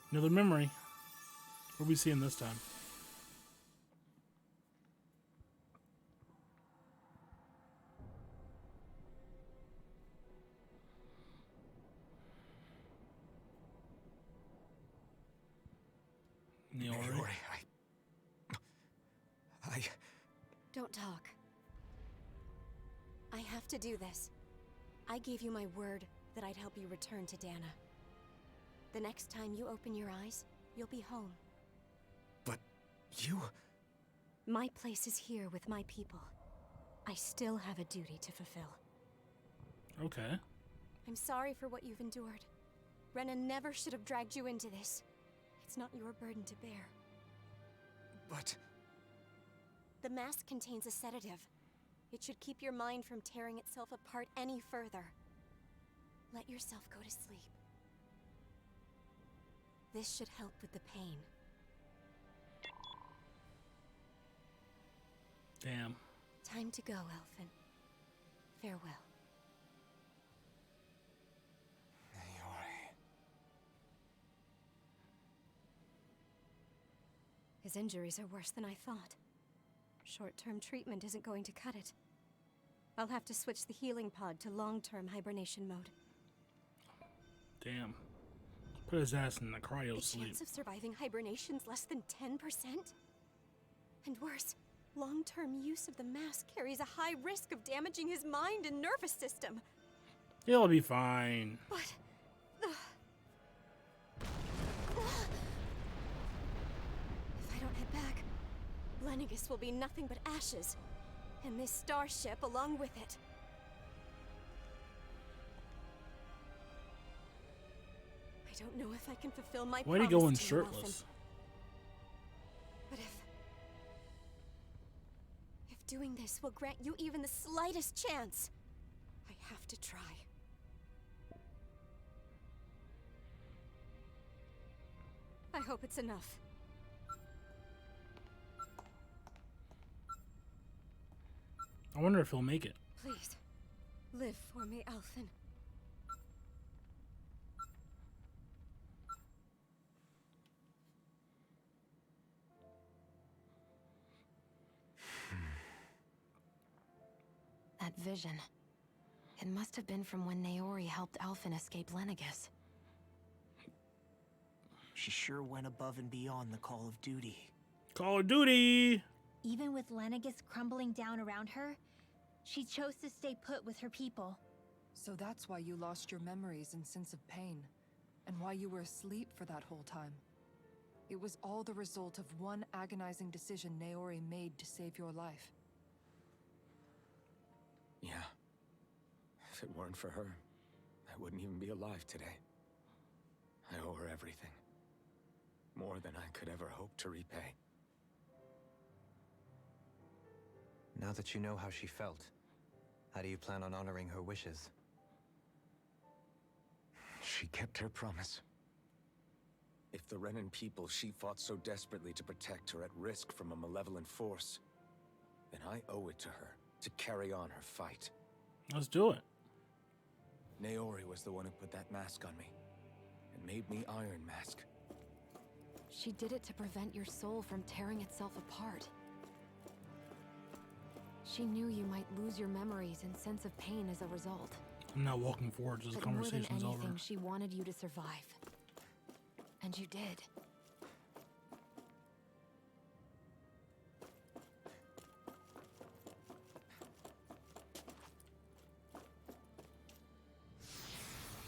Another memory. What are we seeing this time? Don't talk. I have to do this. I gave you my word that I'd help you return to Dana. The next time you open your eyes, you'll be home. But you... My place is here with my people. I still have a duty to fulfill. Okay. I'm sorry for what you've endured. Rena never should have dragged you into this. It's not your burden to bear. But... The mask contains a sedative. It should keep your mind from tearing itself apart any further. Let yourself go to sleep. This should help with the pain. Damn. Time to go, Alphen. Farewell. His injuries are worse than I thought. Short-term treatment isn't going to cut it. I'll have to switch the healing pod to long-term hibernation mode. Damn. Put his ass in the cryo The sleep. chance of surviving hibernation's less than 10%? And worse, long-term use of the mask carries a high risk of damaging his mind and nervous system. He'll be fine. But... if I don't head back, Lenegis will be nothing but ashes. And this starship along with it. I don't know if I can fulfill my Why'd he promise go in to you, shirtless? Alphen. But if doing this will grant you even the slightest chance, I have to try. I hope it's enough. I wonder if he'll make it. Please, live for me, Alphen. That vision. It must have been from when Naori helped Alphen escape Lenegis. She sure went above and beyond the call of duty. Call of Duty! Even with Lenegis crumbling down around her, she chose to stay put with her people. So that's why you lost your memories and sense of pain, and why you were asleep for that whole time. It was all the result of one agonizing decision Naori made to save your life. Yeah. If it weren't for her, I wouldn't even be alive today. I owe her everything. More than I could ever hope to repay. Now that you know how she felt, how do you plan on honoring her wishes? She kept her promise. If the Renan people she fought so desperately to protect are at risk from a malevolent force, then I owe it to her to carry on her fight. Let's do it. Naori was the one who put that mask on me, and made me Iron Mask. She did it to prevent your soul from tearing itself apart. She knew you might lose your memories and sense of pain as a result. I'm not walking forward, just the But more than conversation's anything, over. she wanted you to survive. And you did.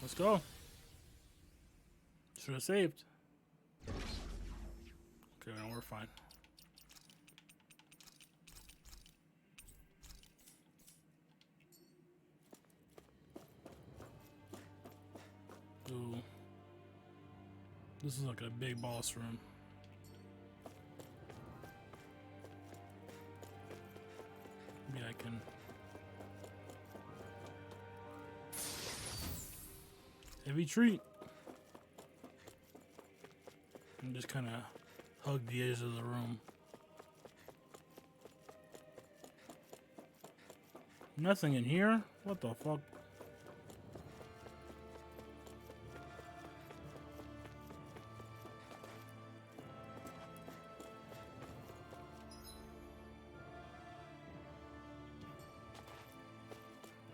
Let's go. Should have saved. Okay, no, we're fine. Ooh. This is like a big boss room. Maybe I can... Heavy treat. And just kind of hug the edges of the room. Nothing in here? What the fuck?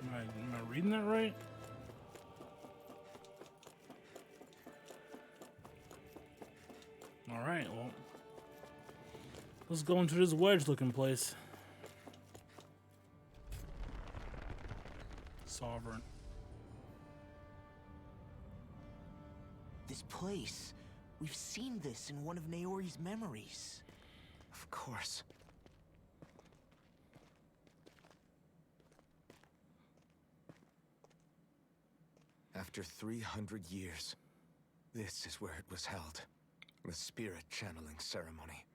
Am I reading that right? Alright, well, let's go into this wedge-looking place. Sovereign. This place. We've seen this in one of Naori's memories. Of course. After 300 years, this is where it was held. The spirit channeling ceremony.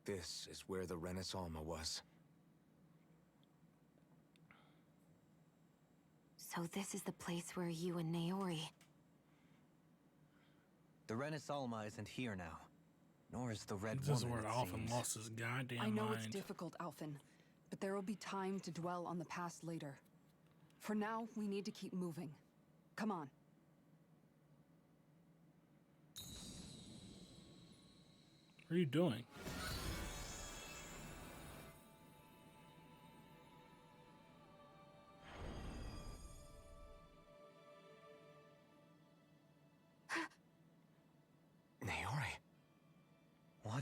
This is where the Renas Alma was. So this is the place where you and Naori... The Renas Alma isn't here now. Nor is the Red This is Woman, where it Alphen seems. lost his goddamn I know mind. it's difficult, Alphen, but there will be time to dwell on the past later. For now, we need to keep moving. Come on. What are you doing?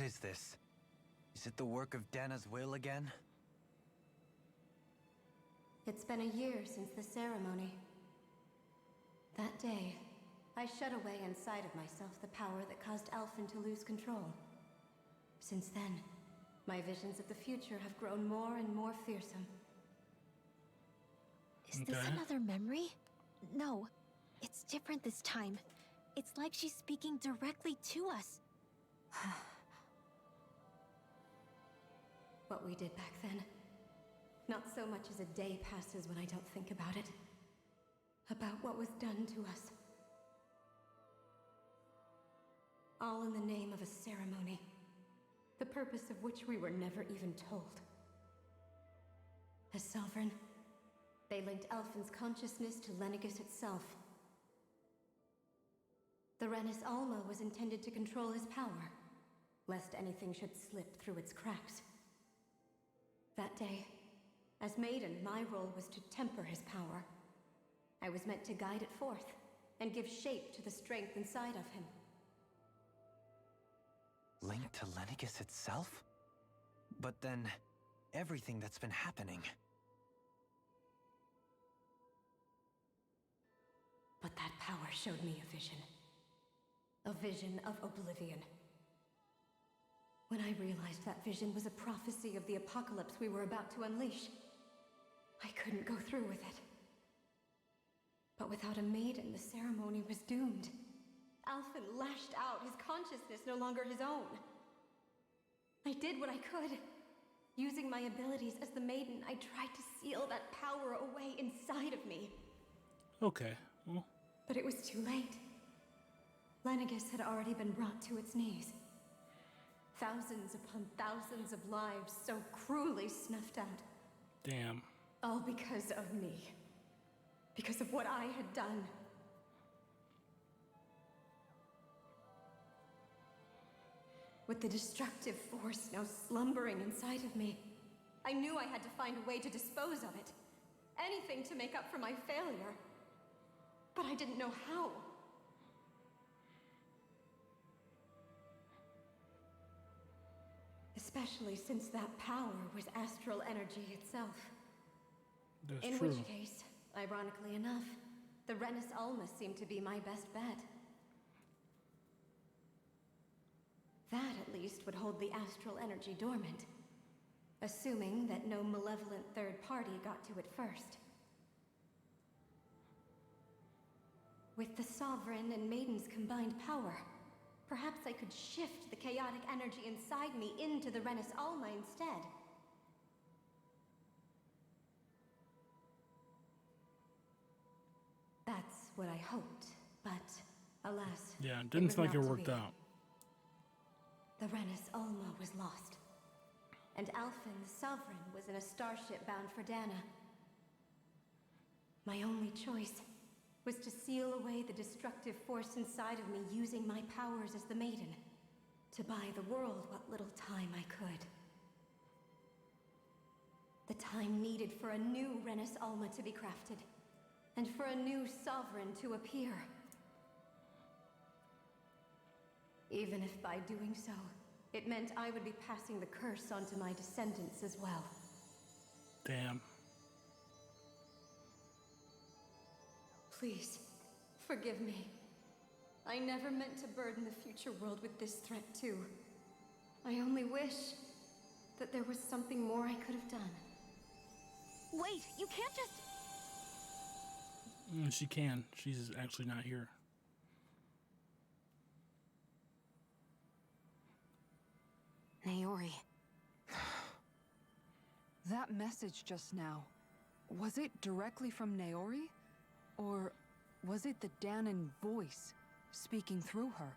is this? Is it the work of Dana's will again? It's been a year since the ceremony. That day, I shut away inside of myself the power that caused Alphen to lose control. Since then, my visions of the future have grown more and more fearsome. Is this another memory? No, it's different this time. It's like she's speaking directly to us. What we did back then. Not so much as a day passes when I don't think about it. About what was done to us. All in the name of a ceremony. The purpose of which we were never even told. As Sovereign, they linked Alphen's consciousness to Lenegis itself. The Renas Alma was intended to control his power, lest anything should slip through its cracks. That day, as Maiden, my role was to temper his power. I was meant to guide it forth, and give shape to the strength inside of him. Linked to Lenegis itself? But then, everything that's been happening... But that power showed me a vision. A vision of oblivion. When I realized that vision was a prophecy of the apocalypse we were about to unleash, I couldn't go through with it. But without a maiden, the ceremony was doomed. Alphen lashed out, his consciousness no longer his own. I did what I could. Using my abilities as the maiden, I tried to seal that power away inside of me. Okay, well... But it was too late. Lenegis had already been brought to its knees. Thousands upon thousands of lives so cruelly snuffed out. Damn. All because of me. Because of what I had done. With the destructive force now slumbering inside of me, I knew I had to find a way to dispose of it. Anything to make up for my failure. But I didn't know how. Especially since that power was astral energy itself. That's In true. which case, ironically enough, the Renas Alma seemed to be my best bet. That, at least, would hold the astral energy dormant. Assuming that no malevolent third party got to it first. With the Sovereign and Maiden's combined power, perhaps I could shift the chaotic energy inside me into the Renas Alma instead. That's what I hoped, but alas, Yeah, it didn't seem like it was not to worked be. out. The Renas Alma was lost, and Alphen, the Sovereign, was in a starship bound for Dana. My only choice was to seal away the destructive force inside of me using my powers as the Maiden, to buy the world what little time I could. The time needed for a new Renas Alma to be crafted, and for a new Sovereign to appear. Even if by doing so, it meant I would be passing the curse on to my descendants as well. Damn. Please, forgive me. I never meant to burden the future world with this threat too. I only wish that there was something more I could have done. Wait, you can't just... She can. She's actually not here. Naori. That message just now, was it directly from Naori? Or was it the Danan voice speaking through her?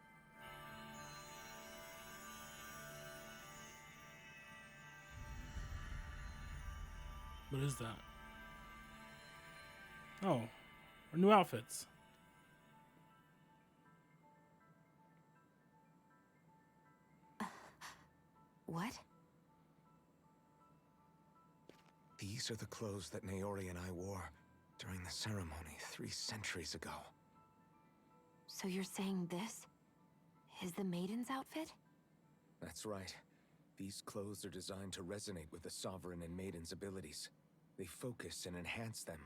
What is that? Oh, our new outfits. What? These are the clothes that Naori and I wore during the ceremony 3 centuries ago. So you're saying this is the Maiden's outfit? That's right. These clothes are designed to resonate with the Sovereign and Maiden's abilities. They focus and enhance them.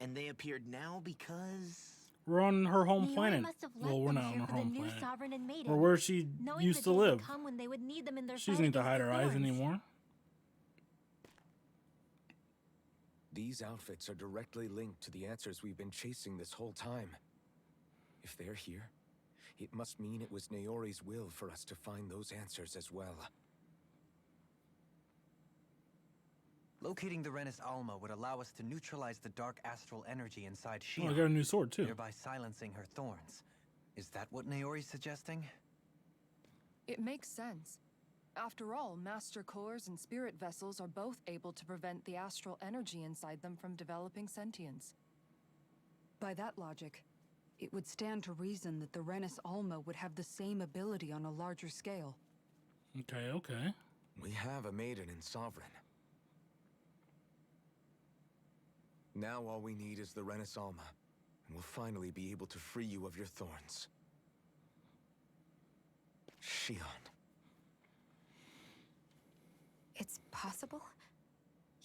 And they appeared now because... We're on her home Naori planet. must have Well, left we're them not on here her for the home new planet. sovereign and maiden, Or where she knowing used the to day would live. come when they would need them in their She fight doesn't need to against hide the her eyes Thorns. anymore. These outfits are directly linked to the answers we've been chasing this whole time. If they're here, it must mean it was Naori's will for us to find those answers as well. Locating the Renas Alma would allow us to neutralize the dark astral energy inside Oh, Shion, I got a new sword too. thereby silencing her thorns. Is that what Naori's suggesting? It makes sense. After all, Master Cores and Spirit Vessels are both able to prevent the astral energy inside them from developing sentience. By that logic, it would stand to reason that the Renas Alma would have the same ability on a larger scale. Okay, okay. We have a Maiden and Sovereign. Now all we need is the Renas Alma, and we'll finally be able to free you of your thorns. Shion. It's possible?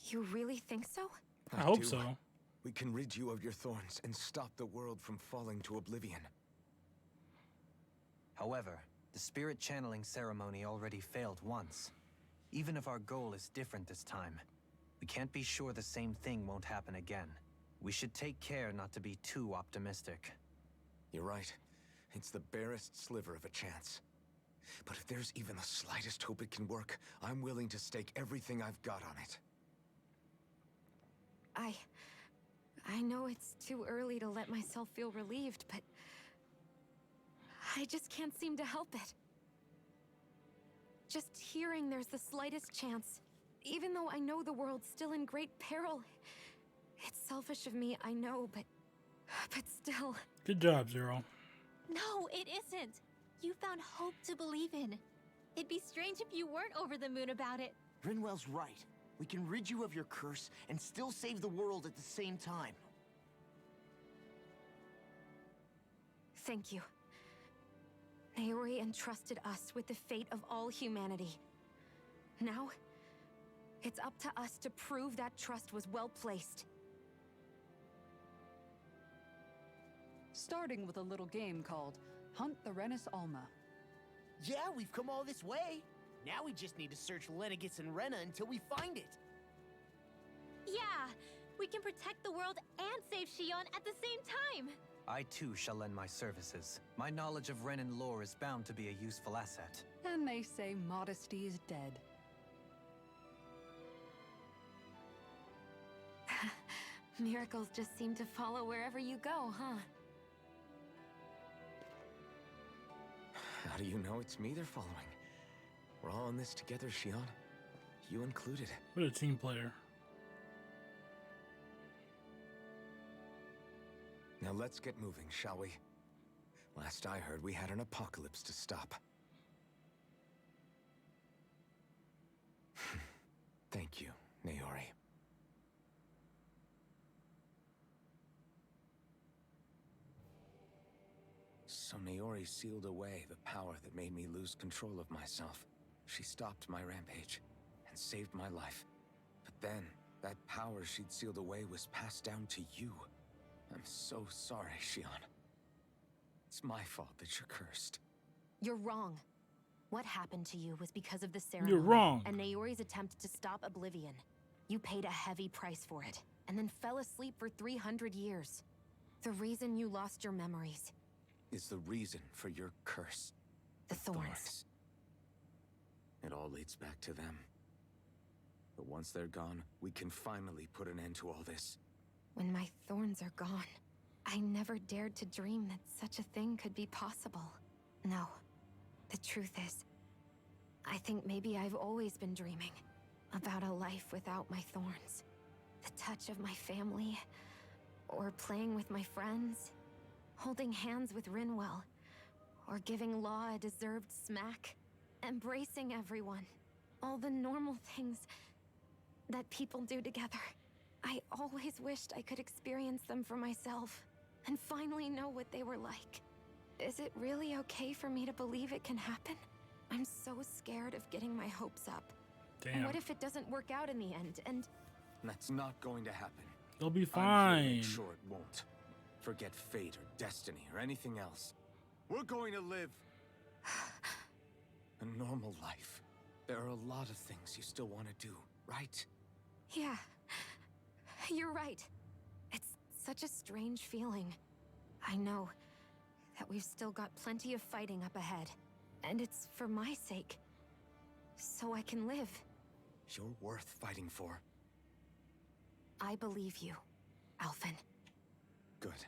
You really think so? I hope do. so. We can rid you of your thorns and stop the world from falling to oblivion. However, the spirit channeling ceremony already failed once. Even if our goal is different this time, we can't be sure the same thing won't happen again. We should take care not to be too optimistic. You're right. It's the barest sliver of a chance. But if there's even the slightest hope it can work, I'm willing to stake everything I've got on it. I know it's too early to let myself feel relieved, but I just can't seem to help it. Just hearing there's the slightest chance, even though I know the world's still in great peril. It's selfish of me, I know, but still. Good job, Zero. No, it isn't. You found hope to believe in. It'd be strange if you weren't over the moon about it. Rinwell's right. We can rid you of your curse and still save the world at the same time. Thank you. Naori entrusted us with the fate of all humanity. Now, it's up to us to prove that trust was well placed. Starting with a little game called Hunt the Renas Alma. Yeah, we've come all this way. Now we just need to search Lenegis and Rena until we find it. Yeah, we can protect the world and save Shion at the same time. I too shall lend my services. My knowledge of Renan lore is bound to be a useful asset. And they say modesty is dead. Miracles just seem to follow wherever you go, huh? How do you know it's me they're following? We're all in this together, Shion. You included. What a team player. Now let's get moving, shall we? Last I heard, we had an apocalypse to stop. Thank you, Naori. So Naori sealed away the power that made me lose control of myself. She stopped my rampage and saved my life. But then, that power she'd sealed away was passed down to you. I'm so sorry, Shion. It's my fault that you're cursed. You're wrong. What happened to you was because of the ceremony. You're wrong. And Naori's attempt to stop oblivion. You paid a heavy price for it, and then fell asleep for 300 years. The reason you lost your memories. Is the reason for your curse. The thorns. It all leads back to them. But once they're gone, we can finally put an end to all this. When my thorns are gone, I never dared to dream that such a thing could be possible. No. The truth is, I think maybe I've always been dreaming about a life without my thorns. The touch of my family, or playing with my friends, holding hands with Rinwell, or giving Law a deserved smack, embracing everyone. All the normal things that people do together. I always wished I could experience them for myself, and finally know what they were like. Is it really okay for me to believe it can happen? I'm so scared of getting my hopes up. Damn. And what if it doesn't work out in the end, and... That's not going to happen. They'll be I'm here to fine. make sure it won't. Forget fate or destiny or anything else. We're going to live a normal life. There are a lot of things you still want to do, right? Yeah, you're right. It's such a strange feeling. I know that we've still got plenty of fighting up ahead. And it's for my sake. So I can live. You're worth fighting for. I believe you, Alphen. Good.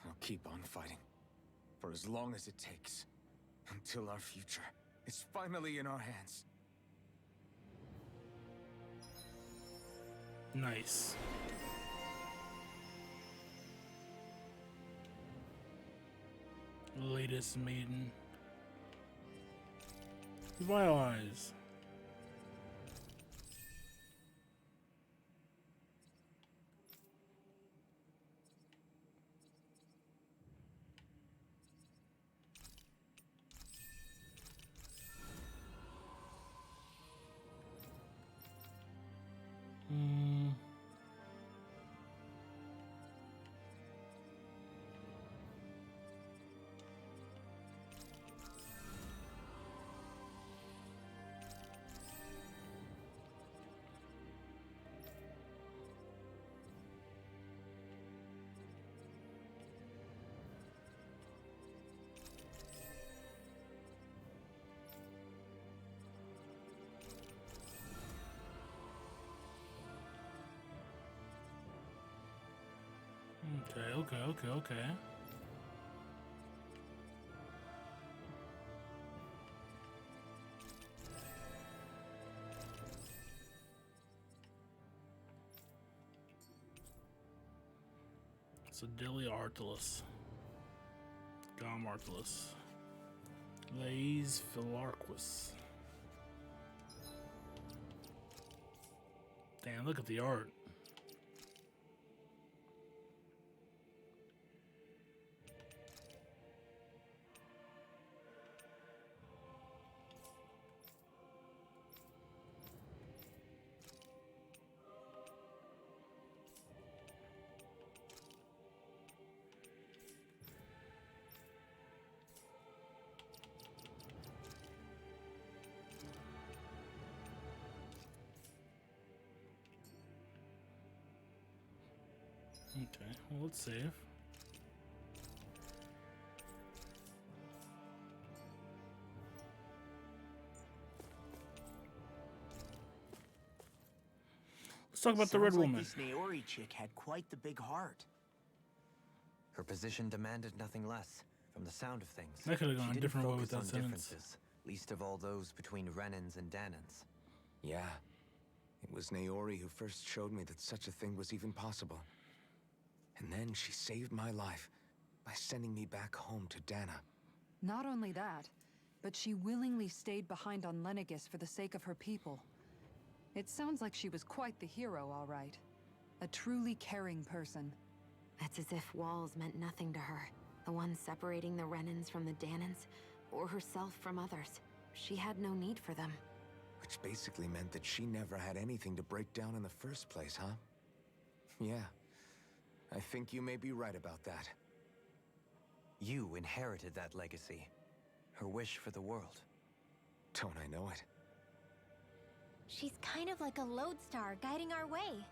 I'll keep on fighting. For as long as it takes. Until our future is finally in our hands. Nice. Latest maiden. Revitalize. Okay. So Dilly Artilus. Gom Artilus. Lays Philarquus. Damn, look at the art. Okay, well, let's save. Let's talk about the Red Woman. This Naori chick had quite the big heart. Her position demanded nothing less. From the sound of things, That could have gone a she different way didn't with focus that on sentence. differences, least of all those between Renans and Danans. Yeah. It was Naori who first showed me that such a thing was even possible. And then she saved my life by sending me back home to Dana. Not only that, but she willingly stayed behind on Lenegis for the sake of her people. It sounds like she was quite the hero, all right. A truly caring person. It's as if walls meant nothing to her. The ones separating the Renans from the Danans, or herself from others. She had no need for them. Which basically meant that she never had anything to break down in the first place, huh? Yeah. I think you may be right about that. You inherited that legacy. Her wish for the world. Don't I know it? She's kind of like a lodestar guiding our way.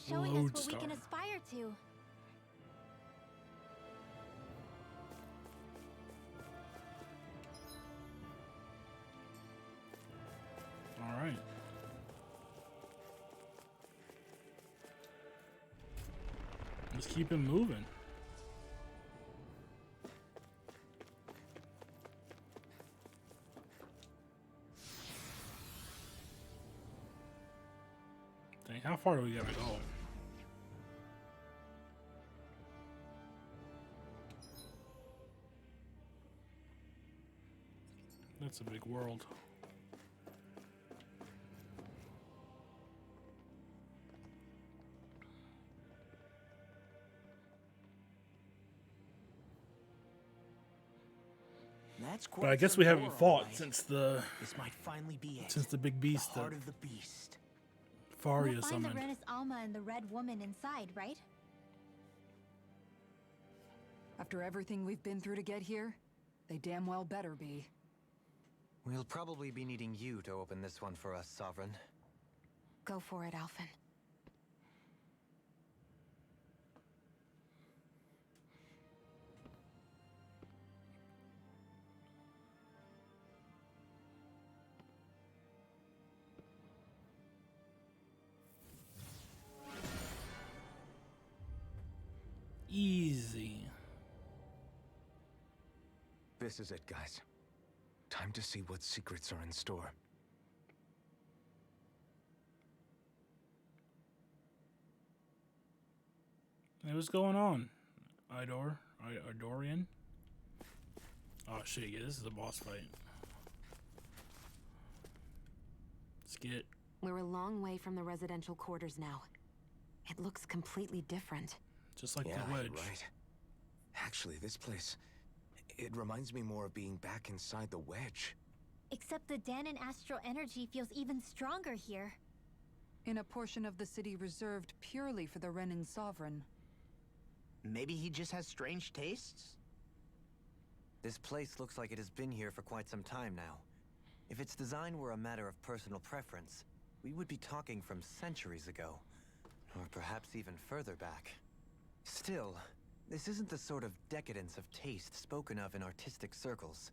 Showing us what we can aspire to. All right. Let's keep it moving. Dang, how far do we gotta go? That's a big world. That's But I quite guess some we haven't lore, fought alright. since the This might finally be it. since the big beast, The heart of the beast. Faria We'll find summoned. the Renas Alma and the Red Woman inside, right? After everything we've been through to get here, they damn well better be. We'll probably be needing you to open this one for us, Sovereign. Go for it, Alphen. Easy. This is it, guys. Time to see what secrets are in store. Hey, what's going on? Idorian? Oh shit, yeah, this is a boss fight. Skit. We're a long way from the residential quarters now. It looks completely different. Just like yeah, the wedge. Right. Actually, this place, it reminds me more of being back inside the wedge. Except the Danon astral energy feels even stronger here. In a portion of the city reserved purely for the Renan Sovereign. Maybe he just has strange tastes? This place looks like it has been here for quite some time now. If its design were a matter of personal preference, we would be talking from centuries ago. Or perhaps even further back. Still, this isn't the sort of decadence of taste spoken of in artistic circles.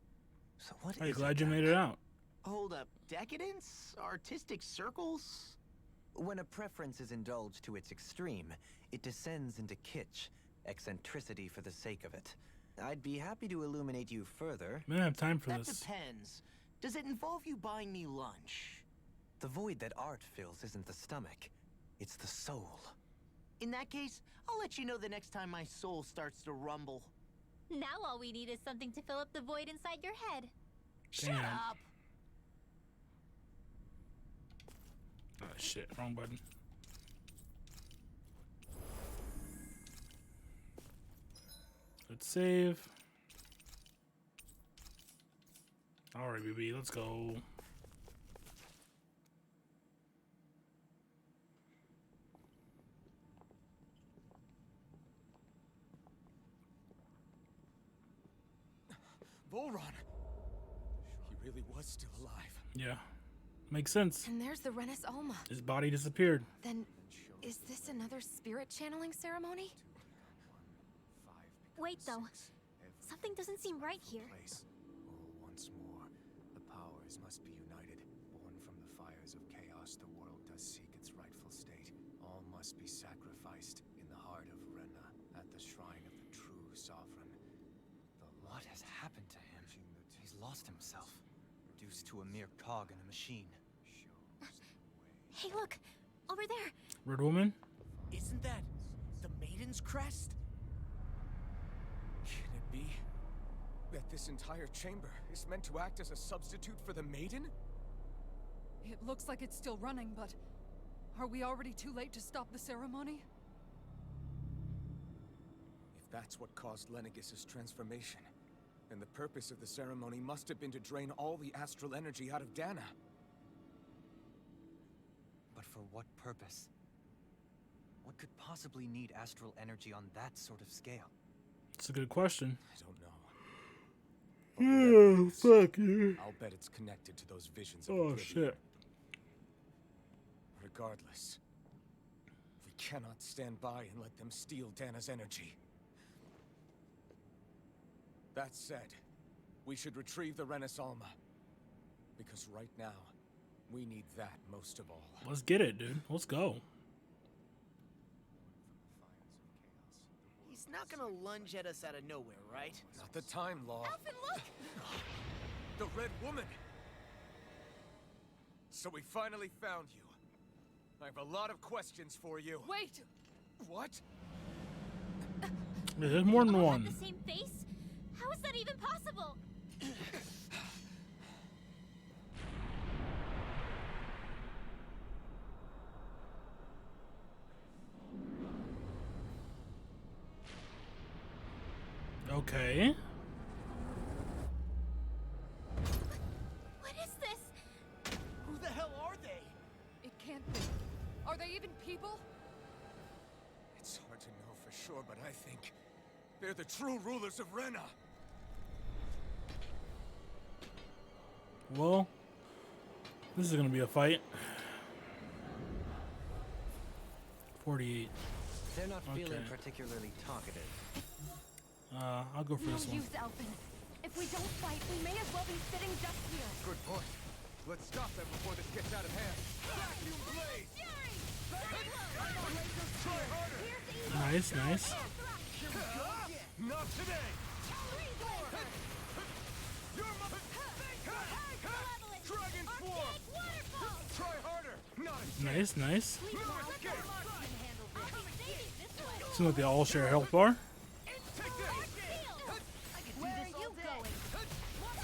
So what Hey, is glad it you that- made it out. Hold up, decadence? Artistic circles? When a preference is indulged to its extreme, it descends into kitsch, eccentricity for the sake of it. I'd be happy to illuminate you further. I don't have time for That this. depends. Does it involve you buying me lunch? The void that art fills isn't the stomach, it's the soul. In that case, I'll let you know the next time my soul starts to rumble. Now all we need is something to fill up the void inside your head. Shut Damn. up! Oh shit, wrong button. Let's save. Alright, BB, let's go. Volron! He really was still alive. Yeah. Makes sense. And there's the Renas Alma. His body disappeared. Then, is this another spirit channeling ceremony? Wait, though. Something doesn't seem right here. Once more, the powers must be united. Born from the fires of chaos, the world does seek its rightful state. All must be sacrificed in the heart of Rena, at the shrine of the true sovereign. What has happened to him? He's lost himself, reduced to a mere cog in a machine. Hey, look! Over there! Red woman? Isn't that the Maiden's crest? Can it be that this entire chamber is meant to act as a substitute for the Maiden? It looks like it's still running, but are we already too late to stop the ceremony? If that's what caused Lenegis' transformation, then the purpose of the ceremony must have been to drain all the astral energy out of Dana. But for what purpose? What could possibly need astral energy on that sort of scale? It's a good question. I don't know. Oh, fuck you. I'll bet it's connected to those visions of Oh, oblivion. shit. Regardless, we cannot stand by and let them steal Dana's energy. That said, we should retrieve the Renas Alma. Because right now, we need that most of all. Let's get it, dude. Let's go. He's not gonna lunge at us out of nowhere, right? Not the time, Law. Alphen, look! The Red Woman! So we finally found you. I have a lot of questions for you. Wait! What? There's more than All one. have the same face? How is that even possible? Okay. they even people? It's hard to know for sure, but I think they're the true rulers of Rena. Well, this is gonna be a fight. 48. They're not Okay. feeling particularly talkative. I'll go for No this one. use, Alphen. If we don't fight, we may as well be sitting just here. Good point. Let's stop them before this gets out of hand. Vacuum blade! Try harder! Nice, nice. Not today! Dragon Swarm! Try harder! Not Nice, nice. No escape! Seems like they all share a health bar. Where are you going?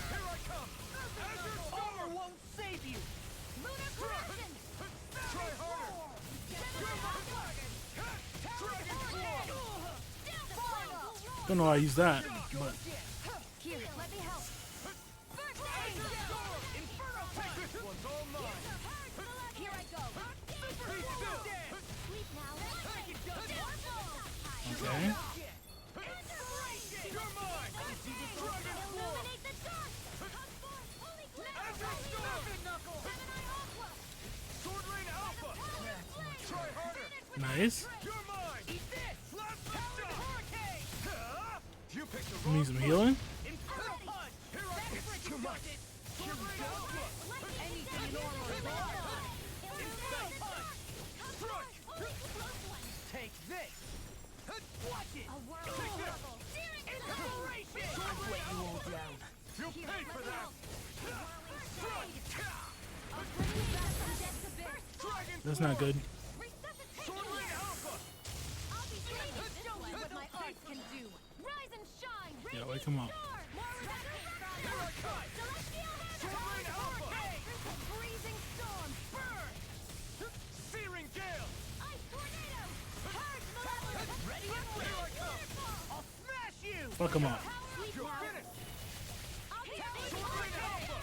Here I come! Azure Armor won't save you. Lunar correction. Try harder! Dragon Swarm! Don't know how I use that, but Here, let me help. First aid. Inferno punch. This one's all mine! Here I go. Be still! Sleep now. okay. You're mine! Dragon Swarm! Azure Storm! Sword Rain Alpha! Try harder! Nice. You're mine! Eat this! Last Talon Hurricane! You picked the Need wrong some healing. Inferno punch! Here I go! It's too much! Sword Rain Alpha! Anything normal is all. Insect punch! Struck! Take this. Watch it. A world level! Inspiration. Sword Rain You all Alpha! down. You paid for that! Dragon That's not good. Sword Rain Alpha! Show you what my art can do. Rise and shine. Yeah, wake him up. Freezing storm. Burn. Searing Gale! Ice tornado. Purge malevolence. Ready and Here I come! I'll smash you. Fuck him up. You're finished! Sword Rain Alpha!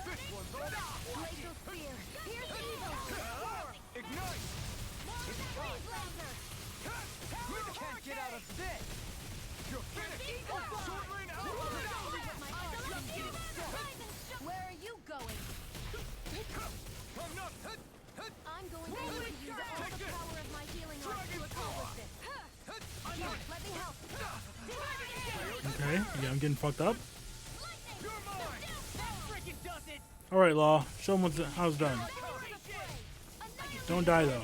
This one's all Glacial spear. Here's evil. Ignite! You can't get out of this. You're finished! Sword Rain Alpha! Where are you going? I'm not... I'm going to use all the power of my healing art to accomplish this. Here, let me help. Okay. Yeah, I'm getting fucked up. You're mine! That frickin' does it. All right, Law. Show him how it's done. Don't die though.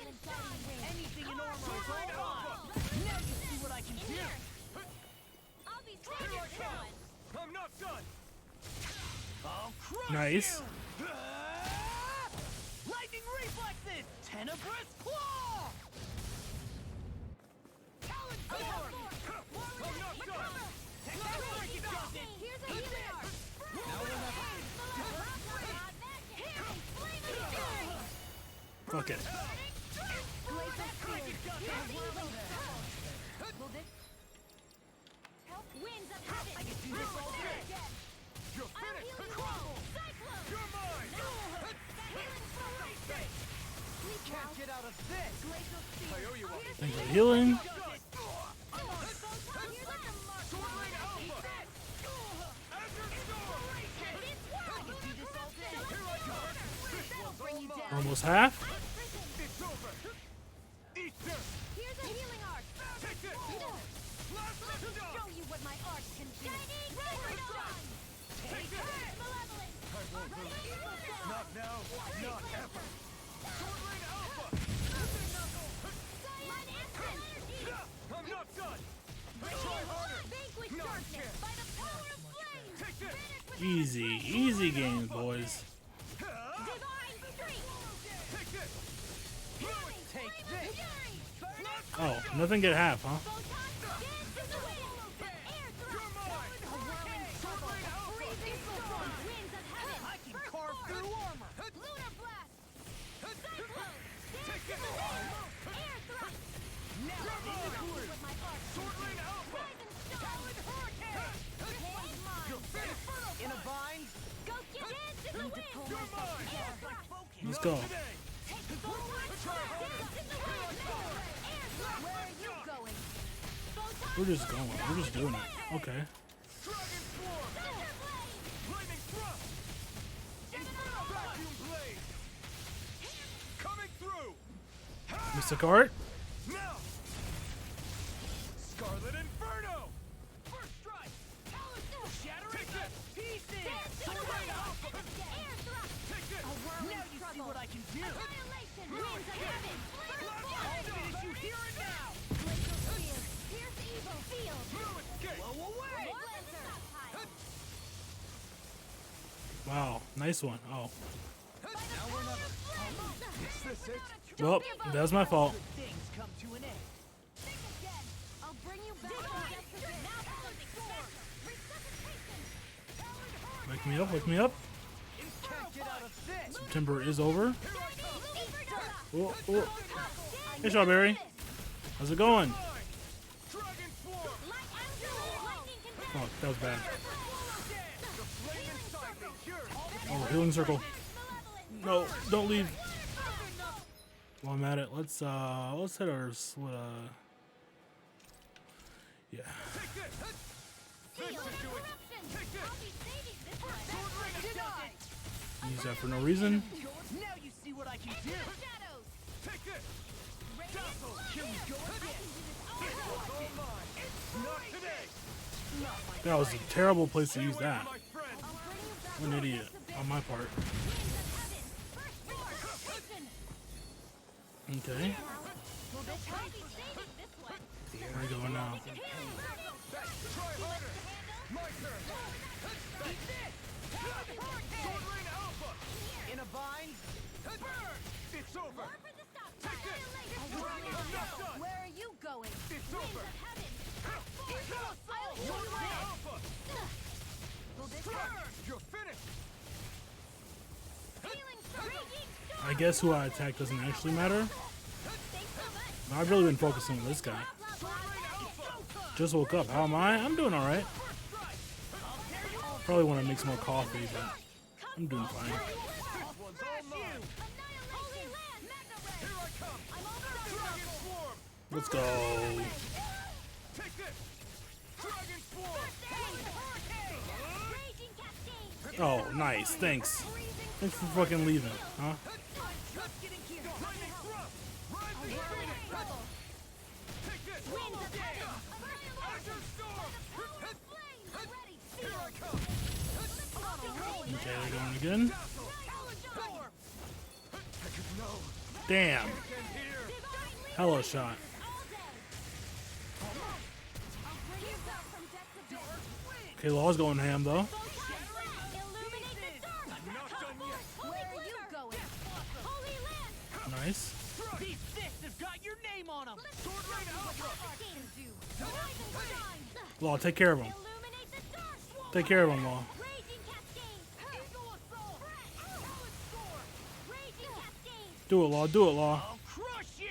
Anything in armor is all mine. Now you see what I can do. I'll be I'm not done! I'll crush Nice. you. Lightning reflexes. Tenebrous claw. Talon sword. I'm not done! Here's a healing art. Fuck it. Winds of heaven. I can do this all day. You're finished! You're mine! Can't get out of this. I owe you one. Thanks for healing. Sword Rain Alpha! Azure Storm! Here I go! This one's all mine! Almost half. It's over! Eat this! Here's a healing art. Take this! Last Let me shot! show you what my art can do. Take this! I won't lose. Not now, not ever! Sword Rain Alpha! I'm not done! Try harder! Not a chance! Take this! Easy, easy games, boys. Take this! Take this. Oh, nothing get half, huh? I can carve through armor. Lunar blast. Take this! Now with my art. Sword Rain Alpha! Talon hurricane. You're finished! In a bind. Go get it. Let's go. We're just going. We're just doing it. Okay. Mystic Art. Scarlet Inferno! First strike! Shattering pieces! Take this! Now you see what I can do! Winds of heaven! Finish you here and now! Glacial spear. Pierce evil field. No escape! Blow away! Wow, nice one. Oh. Now we're never. Is this it? Well, that was my fault. Things come to an end. Think again. I'll bring you back to yesterday. Now resuscitation. Wake me up, wake me up. Can't get out of this. September is over. Oh, oh. Hey, Strawberry. How's it going? Fuck, that was bad. Oh, healing circle. No, don't leave. While I'm at it, let's hit our yeah. Use that for no reason. Now you see what I can do. Take this. Dazzle. Here we go again. Not today. That was a terrible place to use that. What an idiot on my part. Okay. Where are we going now? In a bind. It's over. Take this. Where are you going? It's over. You're finished. I guess who I attack doesn't actually matter. I've really been focusing on this guy. Just woke up. How am I? I'm doing alright. Probably want to make some more coffee, but I'm doing fine. Let's go. Oh, nice. Thanks. Thanks for fucking leaving, huh? Okay, they're going again. Damn. Hella shot. Okay, Law's going ham though. Nice. These fists have got your name on them. Law, take care of him. Take care of him, Law. Do it, Law. Do it, Law. I'll crush you.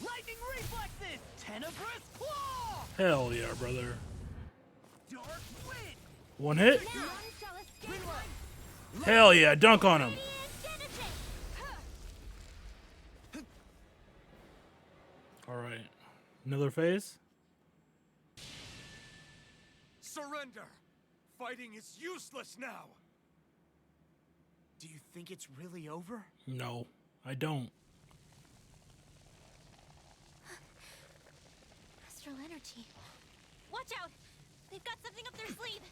Lightning reflexes. Tenebrous claw. Hell yeah, brother. Dark wind. One hit. Hell yeah, dunk on him. All right, another phase. Surrender. Fighting is useless now. Do you think it's really over? No, I don't. Astral energy. Watch out! They've got something up their sleeve.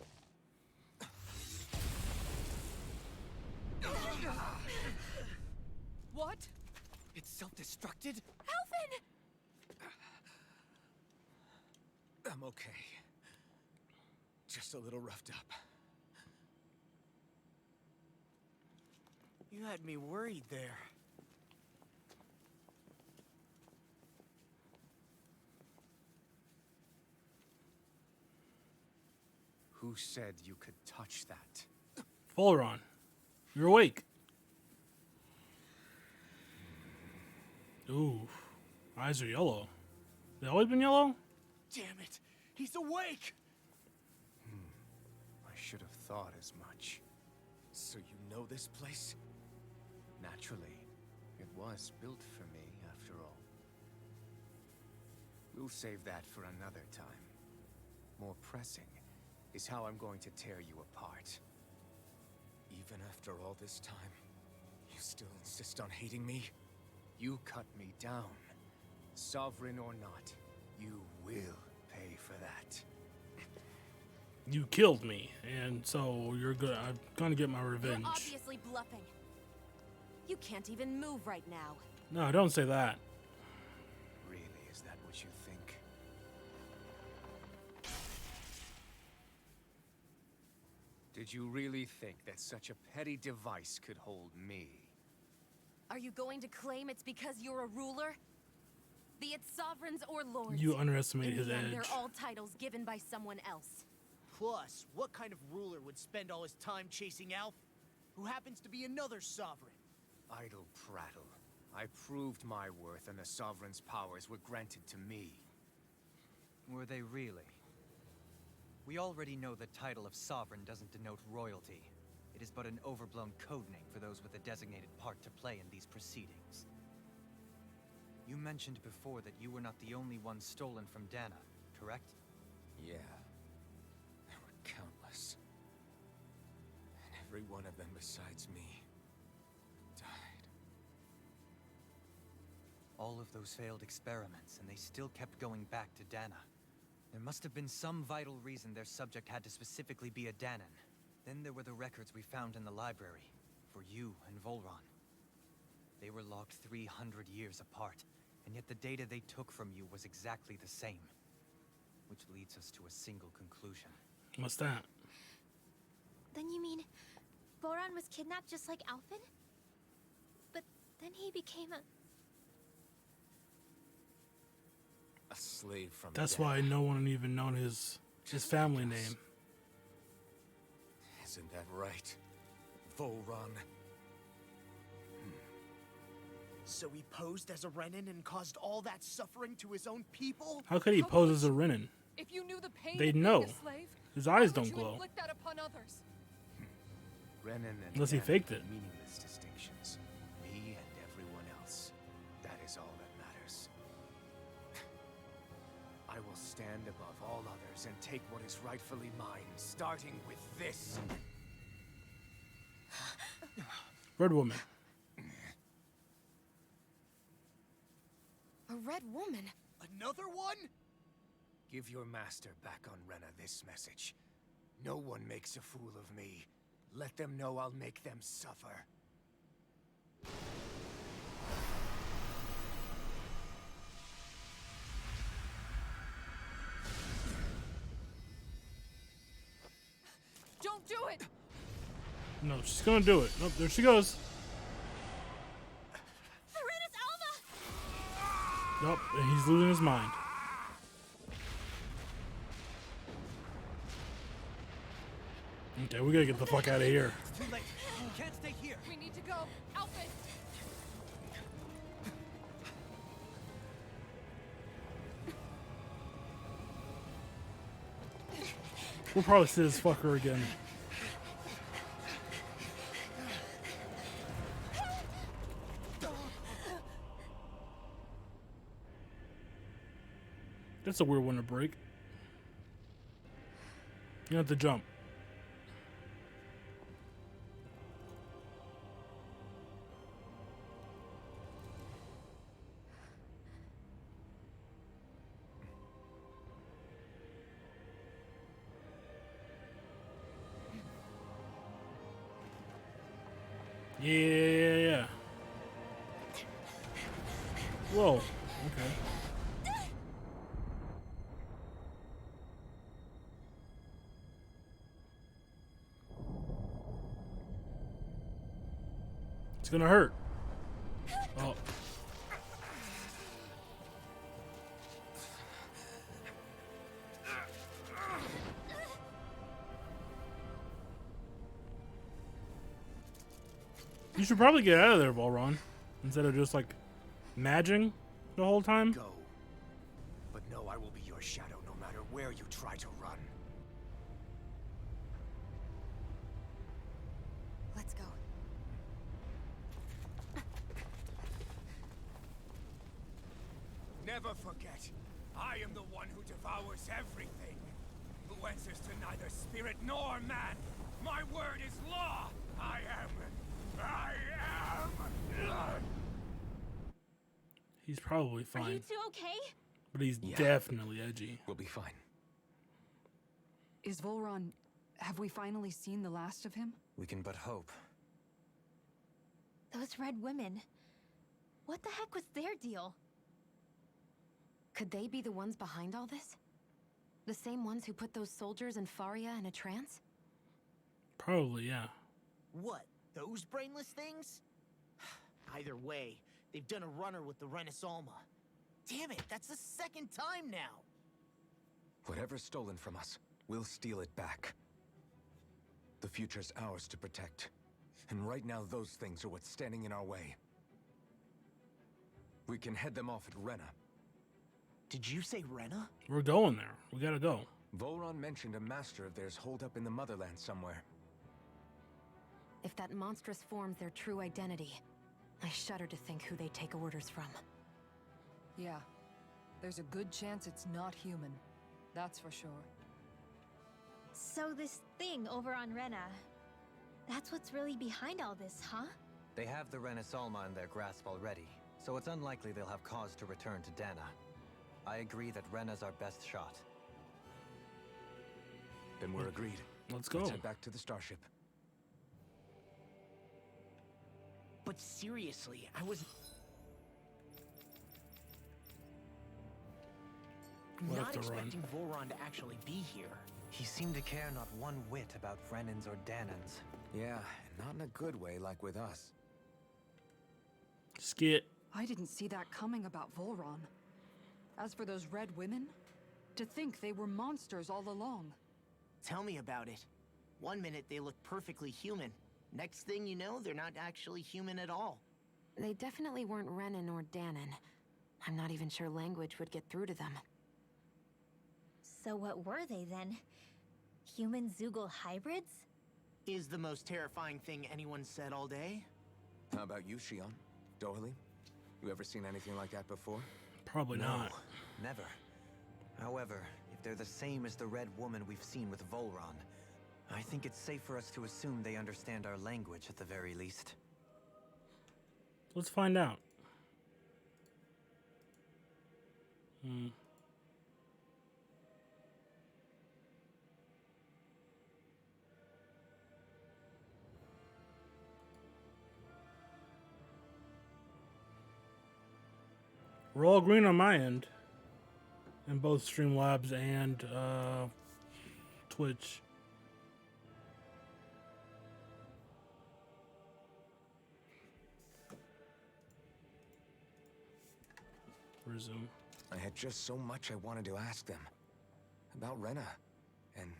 What? It's self-destructed? Alphen! I'm okay. Just a little roughed up. You had me worried there. Who said you could touch that? Volron, you're awake. Ooh, eyes are yellow. They always been yellow? Damn it! He's awake! I should have thought as much. So you know this place? Naturally. It was built for me, after all. We'll save that for another time. More pressing is how I'm going to tear you apart. Even after all this time, you still insist on hating me? You cut me down. Sovereign or not, you will pay for that. You killed me, and so you're good. I'm gonna get my revenge. You're obviously bluffing. You can't even move right now. No, don't say that. Really, is that what you think? Did you really think that such a petty device could hold me? Are you going to claim it's because you're a ruler? Be it sovereigns or lords. You underestimate his In the end, edge. they're all titles given by someone else. Plus, what kind of ruler would spend all his time chasing Alphen, who happens to be another sovereign? Idle prattle. I proved my worth and the Sovereign's powers were granted to me. Were they really? We already know the title of Sovereign doesn't denote royalty. It is but an overblown code name for those with a designated part to play in these proceedings. You mentioned before that you were not the only one stolen from Dana, correct? Yeah. There were countless. And every one of them besides me died. All of those failed experiments, and they still kept going back to Dana. There must have been some vital reason their subject had to specifically be a Danan. Then there were the records we found in the library, for you and Volron. They were logged 300 years apart, and yet the data they took from you was exactly the same. Which leads us to a single conclusion. What's that? Then you mean Voron was kidnapped just like Alphen? But then he became a slave from That's Dana. why no one even known his family name. Isn't that right? Volron. So he posed as a Renan and caused all that suffering to his own people? How could he pose as a Renan? If you knew the pain They'd of being know. a slave, His why eyes would don't you glow. inflict that upon others? Renan and Unless he Dana faked it. Meaningless distinctions. Me and everyone else. That is all that matters. I will stand above all others and take what is rightfully mine, starting with this. Red woman. A red woman? Another one? Give your master back on Rena this message. No one makes a fool of me. Let them know I'll make them suffer. Don't do it! No, she's gonna do it. Nope, there she goes. Renas Alma! Nope, and he's losing his mind. Okay, we gotta get the fuck out of here. Too late. We can't stay here. We need to go. Alphen! We'll probably see this fucker again. That's a weird one to break. You have to jump. Yeah. Whoa. Okay. It's gonna hurt. Oh. You should probably get out of there, Volron, instead of just like madging the whole time. Go. But no, I will be your shadow no matter where you try to run. it! I am the one who devours everything, who answers to neither spirit nor man. My word is law! I am... He's probably fine. Are you two okay? But he's definitely edgy. We'll be fine. Is Volron... Have we finally seen the last of him? We can but hope. Those red women. What the heck was their deal? Could they be the ones behind all this? The same ones who put those soldiers in Faria in a trance? Probably, yeah. What? Those brainless things? Either way, they've done a runner with the Renas Alma. Damn it, that's the second time now! Whatever's stolen from us, we'll steal it back. The future's ours to protect. And right now, those things are what's standing in our way. We can head them off at Rena. Did you say Rena? We're going there. We gotta go. Volron mentioned a master of theirs holed up in the motherland somewhere. If that monstrous form's their true identity, I shudder to think who they take orders from. Yeah. There's a good chance it's not human. That's for sure. So this thing over on Rena, that's what's really behind all this, huh? They have the Renas Alma in their grasp already, so it's unlikely they'll have cause to return to Dana. I agree that Rena's our best shot. Then we're agreed. Let's go. Let's head back to the starship. But seriously, I was... We'll not have to expecting Volron to actually be here. He seemed to care not one whit about Renans or Danans. Yeah, not in a good way like with us. Skit. I didn't see that coming about Volron. As for those red women, to think they were monsters all along. Tell me about it. One minute they look perfectly human. Next thing you know, they're not actually human at all. They definitely weren't Renan or Danan. I'm not even sure language would get through to them. So what were they then? Human Zoogle hybrids? Is the most terrifying thing anyone said all day. How about you, Shion? Dohalim? You ever seen anything like that before? Probably not. Never. However, if they're the same as the red woman we've seen with Volron, I think it's safe for us to assume they understand our language at the very least. Let's find out. We're all green on my end. In both Streamlabs and Twitch. Resume. I had just so much I wanted to ask them. About Rena. And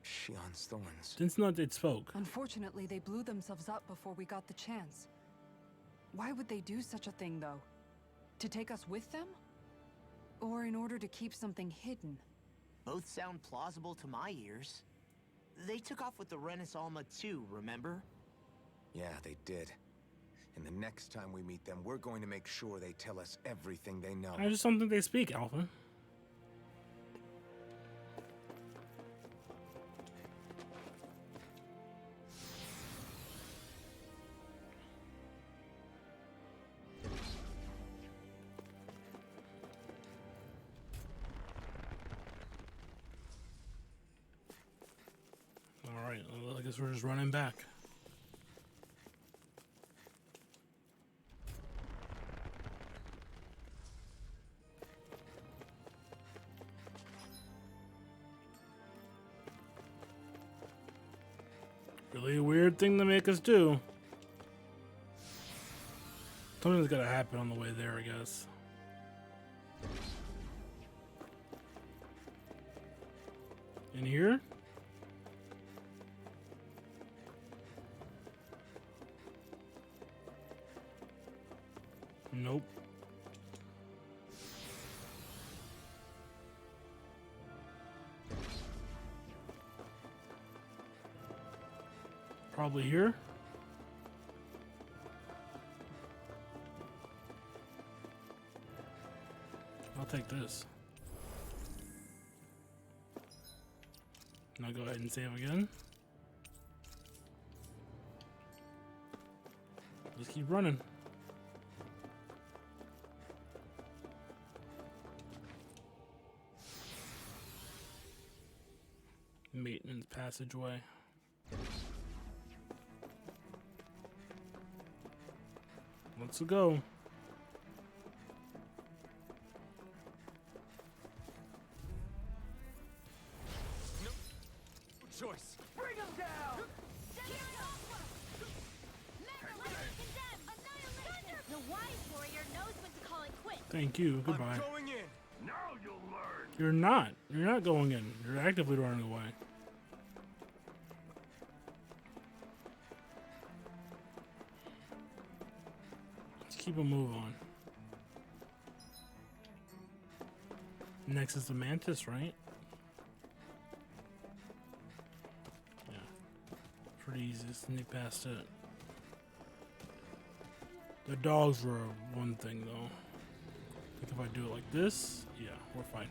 Shion's thorns. Since not it spoke. Unfortunately, they blew themselves up before we got the chance. Why would they do such a thing, though? To take us with them? Or in order to keep something hidden? Both sound plausible to my ears. They took off with the Renas Alma too, remember? Yeah, they did. And the next time we meet them, we're going to make sure they tell us everything they know. I just don't think they speak, Alphen. Alright, well, I guess we're just running back. Really weird thing to make us do. Something's gotta happen on the way there, I guess. In here? Nope. Probably here. I'll take this. Now go ahead and save again. Just keep running. Maintenance passageway. Let's go. Choice. Bring him down! The wise warrior knows when to call it quits. Thank you. Goodbye. I'm going in. Now you'll learn. You're not. You're not going in. You're actively running away. Let's keep a move on. Next is the mantis, right? Yeah. Pretty easy to sneak past it. The dogs were one thing, though. I think if I do it like this, yeah, we're fine.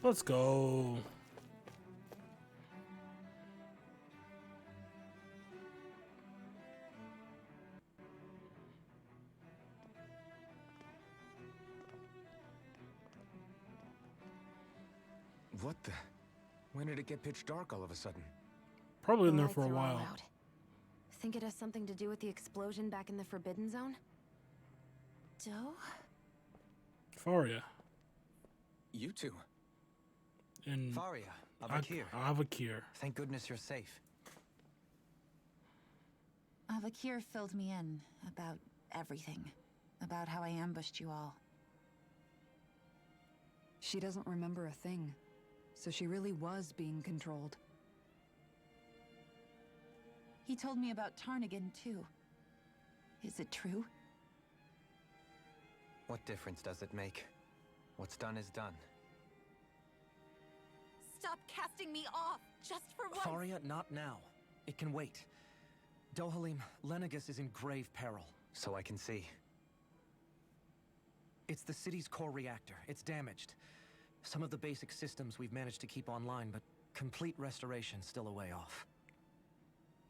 Let's go. What the? When did it get pitch dark all of a sudden? Probably in The there for a lights are all while. out. Think it has something to do with the explosion back in the Forbidden Zone? Doe? Faria. You two. And Faria, Avakir. Avakir. Thank goodness you're safe. Avakir filled me in about everything. About how I ambushed you all. She doesn't remember a thing, so she really was being controlled. He told me about Tarnigan, too. Is it true? What difference does it make? What's done is done. Stop casting me off, just for once! Faria, not now. It can wait. Dohalim, Lenegis is in grave peril. So I can see. It's the city's core reactor. It's damaged. Some of the basic systems we've managed to keep online, but complete restoration's still a way off.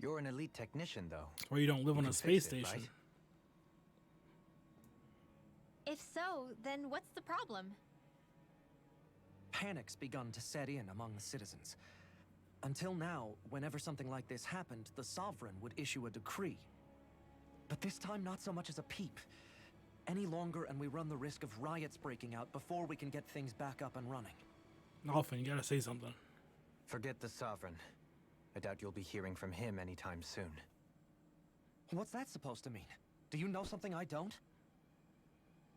You're an elite technician, though. Or you don't live You on a can space fix it, station. right? If so, then what's the problem? Panic's begun to set in among the citizens. Until now, whenever something like this happened, the Sovereign would issue a decree. But this time, not so much as a peep. Any longer, and we run the risk of riots breaking out before we can get things back up and running. Alphen, you gotta say something. Forget the Sovereign. I doubt you'll be hearing from him anytime soon. What's that supposed to mean? Do you know something I don't?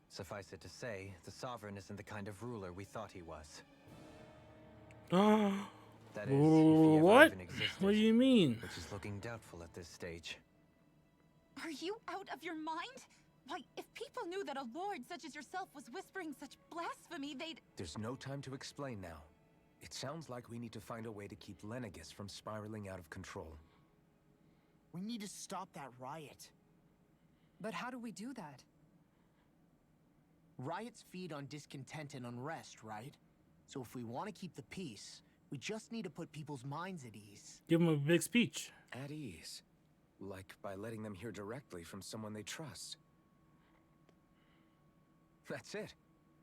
Suffice it to say, the Sovereign isn't the kind of ruler we thought he was. That is, if he ever What? even existed, What do you mean? which is looking doubtful at this stage. Are you out of your mind? Why, if people knew that a lord such as yourself was whispering such blasphemy, they'd... There's no time to explain now. It sounds like we need to find a way to keep Lenegis from spiraling out of control. We need to stop that riot. But how do we do that? Riots feed on discontent and unrest, right? So if we want to keep the peace, we just need to put people's minds at ease. Give them a big speech. At ease. Like by letting them hear directly from someone they trust. That's it.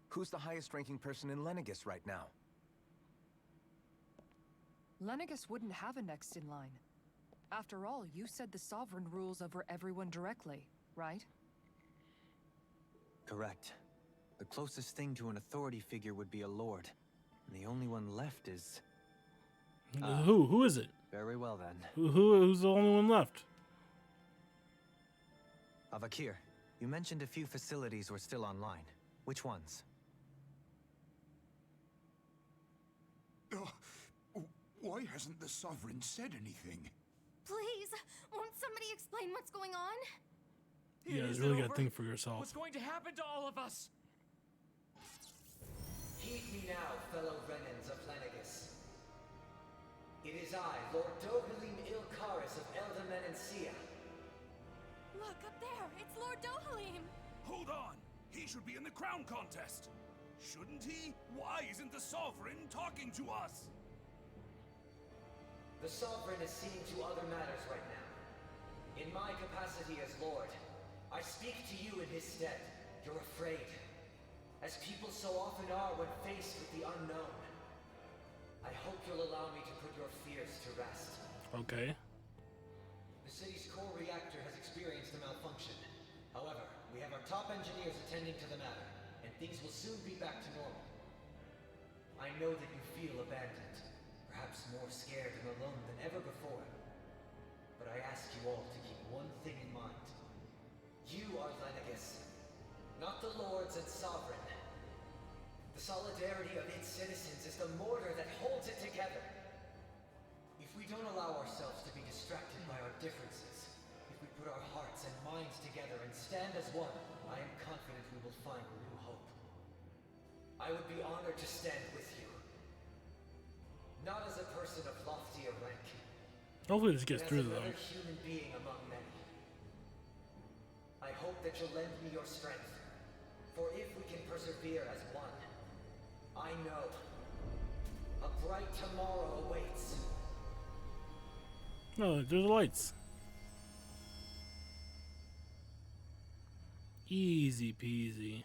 Who's the highest ranking person in Lenegis right now? Lenegis wouldn't have a next in line. After all, you said the Sovereign rules over everyone directly, right? Correct. The closest thing to an authority figure would be a lord. And the only one left is... Who is it? Very well then. Who's the only one left? Avakir, you mentioned a few facilities were still online. Which ones? Why hasn't the Sovereign said anything? Please, won't somebody explain what's going on? Yeah, Is you it really gotta over? think for yourself. What's going to happen to all of us? Heed me now, fellow Renans of Lenegis. It is I, Lord Dohalim Ilkaris of Eldamen and Sia. Look, up there! It's Lord Dohalim! Hold on! He should be in the crown contest! Shouldn't he? Why isn't the Sovereign talking to us? The Sovereign is seeing to other matters right now. In my capacity as Lord, I speak to you in his stead. You're afraid. As people so often are when faced with the unknown. I hope you'll allow me to put your fears to rest. Okay. The city's core reactor has experienced a malfunction. However, we have our top engineers attending to the matter, and things will soon be back to normal. I know that you feel abandoned, perhaps more scared and alone than ever before. But I ask you all to keep one thing in mind. You are Lenegis, not the Lords and Sovereign. The solidarity of its citizens is the mortar that holds it together. If we don't allow ourselves to be distracted by our differences, if we put our hearts and minds together and stand as one, I am confident we will find new hope. I would be honored to stand with you. Not as a person of loftier rank. Hopefully this gets through but as though. another human being among many. I hope that you'll lend me your strength. For if we can persevere as one, I know a bright tomorrow awaits. No, there's lights. Easy peasy.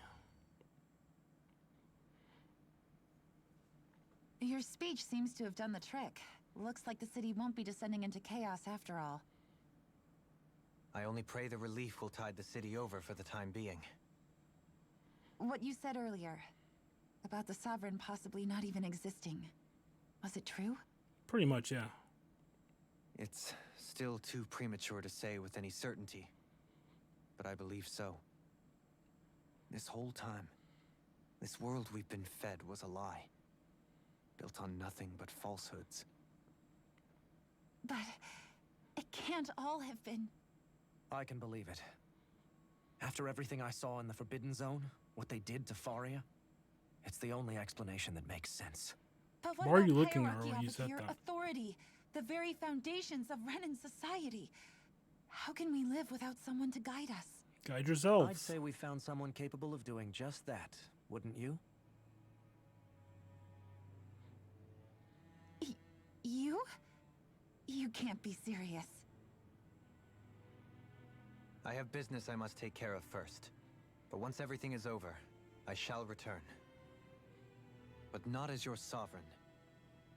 Your speech seems to have done the trick. Looks like the city won't be descending into chaos after all. I only pray the relief will tide the city over for the time being. What you said earlier, about the Sovereign possibly not even existing, was it true? Pretty much, yeah. It's still too premature to say with any certainty, but I believe so. This whole time, this world we've been fed was a lie, built on nothing but falsehoods. But it can't all have been... I can believe it. After everything I saw in the Forbidden Zone, what they did to Faria, it's the only explanation that makes sense. But what Why are about you looking at her hierarchy when you up said here, that? authority, the very foundations of Renan society? How can we live without someone to guide us? Guide yourselves. I'd say we found someone capable of doing just that, wouldn't you? You? You can't be serious. I have business I must take care of first. But once everything is over, I shall return. But not as your sovereign,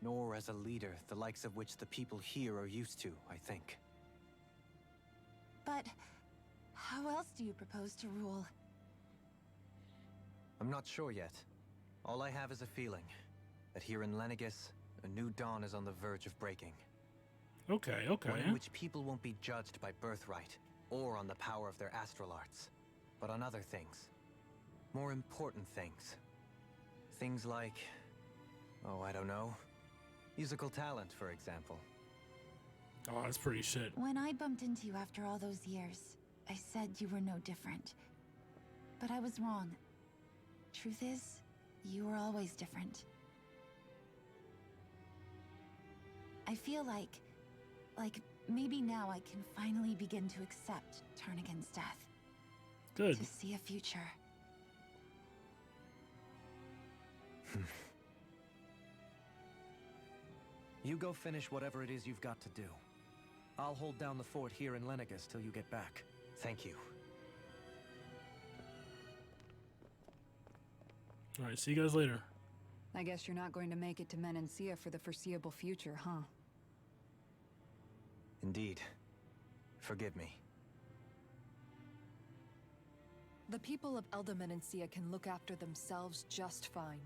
nor as a leader the likes of which the people here are used to, I think. But how else do you propose to rule? I'm not sure yet. All I have is a feeling that here in Lenegis, a new dawn is on the verge of breaking. Okay, okay. One in which people won't be judged by birthright, or on the power of their astral arts, but on other things. More important things. Things like, oh, I don't know, musical talent, for example. Oh, that's pretty shit. When I bumped into you after all those years, I said you were no different. But I was wrong. Truth is, you were always different. I feel like maybe now I can finally begin to accept turn against death. Good. To see a future. You go finish whatever it is you've got to do. I'll hold down the fort here in Lenegis till you get back. Thank you. Alright, see you guys later. I guess you're not going to make it to Menancia for the foreseeable future, huh? Indeed. Forgive me. The people of Elda Menancia can look after themselves just fine.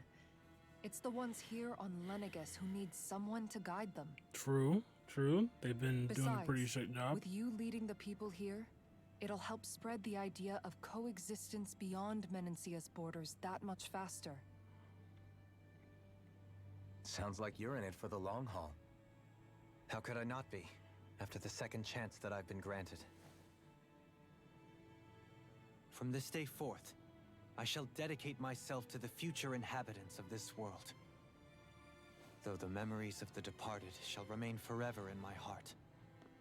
It's the ones here on Lenegis who need someone to guide them. True, true. They've been doing a pretty Besides, shit job. with you leading the people here, it'll help spread the idea of coexistence beyond Menancia's borders that much faster. Sounds like you're in it for the long haul. How could I not be, after the second chance that I've been granted? From this day forth, I shall dedicate myself to the future inhabitants of this world. Though the memories of the departed shall remain forever in my heart.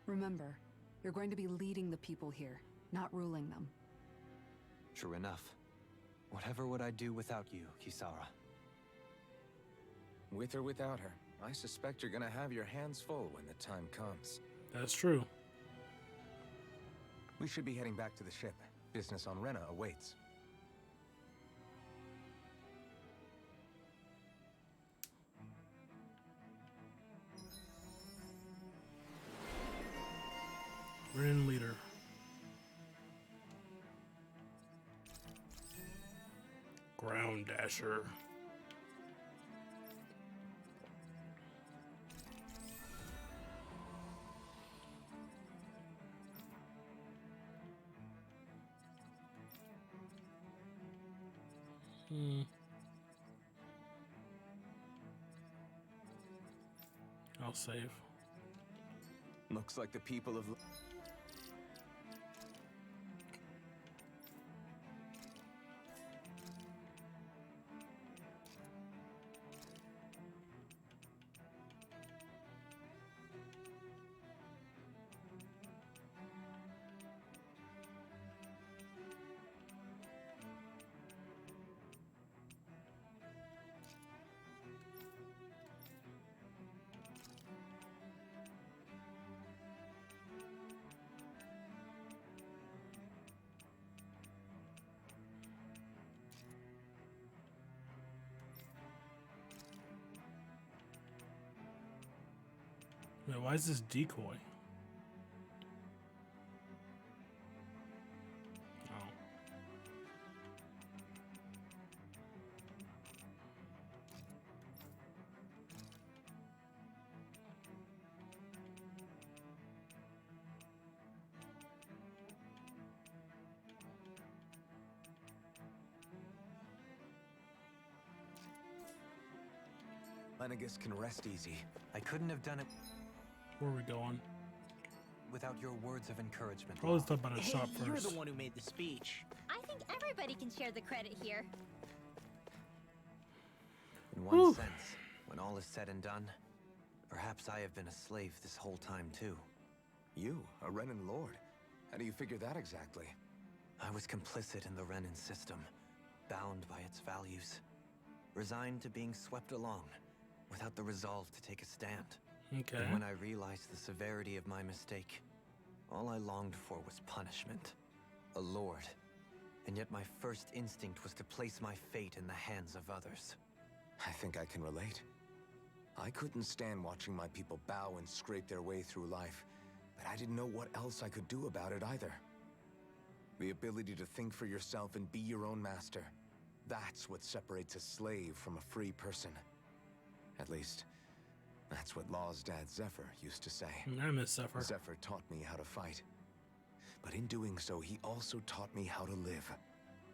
Remember, you're going to be leading the people here. not ruling them. True enough. Whatever would I do without you, Kisara? With or without her, I suspect you're gonna have your hands full when the time comes. That's true. We should be heading back to the ship. Business on Rena awaits. Ren leader. Ground dasher. I'll save. Looks like the people of... Wait, why is this decoy? Oh. Lenegis can rest easy. I couldn't have done it Where are we going? without your words of encouragement. Always thought about a shop You're first. the one who made the speech. I think everybody can share the credit here. In one sense, when all is said and done, perhaps I have been a slave this whole time too. You, a Renan lord? How do you figure that exactly? I was complicit in the Renan system, bound by its values, resigned to being swept along, without the resolve to take a stand. Okay. And when I realized the severity of my mistake, all I longed for was punishment. A lord. And yet my first instinct was to place my fate in the hands of others. I think I can relate. I couldn't stand watching my people bow and scrape their way through life, but I didn't know what else I could do about it either. The ability to think for yourself and be your own master. That's what separates a slave from a free person. At least, that's what Law's dad Zephyr used to say. I miss Zephyr. Zephyr taught me how to fight. But in doing so, he also taught me how to live.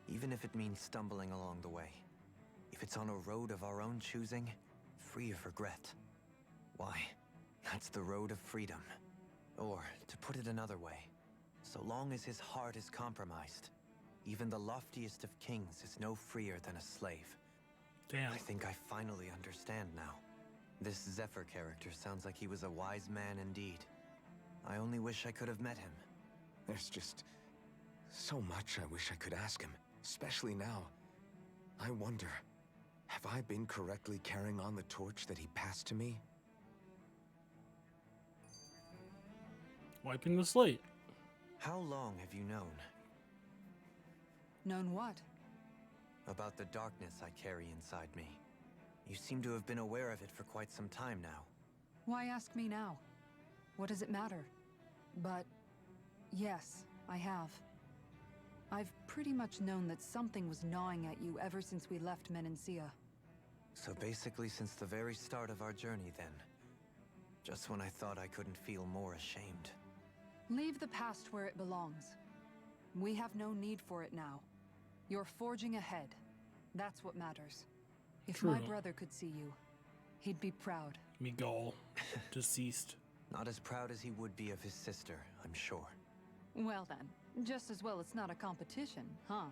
Even if it means stumbling along the way. If it's on a road of our own choosing, free of regret. Why, that's the road of freedom. Or, to put it another way, so long as his heart is compromised, even the loftiest of kings is no freer than a slave. Damn. I think I finally understand now. This Zephyr character sounds like he was a wise man indeed. I only wish I could have met him. There's just so much I wish I could ask him, especially now. I wonder, have I been correctly carrying on the torch that he passed to me? Wiping the slate. How long have you known? Known what? About the darkness I carry inside me. You seem to have been aware of it for quite some time now. Why ask me now? What does it matter? But yes, I have. I've pretty much known that something was gnawing at you ever since we left Menancia. So basically since the very start of our journey then. Just when I thought I couldn't feel more ashamed. Leave the past where it belongs. We have no need for it now. You're forging ahead. That's what matters. If my True. brother could see you, he'd be proud. Miguel, deceased. Not as proud as he would be of his sister, I'm sure. Well then, just as well it's not a competition, huh?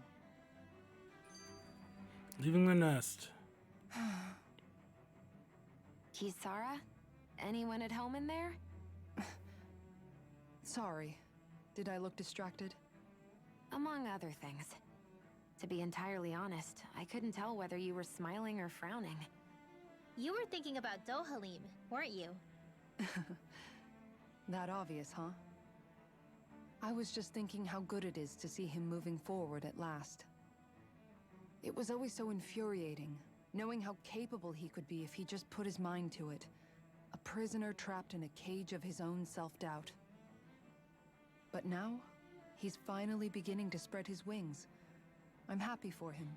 Leaving the nest. Kisara? Anyone at home in there? Sorry. Did I look distracted? Among other things. To be entirely honest, I couldn't tell whether you were smiling or frowning. You were thinking about Dohalim, weren't you? That obvious, huh? I was just thinking how good it is to see him moving forward at last. It was always so infuriating, knowing how capable he could be if he just put his mind to it. A prisoner trapped in a cage of his own self-doubt. But now, he's finally beginning to spread his wings. I'm happy for him.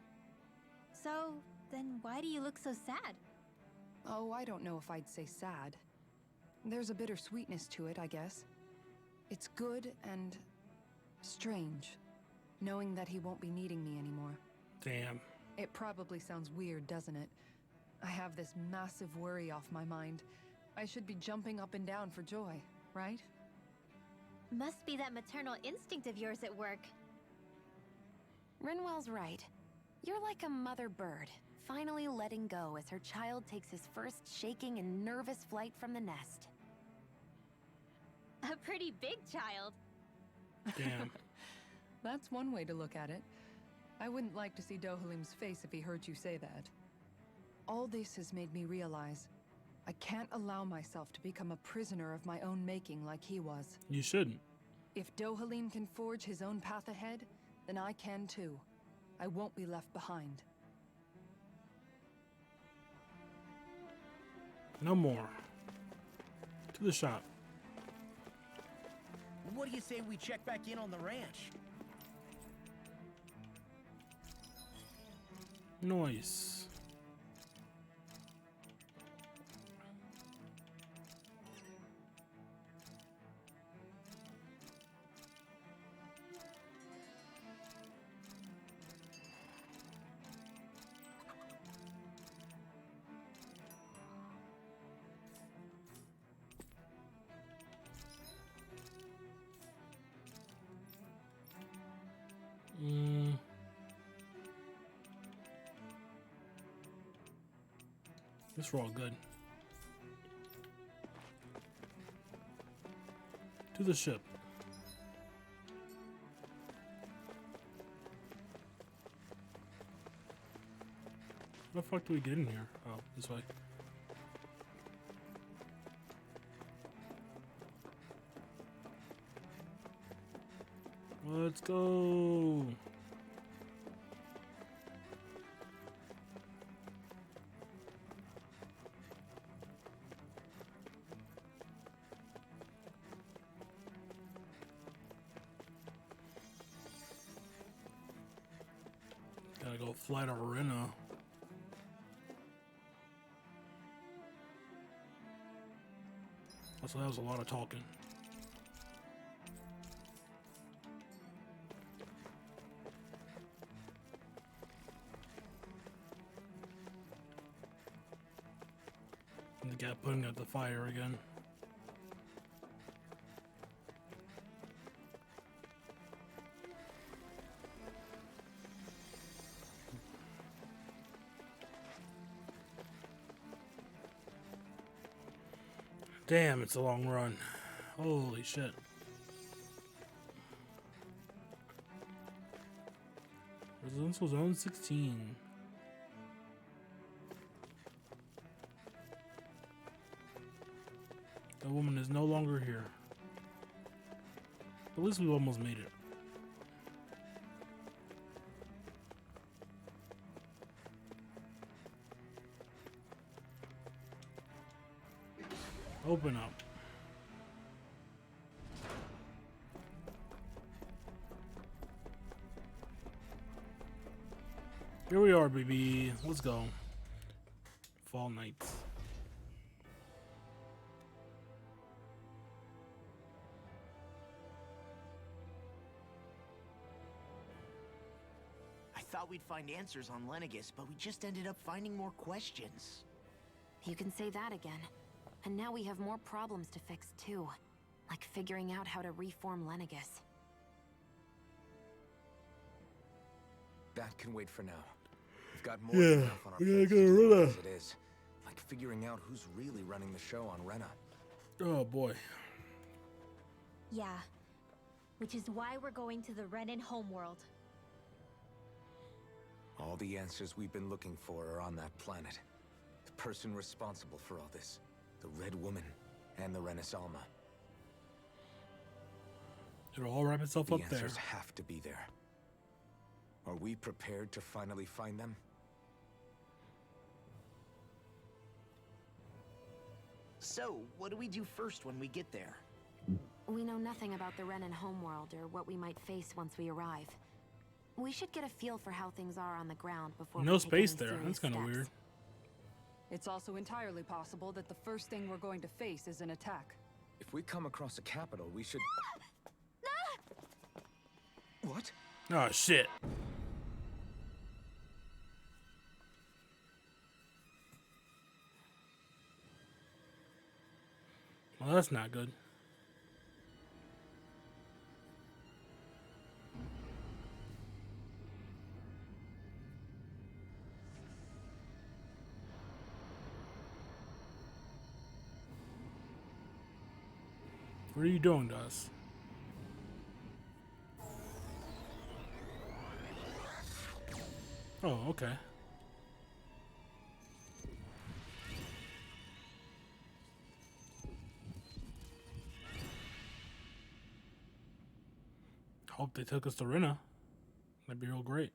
So, then why do you look so sad? Oh, I don't know if I'd say sad. There's a bittersweetness to it, I guess. It's good and strange, knowing that he won't be needing me anymore. Damn. It probably sounds weird, doesn't it? I have this massive worry off my mind. I should be jumping up and down for joy, right? Must be that maternal instinct of yours at work. Rinwell's right. You're like a mother bird, finally letting go as her child takes his first shaking and nervous flight from the nest. A pretty big child. Damn. That's one way to look at it. I wouldn't like to see Dohalim's face if he heard you say that. All this has made me realize I can't allow myself to become a prisoner of my own making like he was. You shouldn't. If Dohalim can forge his own path ahead, then I can too. I won't be left behind. No more. To the shop. What do you say we check back in on the ranch? Nice. This we're all good. To the ship. How the fuck do we get in here? Oh, this way. Let's go. Gotta go fly to Rena. So that was a lot of talking. And the guy putting out the fire again. Damn, it's a long run. Holy shit. Residential Zone 16. The woman is no longer here. At least we almost made it. Open up. Here we are, baby. Let's go. Fall nights. I thought we'd find answers on Lenegis, but we just ended up finding more questions. You can say that again. And now we have more problems to fix too. Like figuring out how to reform Lenegis. That can wait for now. We've got more Yeah, than enough on our we gotta plates go to to do Rena. as it is. Like figuring out who's really running the show on Rena. Oh boy. Yeah. Which is why we're going to the Renan homeworld. All the answers we've been looking for are on that planet. The person responsible for all this, the Red Woman, and the Renas Alma. It'll all wrap itself up there. The answers have to be there. Are we prepared to finally find them? So, what do we do first when we get there? We know nothing about the Renan homeworld or what we might face once we arrive. We should get a feel for how things are on the ground before No we take space any there. serious That's kind of steps. weird. It's also entirely possible that the first thing we're going to face is an attack. If we come across a capital, we should... What? Oh, shit. Well, that's not good. What are you doing to us? Oh, okay. Hope they took us to Rena. That'd be real great.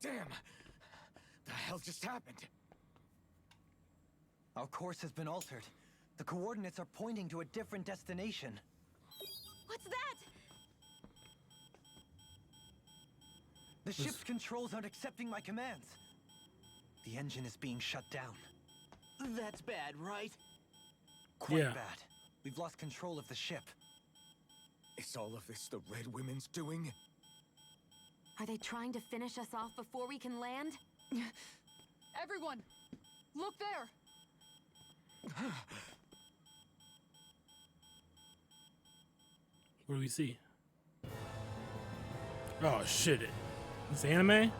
Damn! The hell just happened? Our course has been altered. The coordinates are pointing to a different destination. What's that? The ship's controls aren't accepting my commands. The engine is being shut down. That's bad, right? Quite Yeah. bad. We've lost control of the ship. Is all of this the Red Women's doing? Are they trying to finish us off before we can land? Everyone, look there! What do we see? Oh, shit. It's anime?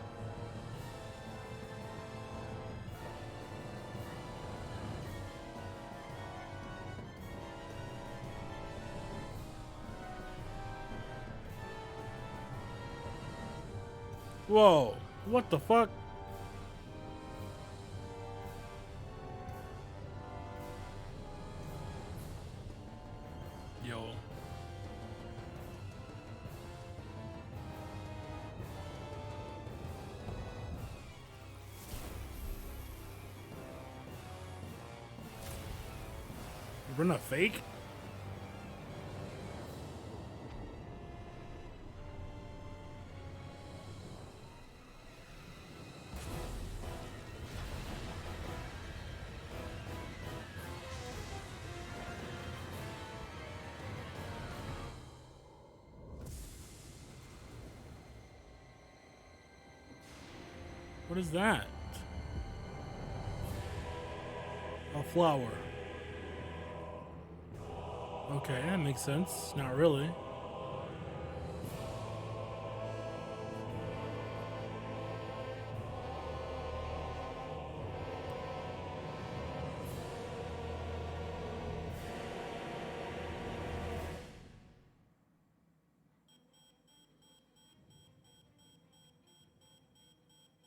Whoa. What the fuck? Yo. We're not fake? What is that? A flower. Okay, that makes sense. Not really.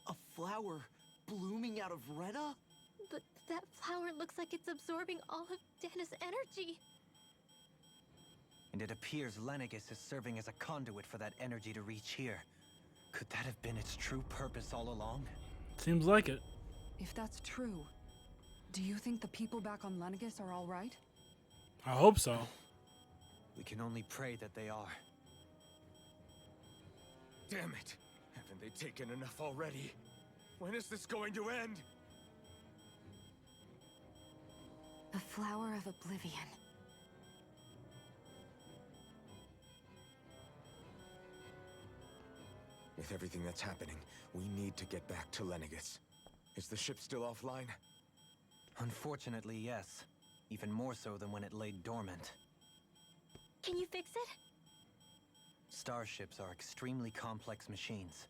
A flower blooming out of Rena? But that flower looks like it's absorbing all of Dana's energy. And it appears Lenegis is serving as a conduit for that energy to reach here. Could that have been its true purpose all along? Seems like it. If that's true, do you think the people back on Lenegis are all right? I hope so. We can only pray that they are. Damn it! Haven't they taken enough already? When is this going to end? The flower of oblivion. With everything that's happening, we need to get back to Lenegis. Is the ship still offline? Unfortunately, yes. Even more so than when it lay dormant. Can you fix it? Starships are extremely complex machines.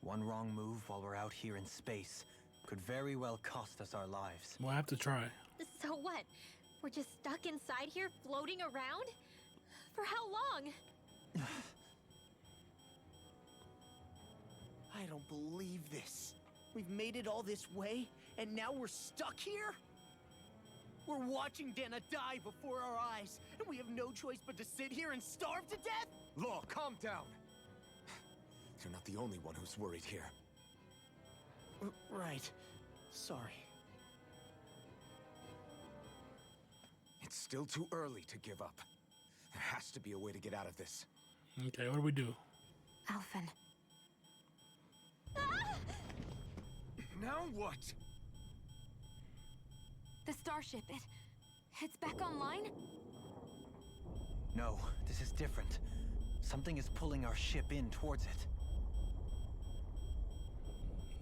One wrong move while we're out here in space could very well cost us our lives. We'll have to try. So what? We're just stuck inside here, floating around? For how long? I don't believe this. We've made it all this way, and now we're stuck here? We're watching Dana die before our eyes, and we have no choice but to sit here and starve to death? Law, calm down. You're not the only one who's worried here. Right. Sorry. It's still too early to give up. There has to be a way to get out of this. Okay, what do we do? Alphen. Now what? The starship, it's back online? No, this is different. Something is pulling our ship in towards it.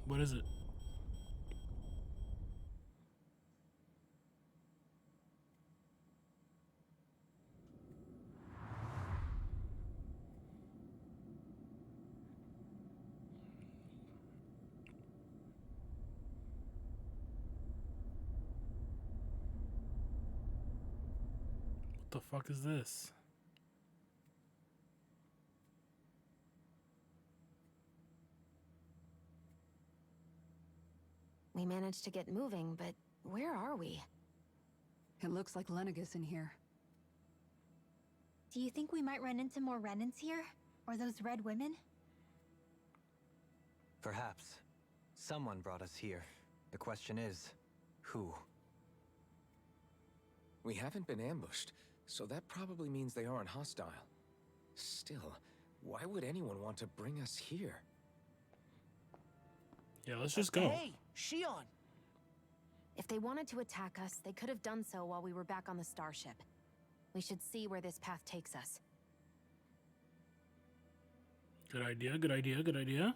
What is it? What the fuck is this? We managed to get moving, but where are we? It looks like Lenegis in here. Do you think we might run into more Renans here? Or those red women? Perhaps. Someone brought us here. The question is, who? We haven't been ambushed, so that probably means they aren't hostile. Still, why would anyone want to bring us here? Yeah, let's just go. Hey, Shion! If they wanted to attack us, they could have done so while we were back on the starship. We should see where this path takes us. Good idea, good idea, good idea.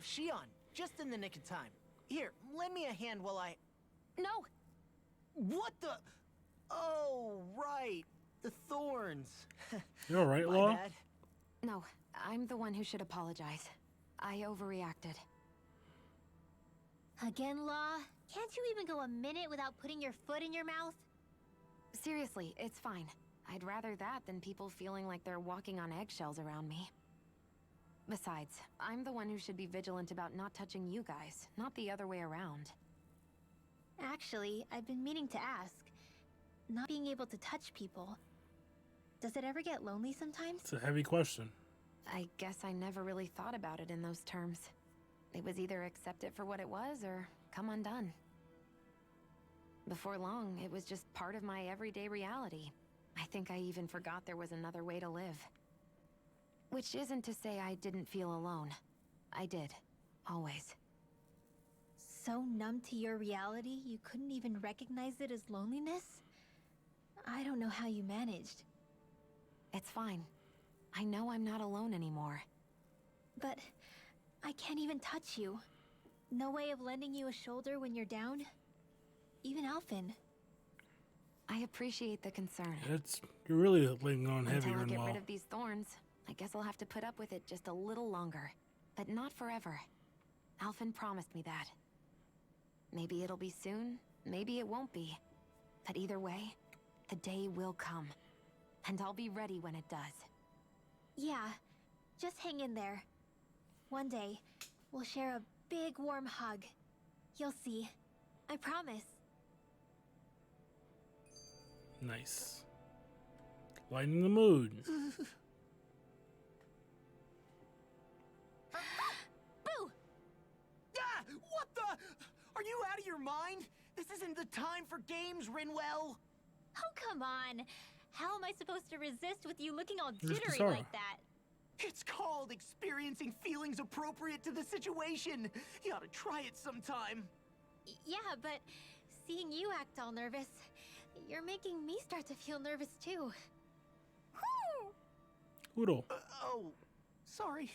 Shion, just in the nick of time. Here, lend me a hand while I... No! What the... Oh, right. The thorns. You alright, My Law? bad. No, I'm the one who should apologize. I overreacted. Again, Law? Can't you even go a minute without putting your foot in your mouth? Seriously, it's fine. I'd rather that than people feeling like they're walking on eggshells around me. Besides, I'm the one who should be vigilant about not touching you guys, not the other way around. Actually, I've been meaning to ask. Not being able to touch people. Does it ever get lonely sometimes? It's a heavy question. I guess I never really thought about it in those terms. It was either accept it for what it was or come undone. Before long, it was just part of my everyday reality. I think I even forgot there was another way to live. Which isn't to say I didn't feel alone. I did. Always. So numb to your reality, you couldn't even recognize it as loneliness? I don't know how you managed. It's fine. I know I'm not alone anymore. But I can't even touch you. No way of lending you a shoulder when you're down? Even Alphen. I appreciate the concern. You're really laying on heavy, Until I get Law. rid of these thorns, I guess I'll have to put up with it just a little longer. But not forever. Alphen promised me that. Maybe it'll be soon, maybe it won't be. But either way, the day will come. And I'll be ready when it does. Yeah, just hang in there. One day, we'll share a big warm hug. You'll see. I promise. Nice. Lighting the mood. Boo! Ah! What the? Are you out of your mind? This isn't the time for games, Rinwell. Oh, come on. How am I supposed to resist with you looking all Where's jittery Kisara? like that? It's called experiencing feelings appropriate to the situation. You ought to try it sometime. Yeah, but seeing you act all nervous, you're making me start to feel nervous too. Oodle. Oh, sorry.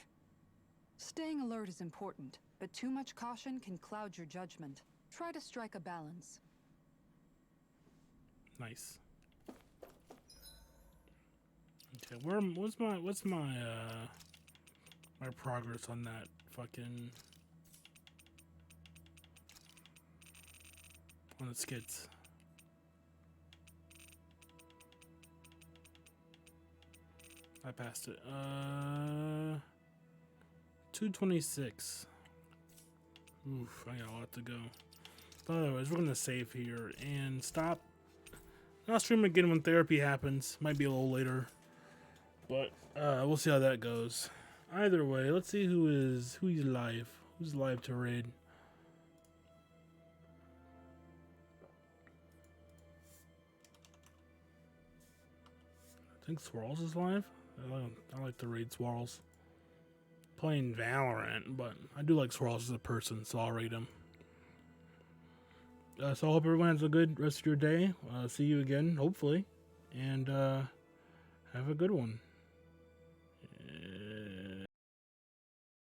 Staying alert is important, but too much caution can cloud your judgment. Try to strike a balance. Nice. Okay, what's my my progress on that fucking on the skits? I passed it. 226. Oof, I got a lot to go. But otherwise, we're gonna save here and stop. I'll stream again when therapy happens. Might be a little later, but we'll see how that goes. Either way, let's see who's live. Who's live to raid? I think Swirls is live. I like to raid Swirls. Playing Valorant, but I do like Swirls as a person, so I'll raid him. So I hope everyone has a good rest of your day. See you again, hopefully, and have a good one.